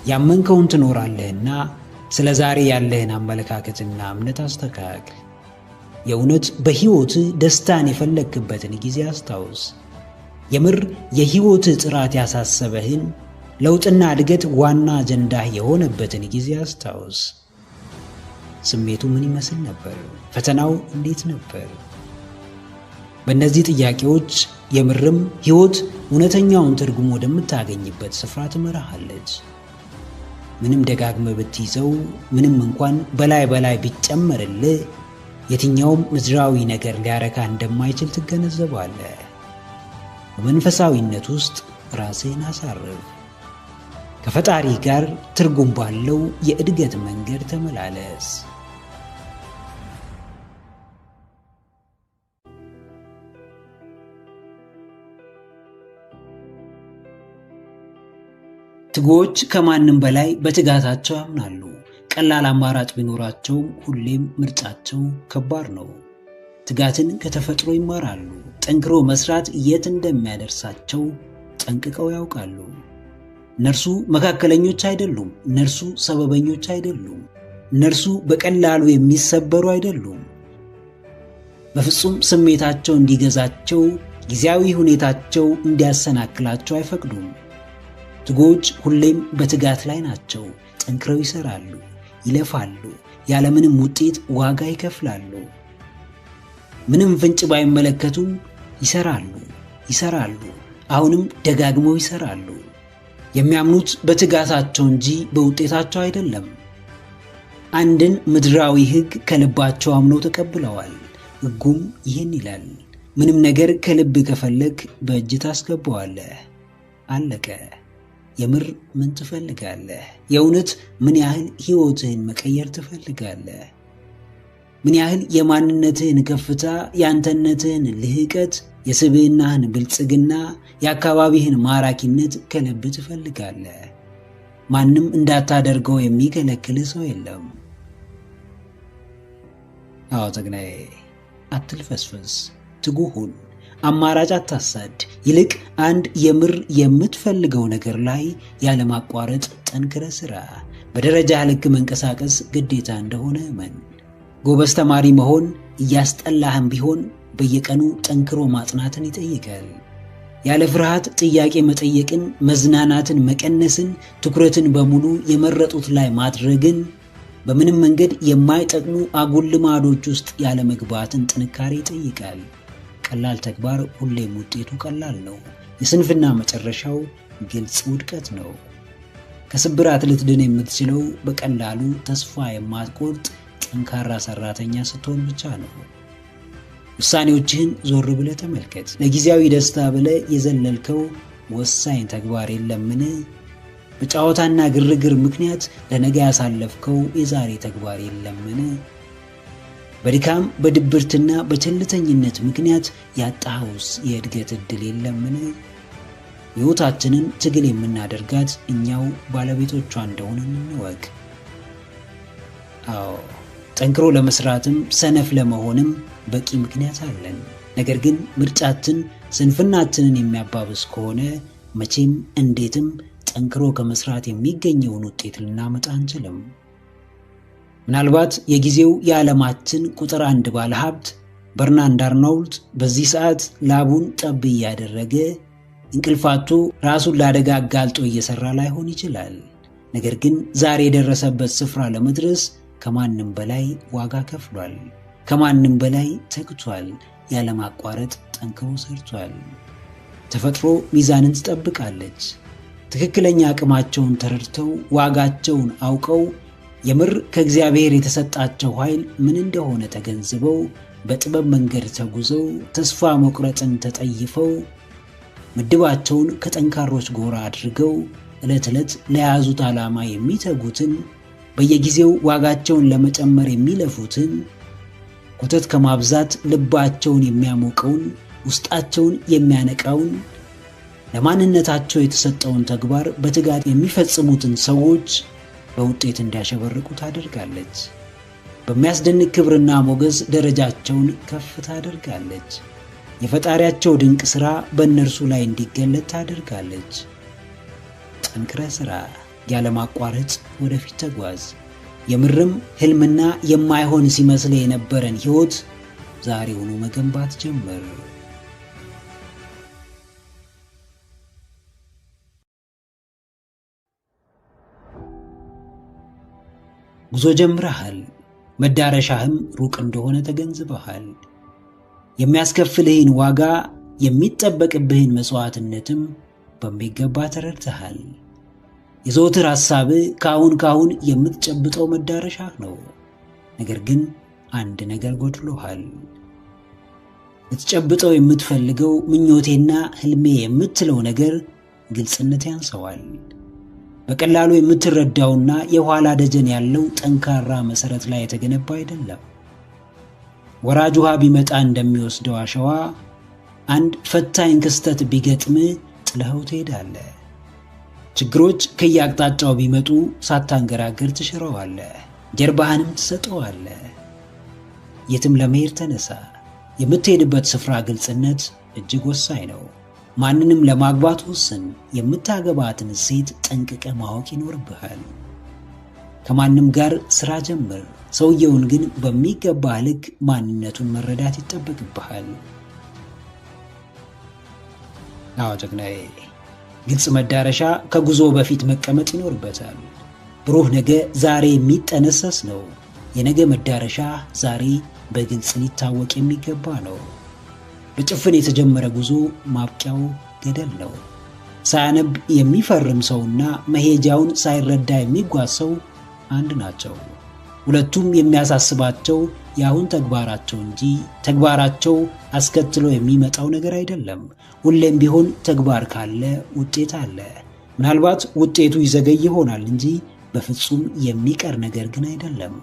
ያመንከውን ትኖራለህና ስለ ዛሬ ያለህን አመለካከትና እምነት አስተካክል። የእውነት በሕይወት ደስታን የፈለግክበትን ጊዜ አስታውስ። የምር የሕይወት ጥራት ያሳሰበህን፣ ለውጥና እድገት ዋና አጀንዳህ የሆነበትን ጊዜ አስታውስ። ስሜቱ ምን ይመስል ነበር? ፈተናው እንዴት ነበር? በእነዚህ ጥያቄዎች የምርም ሕይወት እውነተኛውን ትርጉም ወደምታገኝበት ስፍራ ትመራሃለች። ምንም ደጋግመህ ብትይዘው፣ ምንም እንኳን በላይ በላይ ቢጨመርልህ፣ የትኛውም ምድራዊ ነገር ሊያረካ እንደማይችል ትገነዘባለህ። በመንፈሳዊነት ውስጥ ራስህን አሳርፍ። ከፈጣሪ ጋር ትርጉም ባለው የእድገት መንገድ ተመላለስ። ትጉዎች ከማንም በላይ በትጋታቸው ያምናሉ። ቀላል አማራጭ ቢኖራቸውም ሁሌም ምርጫቸው ከባድ ነው። ትጋትን ከተፈጥሮ ይማራሉ። ጠንክሮ መስራት የት እንደሚያደርሳቸው ጠንቅቀው ያውቃሉ። እነርሱ መካከለኞች አይደሉም። እነርሱ ሰበበኞች አይደሉም። እነርሱ በቀላሉ የሚሰበሩ አይደሉም። በፍጹም ስሜታቸው እንዲገዛቸው፣ ጊዜያዊ ሁኔታቸው እንዲያሰናክላቸው አይፈቅዱም። ትጉዎች ሁሌም በትጋት ላይ ናቸው። ጠንክረው ይሰራሉ፣ ይለፋሉ፣ ያለምንም ውጤት ዋጋ ይከፍላሉ። ምንም ፍንጭ ባይመለከቱም ይሰራሉ፣ አሁንም ደጋግመው ይሰራሉ። የሚያምኑት በትጋታቸው እንጂ በውጤታቸው አይደለም። አንድን ምድራዊ ሕግ ከልባቸው አምነው ተቀብለዋል። ሕጉም ይህን ይላል፣ ምንም ነገር ከልብ ከፈለግ በእጅ ታስገባዋለህ። አለቀ። የምር ምን ትፈልጋለህ? የእውነት ምን ያህል ሕይወትህን መቀየር ትፈልጋለህ? ምን ያህል የማንነትህን ከፍታ፣ የአንተነትህን ልህቀት፣ የስብዕናህን ብልጽግና፣ የአካባቢህን ማራኪነት ከልብ ትፈልጋለህ? ማንም እንዳታደርገው የሚከለክል ሰው የለም። አዎ ተግናዬ፣ አትልፈስፈስ፣ ትጉህ ሁን፣ አማራጭ አታሳድ። ይልቅ አንድ የምር የምትፈልገው ነገር ላይ ያለማቋረጥ ጠንክረህ ስራ። በደረጃ ልክ መንቀሳቀስ ግዴታ እንደሆነ እመን። ጎበዝ ተማሪ መሆን እያስጠላህም ቢሆን በየቀኑ ጠንክሮ ማጥናትን ይጠይቃል። ያለ ፍርሃት ጥያቄ መጠየቅን፣ መዝናናትን መቀነስን፣ ትኩረትን በሙሉ የመረጡት ላይ ማድረግን፣ በምንም መንገድ የማይጠቅሙ አጉል ልማዶች ውስጥ ያለ መግባትን ጥንካሬ ይጠይቃል። ቀላል ተግባር ሁሌም ውጤቱ ቀላል ነው። የስንፍና መጨረሻው ግልጽ ውድቀት ነው። ከስብራት ልትድን የምትችለው በቀላሉ ተስፋ የማትቆርጥ ጠንካራ ሰራተኛ ስትሆን ብቻ ነው። ውሳኔዎችህን ዞር ብለህ ተመልከት። ለጊዜያዊ ደስታ ብለህ የዘለልከው ወሳኝ ተግባር የለምን? በጨዋታና ግርግር ምክንያት ለነገ ያሳለፍከው የዛሬ ተግባር የለምን? በድካም በድብርትና በቸልተኝነት ምክንያት ያጣኸውስ የእድገት ዕድል የለምን? ሕይወታችንን ትግል የምናደርጋት እኛው ባለቤቶቿ እንደሆንን እንወቅ። አዎ ጠንክሮ ለመስራትም ሰነፍ ለመሆንም በቂ ምክንያት አለን። ነገር ግን ምርጫችን ስንፍናችንን የሚያባብስ ከሆነ መቼም እንዴትም ጠንክሮ ከመስራት የሚገኘውን ውጤት ልናመጣ አንችልም። ምናልባት የጊዜው የዓለማችን ቁጥር 1 ባለሀብት በርናርድ አርናውልድ በዚህ ሰዓት ላቡን ጠብ እያደረገ እንቅልፋቱ ራሱን ለአደጋ አጋልጦ እየሰራ ላይሆን ይችላል። ነገር ግን ዛሬ የደረሰበት ስፍራ ለመድረስ ከማንም በላይ ዋጋ ከፍሏል። ከማንም በላይ ተግቷል። ያለማቋረጥ ጠንክሮ ሰርቷል። ተፈጥሮ ሚዛንን ትጠብቃለች። ትክክለኛ አቅማቸውን ተረድተው ዋጋቸውን አውቀው የምር ከእግዚአብሔር የተሰጣቸው ኃይል ምን እንደሆነ ተገንዝበው በጥበብ መንገድ ተጉዘው ተስፋ መቁረጥን ተጠይፈው ምድባቸውን ከጠንካሮች ጎራ አድርገው ዕለት ዕለት ለያዙት ዓላማ የሚተጉትን በየጊዜው ዋጋቸውን ለመጨመር የሚለፉትን ኮተት ከማብዛት ልባቸውን የሚያሞቀውን ውስጣቸውን የሚያነቃውን ለማንነታቸው የተሰጠውን ተግባር በትጋት የሚፈጽሙትን ሰዎች በውጤት እንዲያሸበርቁ ታደርጋለች። በሚያስደንቅ ክብርና ሞገስ ደረጃቸውን ከፍ ታደርጋለች። የፈጣሪያቸው ድንቅ ሥራ በእነርሱ ላይ እንዲገለጥ ታደርጋለች። ጠንክረህ ሥራ፣ ያለማቋረጥ ወደፊት ተጓዝ። የምርም ሕልምና የማይሆን ሲመስል የነበረን ሕይወት ዛሬውኑ መገንባት ጀመር። ጉዞ ጀምረሃል። መዳረሻህም ሩቅ እንደሆነ ተገንዝበሃል። የሚያስከፍልህን ዋጋ የሚጠበቅብህን መስዋዕትነትም በሚገባ ተረድተሃል። የዘወትር ሐሳብህ ካሁን የምትጨብጠው መዳረሻህ ነው። ነገር ግን አንድ ነገር ጎድሎሃል። ልትጨብጠው የምትፈልገው ምኞቴና ሕልሜ የምትለው ነገር ግልጽነት ያንሰዋል። በቀላሉ የምትረዳውና የኋላ ደጀን ያለው ጠንካራ መሰረት ላይ የተገነባ አይደለም። ወራጅ ውሃ ቢመጣ እንደሚወስደው አሸዋ አንድ ፈታኝ ክስተት ቢገጥም ጥለኸው ትሄዳለህ። ችግሮች ከየአቅጣጫው ቢመጡ ሳታንገራገር ትሽረዋለህ፣ ጀርባህንም ትሰጠዋለህ። የትም ለመሄድ ተነሳ። የምትሄድበት ስፍራ ግልጽነት እጅግ ወሳኝ ነው። ማንንም ለማግባት ወስን። የምታገባትን ሴት ጠንቅቀ ማወቅ ይኖርብሃል። ከማንም ጋር ስራ ጀምር። ሰውየውን ግን በሚገባ ልክ ማንነቱን መረዳት ይጠበቅብሃል። አዎ ጀግናዬ፣ ግልጽ መዳረሻ ከጉዞ በፊት መቀመጥ ይኖርበታል። ብሩህ ነገ ዛሬ የሚጠነሰስ ነው። የነገ መዳረሻ ዛሬ በግልጽ ሊታወቅ የሚገባ ነው። በጭፍን የተጀመረ ጉዞ ማብቂያው ገደል ነው። ሳያነብ የሚፈርም ሰውና መሄጃውን ሳይረዳ የሚጓዝ ሰው አንድ ናቸው። ሁለቱም የሚያሳስባቸው የአሁን ተግባራቸው እንጂ ተግባራቸው አስከትሎ የሚመጣው ነገር አይደለም። ሁሌም ቢሆን ተግባር ካለ ውጤት አለ። ምናልባት ውጤቱ ይዘገይ ይሆናል እንጂ በፍጹም የሚቀር ነገር ግን አይደለም።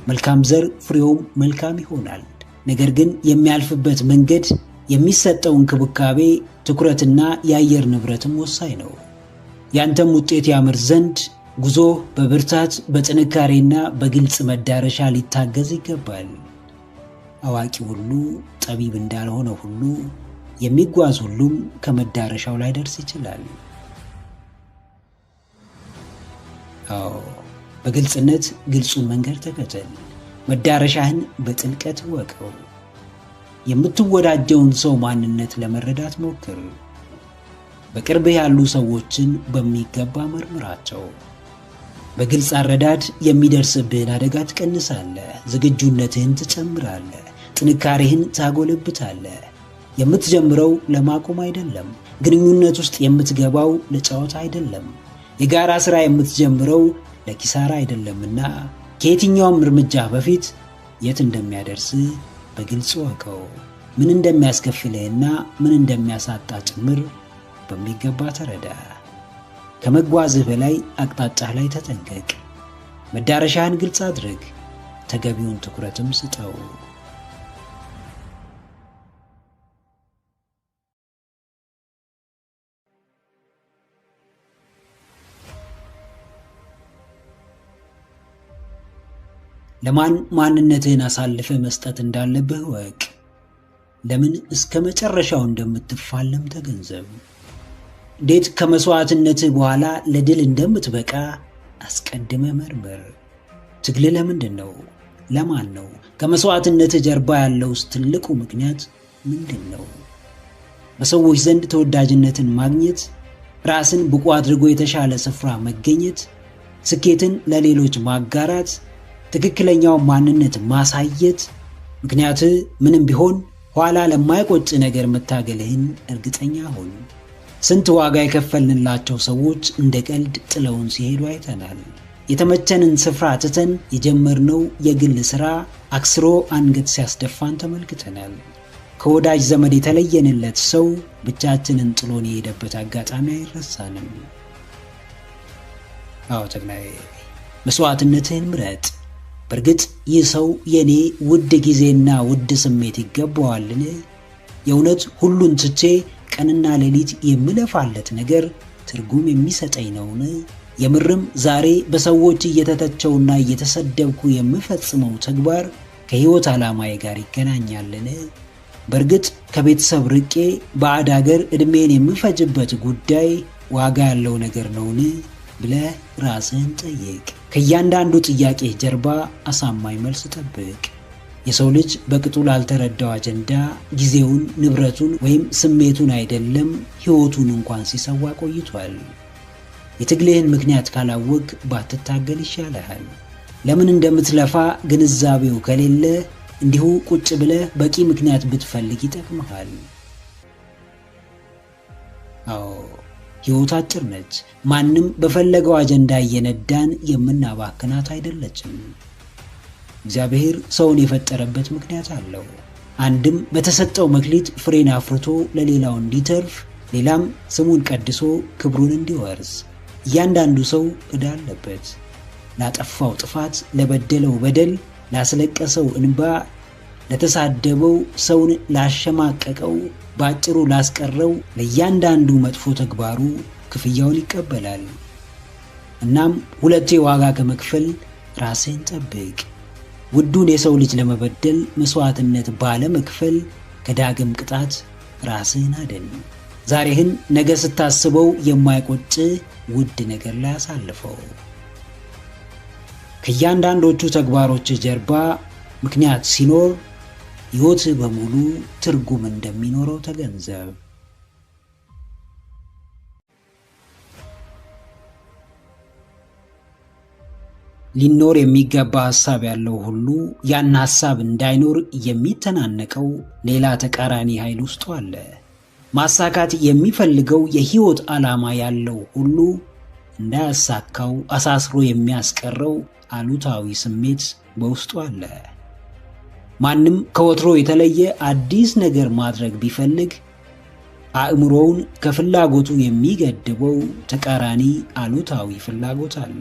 መልካም ዘር ፍሬውም መልካም ይሆናል። ነገር ግን የሚያልፍበት መንገድ፣ የሚሰጠው እንክብካቤ፣ ትኩረትና የአየር ንብረትም ወሳኝ ነው። ያንተም ውጤት ያምር ዘንድ ጉዞ በብርታት በጥንካሬና በግልጽ መዳረሻ ሊታገዝ ይገባል። አዋቂ ሁሉ ጠቢብ እንዳልሆነ ሁሉ የሚጓዝ ሁሉም ከመዳረሻው ላይ ደርስ ይችላል። አዎ፣ በግልጽነት ግልጹን መንገድ ተከተል። መዳረሻህን በጥልቀት ወቀው። የምትወዳጀውን ሰው ማንነት ለመረዳት ሞክር። በቅርብህ ያሉ ሰዎችን በሚገባ መርምራቸው። በግልጽ አረዳድ የሚደርስብህን አደጋ ትቀንሳለህ። ዝግጁነትህን ትጨምራለህ። ጥንካሬህን ታጎለብታለህ። የምትጀምረው ለማቆም አይደለም። ግንኙነት ውስጥ የምትገባው ለጨዋታ አይደለም። የጋራ ሥራ የምትጀምረው ለኪሳራ አይደለምና ከየትኛውም እርምጃ በፊት የት እንደሚያደርስህ በግልጽ ወቀው። ምን እንደሚያስከፍልህና ምን እንደሚያሳጣ ጭምር በሚገባ ተረዳ። ከመጓዝህ በላይ አቅጣጫህ ላይ ተጠንቀቅ። መዳረሻህን ግልጽ አድርግ። ተገቢውን ትኩረትም ስጠው። ለማን ማንነትህን አሳልፈ መስጠት እንዳለብህ ወቅ። ለምን እስከ መጨረሻው እንደምትፋለም ተገንዘብ። እንዴት ከመስዋዕትነትህ በኋላ ለድል እንደምትበቃ አስቀድመ መርምር። ትግል ለምንድን ነው? ለማን ነው? ከመስዋዕትነትህ ጀርባ ያለውስ ትልቁ ምክንያት ምንድን ነው? በሰዎች ዘንድ ተወዳጅነትን ማግኘት፣ ራስን ብቁ አድርጎ የተሻለ ስፍራ መገኘት፣ ስኬትን ለሌሎች ማጋራት፣ ትክክለኛው ማንነት ማሳየት። ምክንያት ምንም ቢሆን ኋላ ለማይቆጭ ነገር መታገልህን እርግጠኛ ሁን። ስንት ዋጋ የከፈልንላቸው ሰዎች እንደ ቀልድ ጥለውን ሲሄዱ አይተናል። የተመቸንን ስፍራ ትተን የጀመርነው የግል ሥራ አክስሮ አንገት ሲያስደፋን ተመልክተናል። ከወዳጅ ዘመድ የተለየንለት ሰው ብቻችንን ጥሎን የሄደበት አጋጣሚ አይረሳንም። አዎ ተግናዬ፣ መስዋዕትነትህን ምረጥ። በእርግጥ ይህ ሰው የኔ ውድ ጊዜና ውድ ስሜት ይገባዋልን? የእውነት ሁሉን ትቼ ቀንና ሌሊት የምለፋለት ነገር ትርጉም የሚሰጠኝ ነውን? የምርም ዛሬ በሰዎች እየተተቸውና እየተሰደብኩ የምፈጽመው ተግባር ከሕይወት ዓላማዬ ጋር ይገናኛልን? በእርግጥ ከቤተሰብ ርቄ ባዕድ አገር ዕድሜን የምፈጅበት ጉዳይ ዋጋ ያለው ነገር ነውን ብለህ ራስህን ጠይቅ። ከእያንዳንዱ ጥያቄ ጀርባ አሳማኝ መልስ ጠብቅ። የሰው ልጅ በቅጡ ላልተረዳው አጀንዳ ጊዜውን፣ ንብረቱን ወይም ስሜቱን አይደለም ሕይወቱን እንኳን ሲሰዋ ቆይቷል። የትግልህን ምክንያት ካላወቅ ባትታገል ይሻልሃል። ለምን እንደምትለፋ ግንዛቤው ከሌለ እንዲሁ ቁጭ ብለህ በቂ ምክንያት ብትፈልግ ይጠቅምሃል። አዎ፣ ሕይወት አጭር ነች። ማንም በፈለገው አጀንዳ እየነዳን የምናባክናት አይደለችም። እግዚአብሔር ሰውን የፈጠረበት ምክንያት አለው። አንድም በተሰጠው መክሊት ፍሬን አፍርቶ ለሌላው እንዲተርፍ፣ ሌላም ስሙን ቀድሶ ክብሩን እንዲወርስ። እያንዳንዱ ሰው ዕዳ አለበት። ላጠፋው ጥፋት፣ ለበደለው በደል፣ ላስለቀሰው እንባ፣ ለተሳደበው፣ ሰውን ላሸማቀቀው፣ ባጭሩ ላስቀረው ለእያንዳንዱ መጥፎ ተግባሩ ክፍያውን ይቀበላል። እናም ሁለቴ ዋጋ ከመክፈል ራስህን ጠብቅ። ውዱን የሰው ልጅ ለመበደል መስዋዕትነት ባለመክፈል ከዳግም ቅጣት ራስህን አድን። ዛሬህን ነገ ስታስበው የማይቆጭ ውድ ነገር ላይ አሳልፈው። ከእያንዳንዶቹ ተግባሮች ጀርባ ምክንያት ሲኖር ሕይወትህ በሙሉ ትርጉም እንደሚኖረው ተገንዘብ። ሊኖር የሚገባ ሐሳብ ያለው ሁሉ ያን ሐሳብ እንዳይኖር የሚተናነቀው ሌላ ተቃራኒ ኃይል ውስጡ አለ። ማሳካት የሚፈልገው የሕይወት ዓላማ ያለው ሁሉ እንዳያሳካው አሳስሮ የሚያስቀረው አሉታዊ ስሜት በውስጡ አለ። ማንም ከወትሮ የተለየ አዲስ ነገር ማድረግ ቢፈልግ አእምሮውን ከፍላጎቱ የሚገድበው ተቃራኒ አሉታዊ ፍላጎት አለ።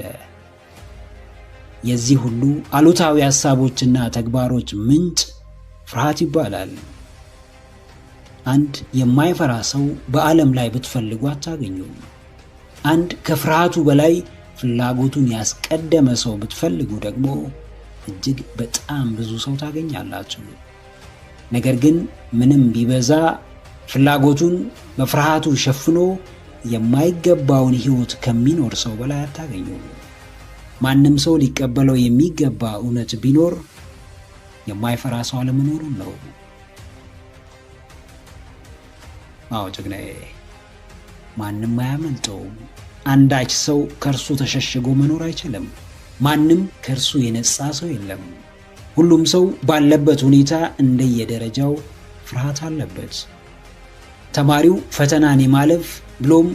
የዚህ ሁሉ አሉታዊ ሐሳቦችና ተግባሮች ምንጭ ፍርሃት ይባላል። አንድ የማይፈራ ሰው በዓለም ላይ ብትፈልጉ አታገኙም። አንድ ከፍርሃቱ በላይ ፍላጎቱን ያስቀደመ ሰው ብትፈልጉ ደግሞ እጅግ በጣም ብዙ ሰው ታገኛላችሁ። ነገር ግን ምንም ቢበዛ ፍላጎቱን በፍርሃቱ ሸፍኖ የማይገባውን ሕይወት ከሚኖር ሰው በላይ አታገኙም። ማንም ሰው ሊቀበለው የሚገባ እውነት ቢኖር የማይፈራ ሰው አለመኖሩን ነው። አዎ ጀግናዬ፣ ማንም አያመልጠውም። አንዳች ሰው ከእርሱ ተሸሽጎ መኖር አይችልም። ማንም ከእርሱ የነጻ ሰው የለም። ሁሉም ሰው ባለበት ሁኔታ እንደየደረጃው ፍርሃት አለበት። ተማሪው ፈተናን የማለፍ ብሎም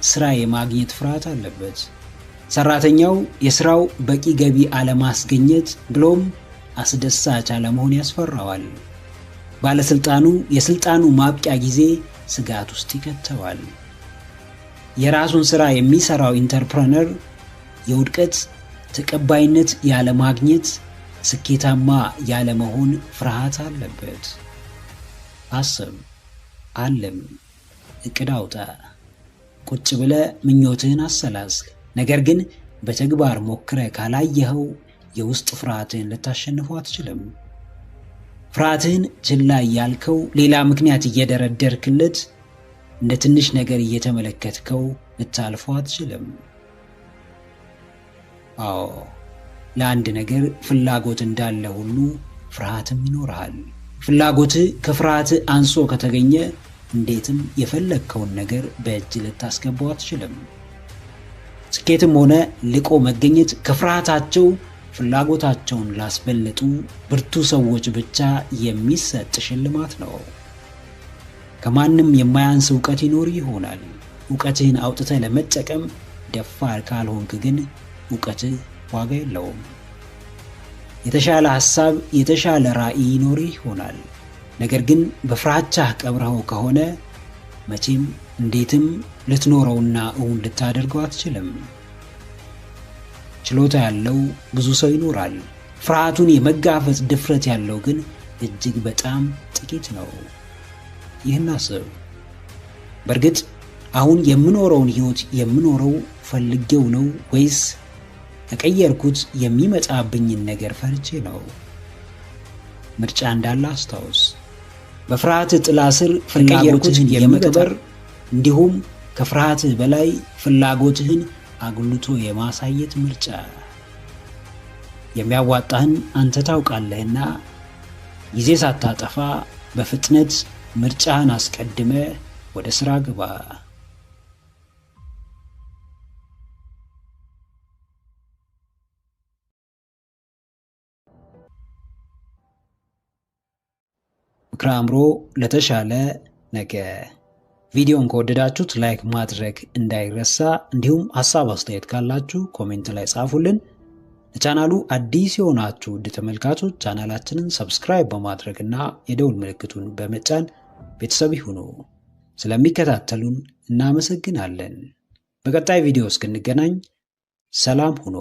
ስራ የማግኘት ፍርሃት አለበት። ሰራተኛው የስራው በቂ ገቢ አለማስገኘት ብሎም አስደሳች አለመሆን ያስፈራዋል። ባለስልጣኑ የስልጣኑ ማብቂያ ጊዜ ስጋት ውስጥ ይከተዋል። የራሱን ስራ የሚሰራው ኢንተርፕረነር የውድቀት ተቀባይነት ያለማግኘት፣ ስኬታማ ያለመሆን ፍርሃት አለበት። አስብ፣ አለም፣ እቅድ አውጣ፣ ቁጭ ብለ ምኞትህን አሰላስል። ነገር ግን በተግባር ሞክረ ካላየኸው የውስጥ ፍርሃትህን ልታሸንፈው አትችልም። ፍርሃትህን ችላ ያልከው ሌላ ምክንያት እየደረደርክለት እንደ ትንሽ ነገር እየተመለከትከው ልታልፈው አትችልም። አዎ፣ ለአንድ ነገር ፍላጎት እንዳለ ሁሉ ፍርሃትም ይኖርሃል። ፍላጎትህ ከፍርሃትህ አንሶ ከተገኘ እንዴትም የፈለግከውን ነገር በእጅ ልታስገባው አትችልም። ስኬትም ሆነ ልቆ መገኘት ከፍርሃታቸው ፍላጎታቸውን ላስበለጡ ብርቱ ሰዎች ብቻ የሚሰጥ ሽልማት ነው። ከማንም የማያንስ ዕውቀት ይኖር ይሆናል። ዕውቀትህን አውጥተህ ለመጠቀም ደፋር ካልሆንክ ግን ዕውቀትህ ዋጋ የለውም። የተሻለ ሐሳብ፣ የተሻለ ራዕይ ይኖር ይሆናል። ነገር ግን በፍራቻህ ቀብረኸው ከሆነ መቼም እንዴትም ልትኖረውና እውን ልታደርገው አትችልም። ችሎታ ያለው ብዙ ሰው ይኖራል። ፍርሃቱን የመጋፈጥ ድፍረት ያለው ግን እጅግ በጣም ጥቂት ነው። ይህን አስብ። በእርግጥ አሁን የምኖረውን ሕይወት የምኖረው ፈልጌው ነው ወይስ ተቀየርኩት የሚመጣብኝን ነገር ፈርቼ ነው? ምርጫ እንዳለ አስታውስ። በፍርሃት ጥላ ስር ፍላጎትህን የመቅበር እንዲሁም ከፍርሃትህ በላይ ፍላጎትህን አጉልቶ የማሳየት ምርጫ። የሚያዋጣህን አንተ ታውቃለህና ጊዜ ሳታጠፋ በፍጥነት ምርጫህን አስቀድመ ወደ ሥራ ግባ። ምክረ አእምሮ ለተሻለ ነገ። ቪዲዮን ከወደዳችሁት ላይክ ማድረግ እንዳይረሳ፣ እንዲሁም ሐሳብ አስተያየት ካላችሁ ኮሜንት ላይ ጻፉልን። ለቻናሉ አዲስ የሆናችሁ ውድ ተመልካቾች ቻናላችንን ሰብስክራይብ በማድረግና የደውል ምልክቱን በመጫን ቤተሰብ ይሁኑ። ስለሚከታተሉን እናመሰግናለን። በቀጣይ ቪዲዮ እስክንገናኝ ሰላም ሁኑ።